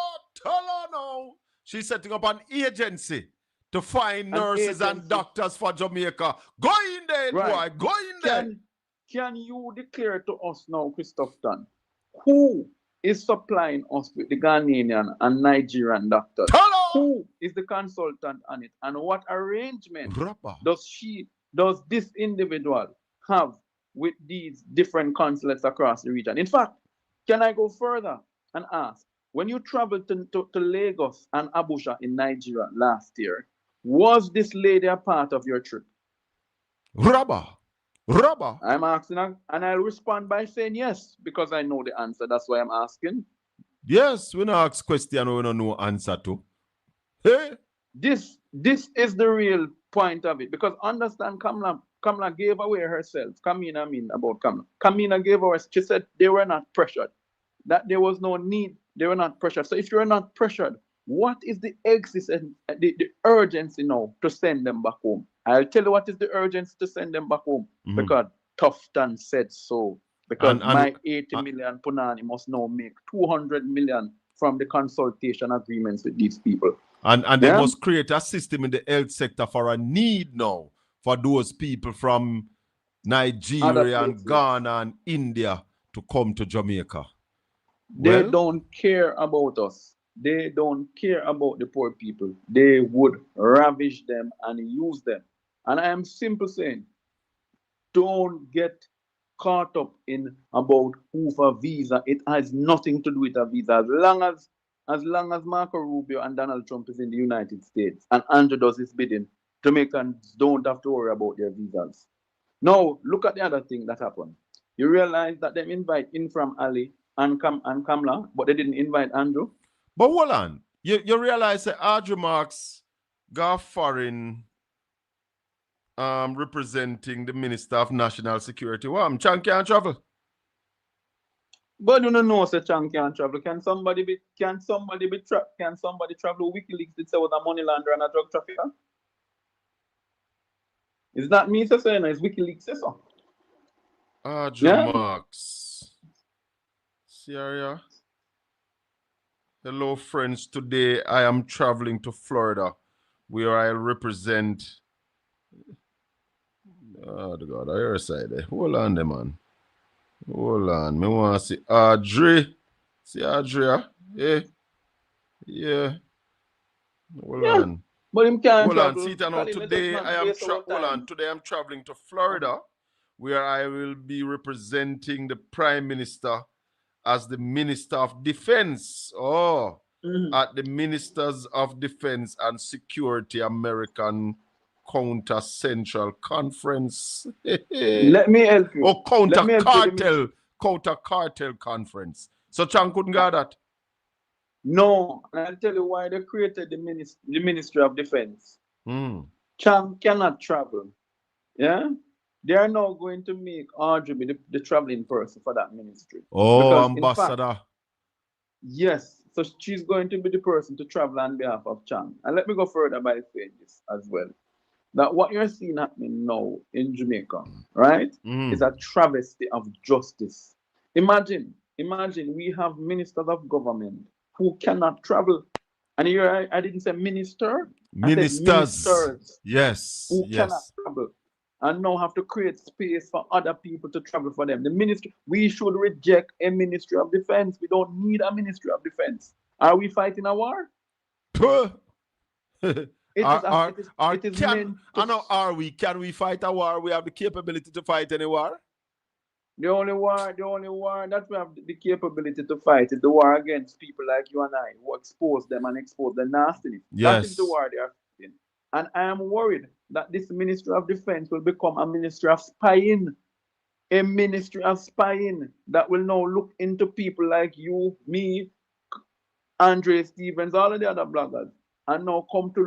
Tell her no. She's setting up an agency to find nurses and doctors for Jamaica. Go in there, boy. Go in there. Can you declare to us now, Christoph Tan, who is supplying us with the Ghanaian and Nigerian doctors? Who is the consultant on it? And what arrangement does this individual have with these different consulates across the region? In fact, can I go further and ask, when you traveled to Lagos and Abuja in Nigeria last year, was this lady a part of your trip? Rubber. I'm asking, and I'll respond by saying yes, because I know the answer. That's why I'm asking. Yes, we don't ask question we don't know answer to. Hey? This is the real point of it, because understand, Kamala gave away herself. Kamina gave away. She said they were not pressured, that there was no need. They were not pressured. So if you're not pressured, what is the urgency now to send them back home? I'll tell you what is the urgency to send them back home. Mm-hmm. Because Tufton said so. Because my 80 million punani must now make 200 million from the consultation agreements with these people. And they must create a system in the health sector for a need now for those people from Nigeria and Ghana and India to come to Jamaica. They Well, don't care about us. They don't care about the poor people. They would ravish them and use them. And I am simply saying, don't get caught up in about who for visa. It has nothing to do with a visa. As long as Marco Rubio and Donald Trump is in the United States and Andrew does his bidding, Jamaicans don't have to worry about their visas. Now, look at the other thing that happened. You realize that they invite in from Ali and Kamla, but they didn't invite Andrew. but hold on. You realize that Audrey Marks got foreign representing the Minister of National Security. Well, Chan can't travel. But you don't know, say Chan can't travel. Can somebody travel? WikiLeaks did say was a money launderer and a drug trafficker. It's not me saying, it's WikiLeaks say so. Audrey Marks. Syria. Hello, friends. Today I am traveling to Florida, where I'll represent. Oh, God, I hear side there. Hold on, there, man. Hold on. Me want to see Audrey. See Audrey, yeah. Yeah. Hold on. But him can't Hold on. travel. See it now. Today Today I'm traveling to Florida, where I will be representing the Prime Minister as the Minister of Defense. Oh, at the Ministers of Defense and Security American Counter Central Conference. Let me help you. Oh, Counter Cartel Conference. So Chan couldn't get that. No, and I'll tell you why they created the Ministry of Defense. Chan cannot travel. Yeah? They are now going to make Audrey be the traveling person for that ministry. Oh, because ambassador. In fact, yes. So she's going to be the person to travel on behalf of Chan. And let me go further by saying this as well. That what you're seeing happening now in Jamaica, right, is a travesty of justice. Imagine we have ministers of government who cannot travel. And here I didn't say minister. Ministers. I said ministers. Yes. Who cannot travel. And now have to create space for other people to travel for them. The ministry, we should reject a Ministry of Defense. We don't need a Ministry of Defense. Are we fighting a war? Can we fight a war? We have the capability to fight any war? The only war that we have the capability to fight is the war against people like you and I, who expose them and expose the nastiness. Yes. That is the war they are fighting. And I am worried that this Ministry of Defense will become a ministry of spying. A ministry of spying that will now look into people like you, me, Andre Stevens, all of the other bloggers, and now come to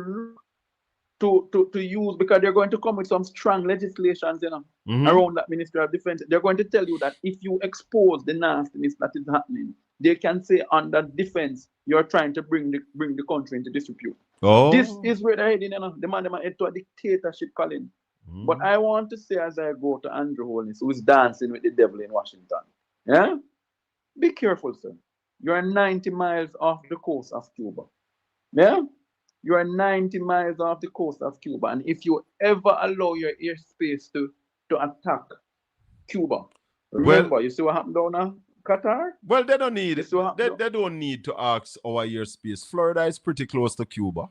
look to use, because they're going to come with some strong legislations, around that Ministry of Defense. They're going to tell you that if you expose the nastiness that is happening, they can say under defense you're trying to bring the country into disrepute. Oh. This is where they're heading, The man them head to a dictatorship, Colin. But I want to say, as I go to Andrew Holness, who is dancing with the devil in Washington, yeah, be careful, sir. You're 90 miles off the coast of Cuba. Yeah? You are 90 miles off the coast of Cuba. And if you ever allow your airspace to attack Cuba, remember, you see what happened down there? Qatar? Well, they don't need they don't need to ask our airspace. Florida is pretty close to Cuba.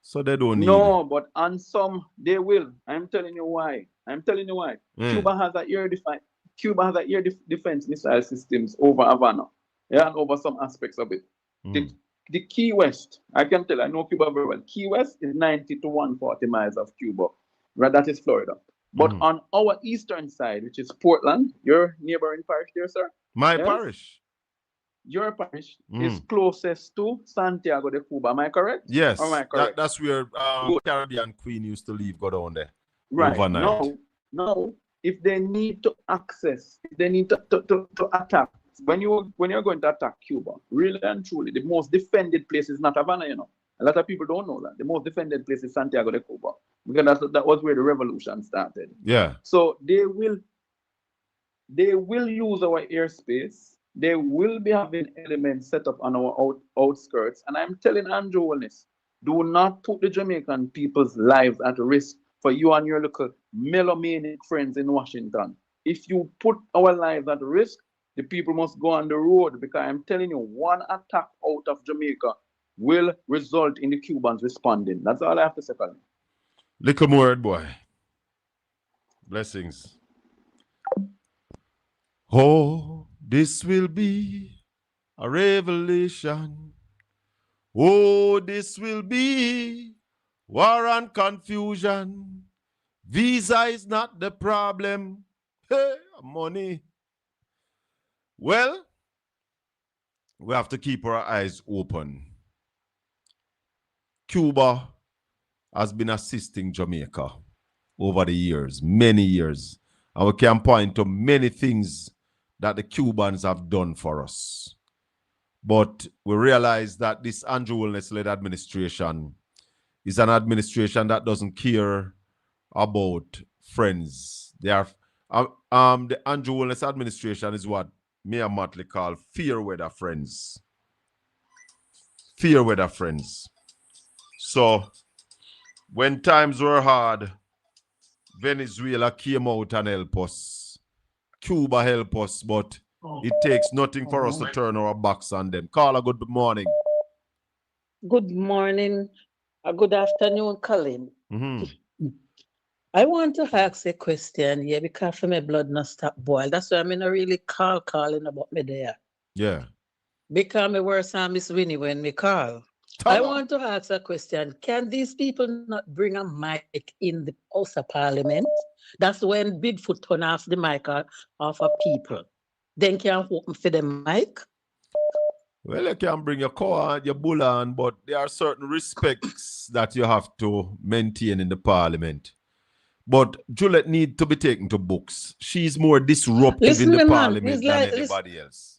So they don't need No, but on some they will. I'm telling you why. Cuba has an air defense missile systems over Havana. Yeah, and over some aspects of it. The Key West, I can tell, I know Cuba very well. Key West is 90 to 140 miles of Cuba. Right, that is Florida. But on our eastern side, which is Portland, your neighboring parish there, sir? My parish. Your parish is closest to Santiago de Cuba. Am I correct? Yes. Or am I correct? That's where Caribbean Queen used to leave, go down there. Right. Overnight. Now, if they need to access, if they need to attack, when you're going to attack Cuba, really and truly, the most defended place is not Havana, A lot of people don't know that. The most defended place is Santiago de Cuba, because that was where the revolution started. Yeah. So they will use our airspace. They will be having elements set up on our outskirts. And I'm telling Andrew Wellness, do not put the Jamaican people's lives at risk for you and your little melomaniac friends in Washington. If you put our lives at risk, The people must go on the road because I'm telling you, one attack out of Jamaica will result in the Cubans responding. That's all I have to say, Colin. Little more, boy. Blessings. Oh, this will be a revelation. Oh, this will be war and confusion. Visa is not the problem. Hey, money. Well, we have to keep our eyes open. Cuba has been assisting Jamaica over the years, many years. And we can point to many things that the Cubans have done for us. But we realize that this Andrew Wilness-led administration is an administration that doesn't care about friends. They are the Andrew Wilness administration is what me and Motley call fear weather friends. Fear weather friends. So when times were hard, Venezuela came out and helped us. Cuba helped us, but it takes nothing for us to turn our backs on them. Carla, good morning. Good morning. Good afternoon, Colin. I want to ask a question here because my blood not stop boil. That's why I'm not really calling about me there. Yeah. Because me worse than Miss Winnie when me call. I want to ask a question. Can these people not bring a mic in the House of Parliament? That's when Bigfoot turn off the mic off of people. Then can open for the mic? Well, you can bring your car and your bull on, but there are certain respects that you have to maintain in the Parliament. But Juliet need to be taken to books. She's more disruptive in the Parliament than anybody else.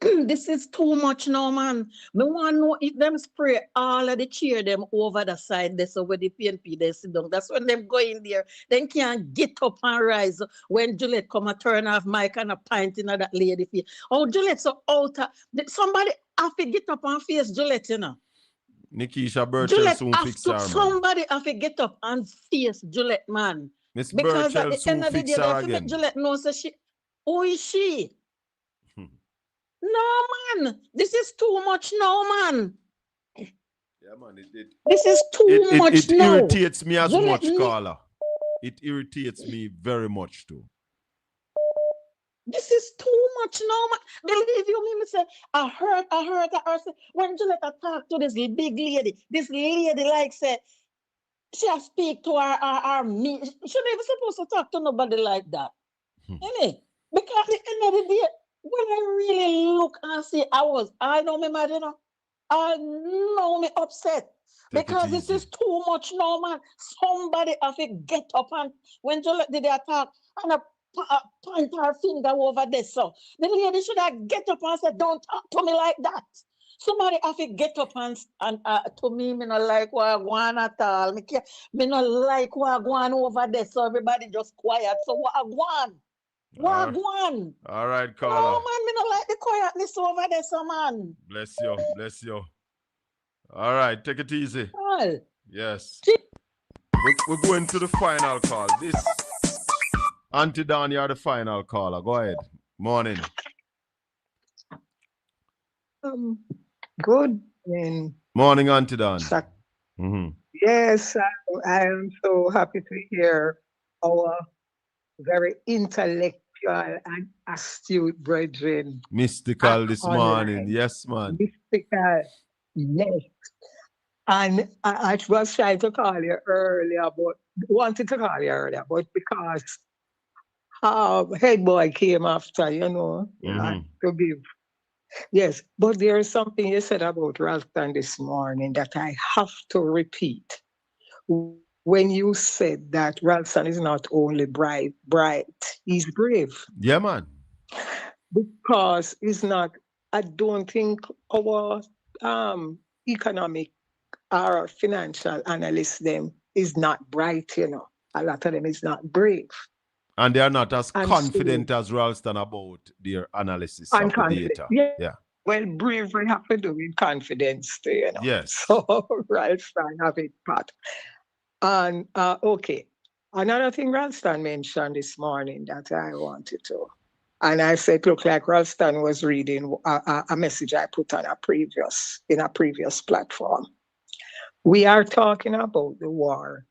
This is too much now, man. Me want to know if them spray all of the chair them over the side there so where the PNP they sit down. That's when them go in there. Then can't get up and rise when Juliet come and turn off mic and a pint in that lady face. Oh, Juliet so out. Somebody have to get up and face Juliet, you know. Nikisha Burchell soon fix her, man. Somebody have to get up and face Juliet, man. Miss Because Burchell at the end of the day, they have to make Juliet know so she. Who is she? No, man. This is too much now, man. Yeah, man. This is too much it now. It irritates me as much, Carla. It irritates me very much, too. This is too much now, man. Believe you me, say, I heard her say, when Juliet talk to this big lady, like said, she speak to her me. She never supposed to talk to nobody like that. Because at the end of the day, when I really look and see, I know me mad, you know. I know me upset. Because this is too much now, man. Somebody have to get up and when Juliet did the attack and point her finger over there. So the lady should have get up and say, don't talk to me like that. Somebody have to get up and to me not like what I want at all. Me not like what I want over there. So everybody just quiet. So what I want? Wagwan. All right, Carla. No, man, me not like the quietness over there, so man. Bless you, bless you. All right, take it easy. All. Yes. We're going to the final call. This Auntie Dawn, you're the final caller. Go ahead. Morning. Good morning. Morning, Auntie Dawn. Yes, I am so happy to hear our very intellectual and astute brethren. Mystical this morning. Yes, man. Mystical, yes. And I was trying to call you earlier, but because head boy came after, you know, to give. Yes, but there is something you said about Ralston this morning that I have to repeat. When you said that Ralston is not only bright, he's brave. Yeah, man. Because it's not, I don't think our economic or financial analysts them is not bright, you know. A lot of them is not brave. And they are not as confident as Ralston about their analysis of the data. Yeah. Well, bravery have to do with confidence, you know. Yes. So Ralston have it part. And okay, another thing Ralston mentioned this morning that I wanted to And I said, look, like Ralston was reading a message I put on a previous platform. We are talking about the war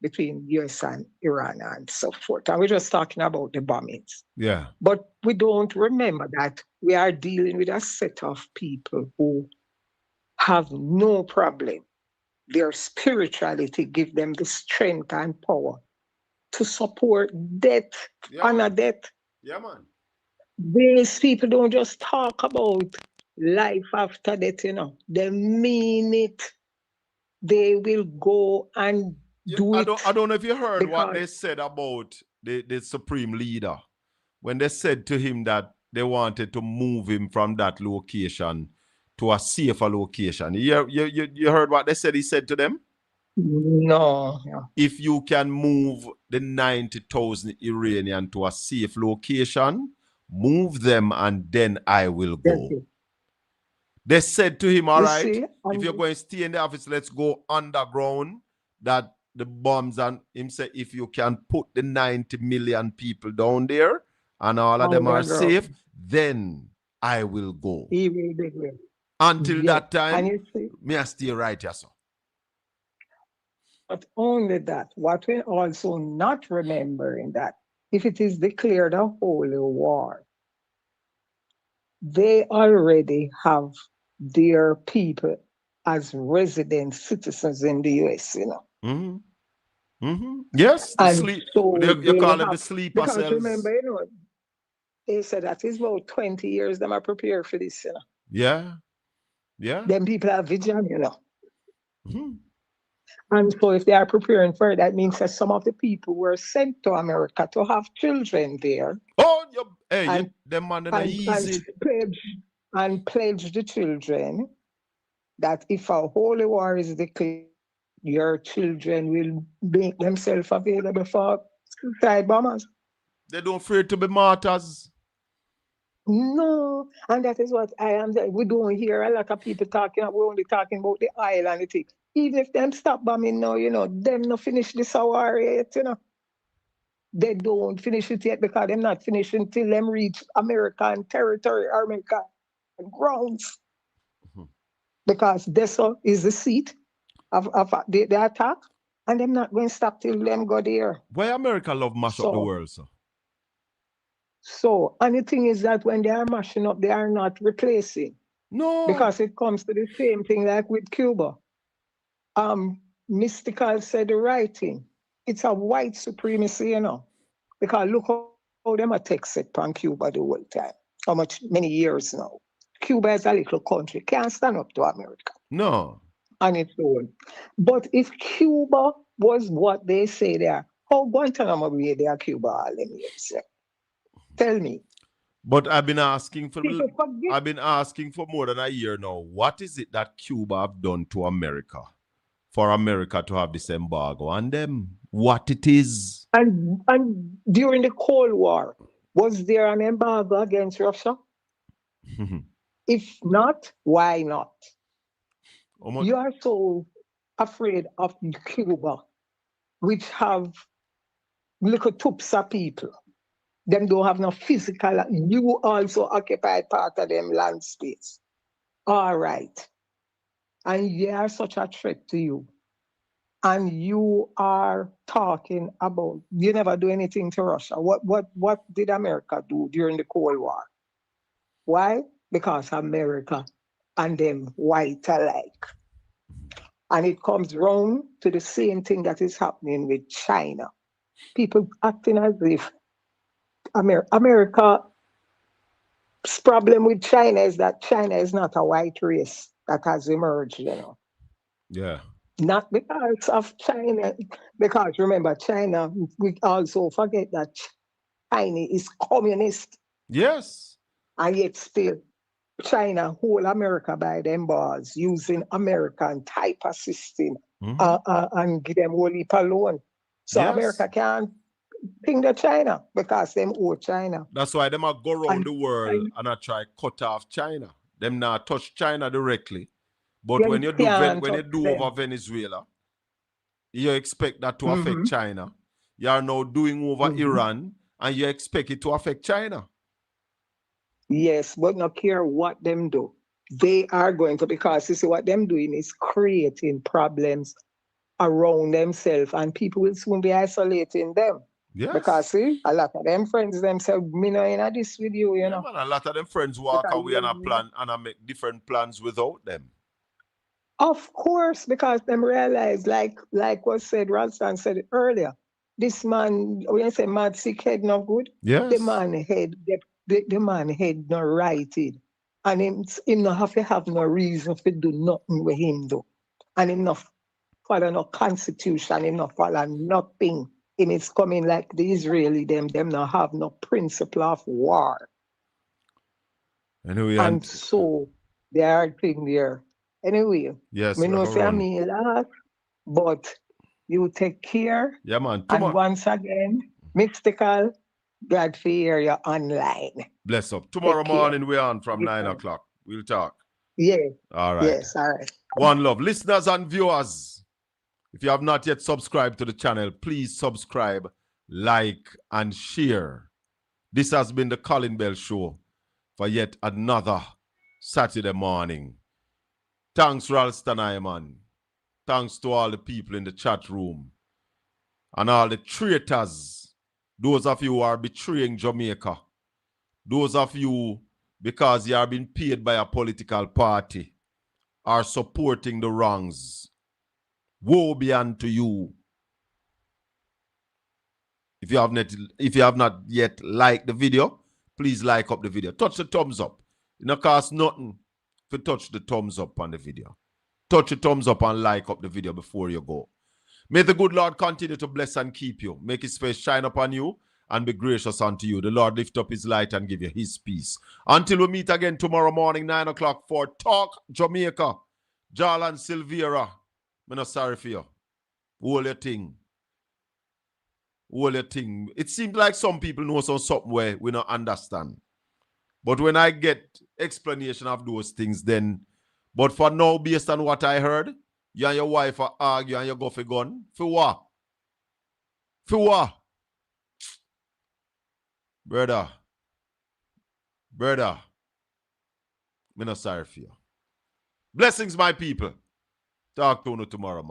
between US and Iran and so forth. And we're just talking about the bombings. Yeah. But we don't remember that we are dealing with a set of people who have no problem. Their spirituality give them the strength and power to support death, honor death. Yeah, man. These people don't just talk about life after death, you know. They mean it. They will go and do it. I don't know if you heard what because they said about the supreme leader when they said to him that they wanted to move him from that location to a safer location. You heard what they said? He said to them, no. If you can move the 90,000 Iranian to a safe location, move them and then I will go. They said to him, all right, if you're going to stay in the office, let's go underground, that the bombs, and him say, if you can put the 90 million people down there and all of them are safe, then I will go. He will be there. Until that time, me I stay right here, sir. But only that, what we're also not remembering that if it is declared a holy war, they already have their people as resident citizens in the US, you know. Mm-hmm. Mm-hmm. Yes, and so you call them the sleeper because cells. remember, you know, they said that it's about 20 years them are prepared for this, you know. Yeah. Yeah. Them people are vigilant, you know. Mm-hmm. And so if they are preparing for it, that means that some of the people were sent to America to have children there. Oh, them man are easy. And pledge the children that if a holy war is declared, your children will make themselves available for suicide bombers. They don't afraid to be martyrs. No, and that is what I am saying. We don't hear a lot of people talking. We're only talking about the oil and the thing. Even if them stop bombing now, you know, them not finish this war yet, you know. They don't finish it yet because they're not finishing until them reach American territory, American grounds. Because this is the seat of the attack, and they're not going to stop till them go there. Why America love mash up the world, sir? So, and the thing is that when they are mashing up, they are not replacing. No. Because it comes to the same thing like with Cuba. Mystical said the right thing. It's a white supremacy, you know. Because look how them a take it from Cuba the whole time. How many years now. Cuba is a little country. Can't stand up to America. No. On its own. But if Cuba was what they say they are, how Guantanamo Bay they are Cuba all them years? Tell me. But I've been asking for more than a year now. What is it that Cuba have done to America for America to have this embargo on them? What it is? And during the Cold War, was there an embargo against Russia? If not, why not? You are so afraid of Cuba, which have little tupsa people. Them don't have no physical. You also occupy part of them land space. All right. And they are such a threat to you. And you are talking about, you never do anything to Russia. What did America do during the Cold War? Why? Because America and them white alike. And it comes round to the same thing that is happening with China. People acting as if America's problem with China is that China is not a white race that has emerged, you know. Yeah. Not because of China, because remember, China, we also forget that China is communist. Yes. And yet still, China hold America by them bars using American type of system and give them whole heap of loan. So Yes. America can't ping the China because them owe China. That's why them go around the world and I try cut off China. Them not touch China directly. But when you do over Venezuela, you expect that to affect China. You are now doing over Iran and you expect it to affect China. Yes, but not care what them do. They are going to, because you see what them doing is creating problems around themselves, and people will soon be isolating them. Yes. Because see, a lot of them friends themselves, me know in this with you, you know. Man, a lot of them friends walk Because away and a plan and I make different plans without them. Of course, because them realize, like what said Ralston said it earlier, this man, when you say mad sick head not good, Yes. the man head not righted. And him not have to have no reason to do nothing with him do. And him not follow no constitution, him not follow nothing. Him is coming like the Israeli, them not have no principle of war. Anyway, And so they are thing there. Anyway, yes, me know Reverend say I Ron. mean a lot, but you take care. Yeah, man. And once again, mystical, glad to hear you online. Bless up. Tomorrow Take care. morning we're on from 9 o'clock. We'll talk. Yeah. All right. Yes, all right. One love. Listeners and viewers, if you have not yet subscribed to the channel, please subscribe, like, and share. This has been the Colin Bell Show for yet another Saturday morning. Thanks, Ralston Iman. Thanks to all the people in the chat room and all the traitors, those of you who are betraying Jamaica, those of you, because you are being paid by a political party, are supporting the wrongs. Woe be unto you. If you have not yet liked the video, please like up the video. Touch the thumbs up. It don't cost nothing to touch the thumbs up on the video. Touch the thumbs up and like up the video before you go. May the good Lord continue to bless and keep you. Make his face shine upon you and be gracious unto you. The Lord lift up his light and give you his peace. Until we meet again tomorrow morning, 9 o'clock for Talk Jamaica. Jarl and Silvera, I'm not sorry for you. Hold your thing. Hold your thing. It seems like some people know something where we don't understand. But when I get explanation of those things, then, but for now, based on what I heard, you and your wife are arguing and you go for gun. For what? For what? Brother, I'm not sorry for you. Blessings, my people. Talk to you tomorrow, man.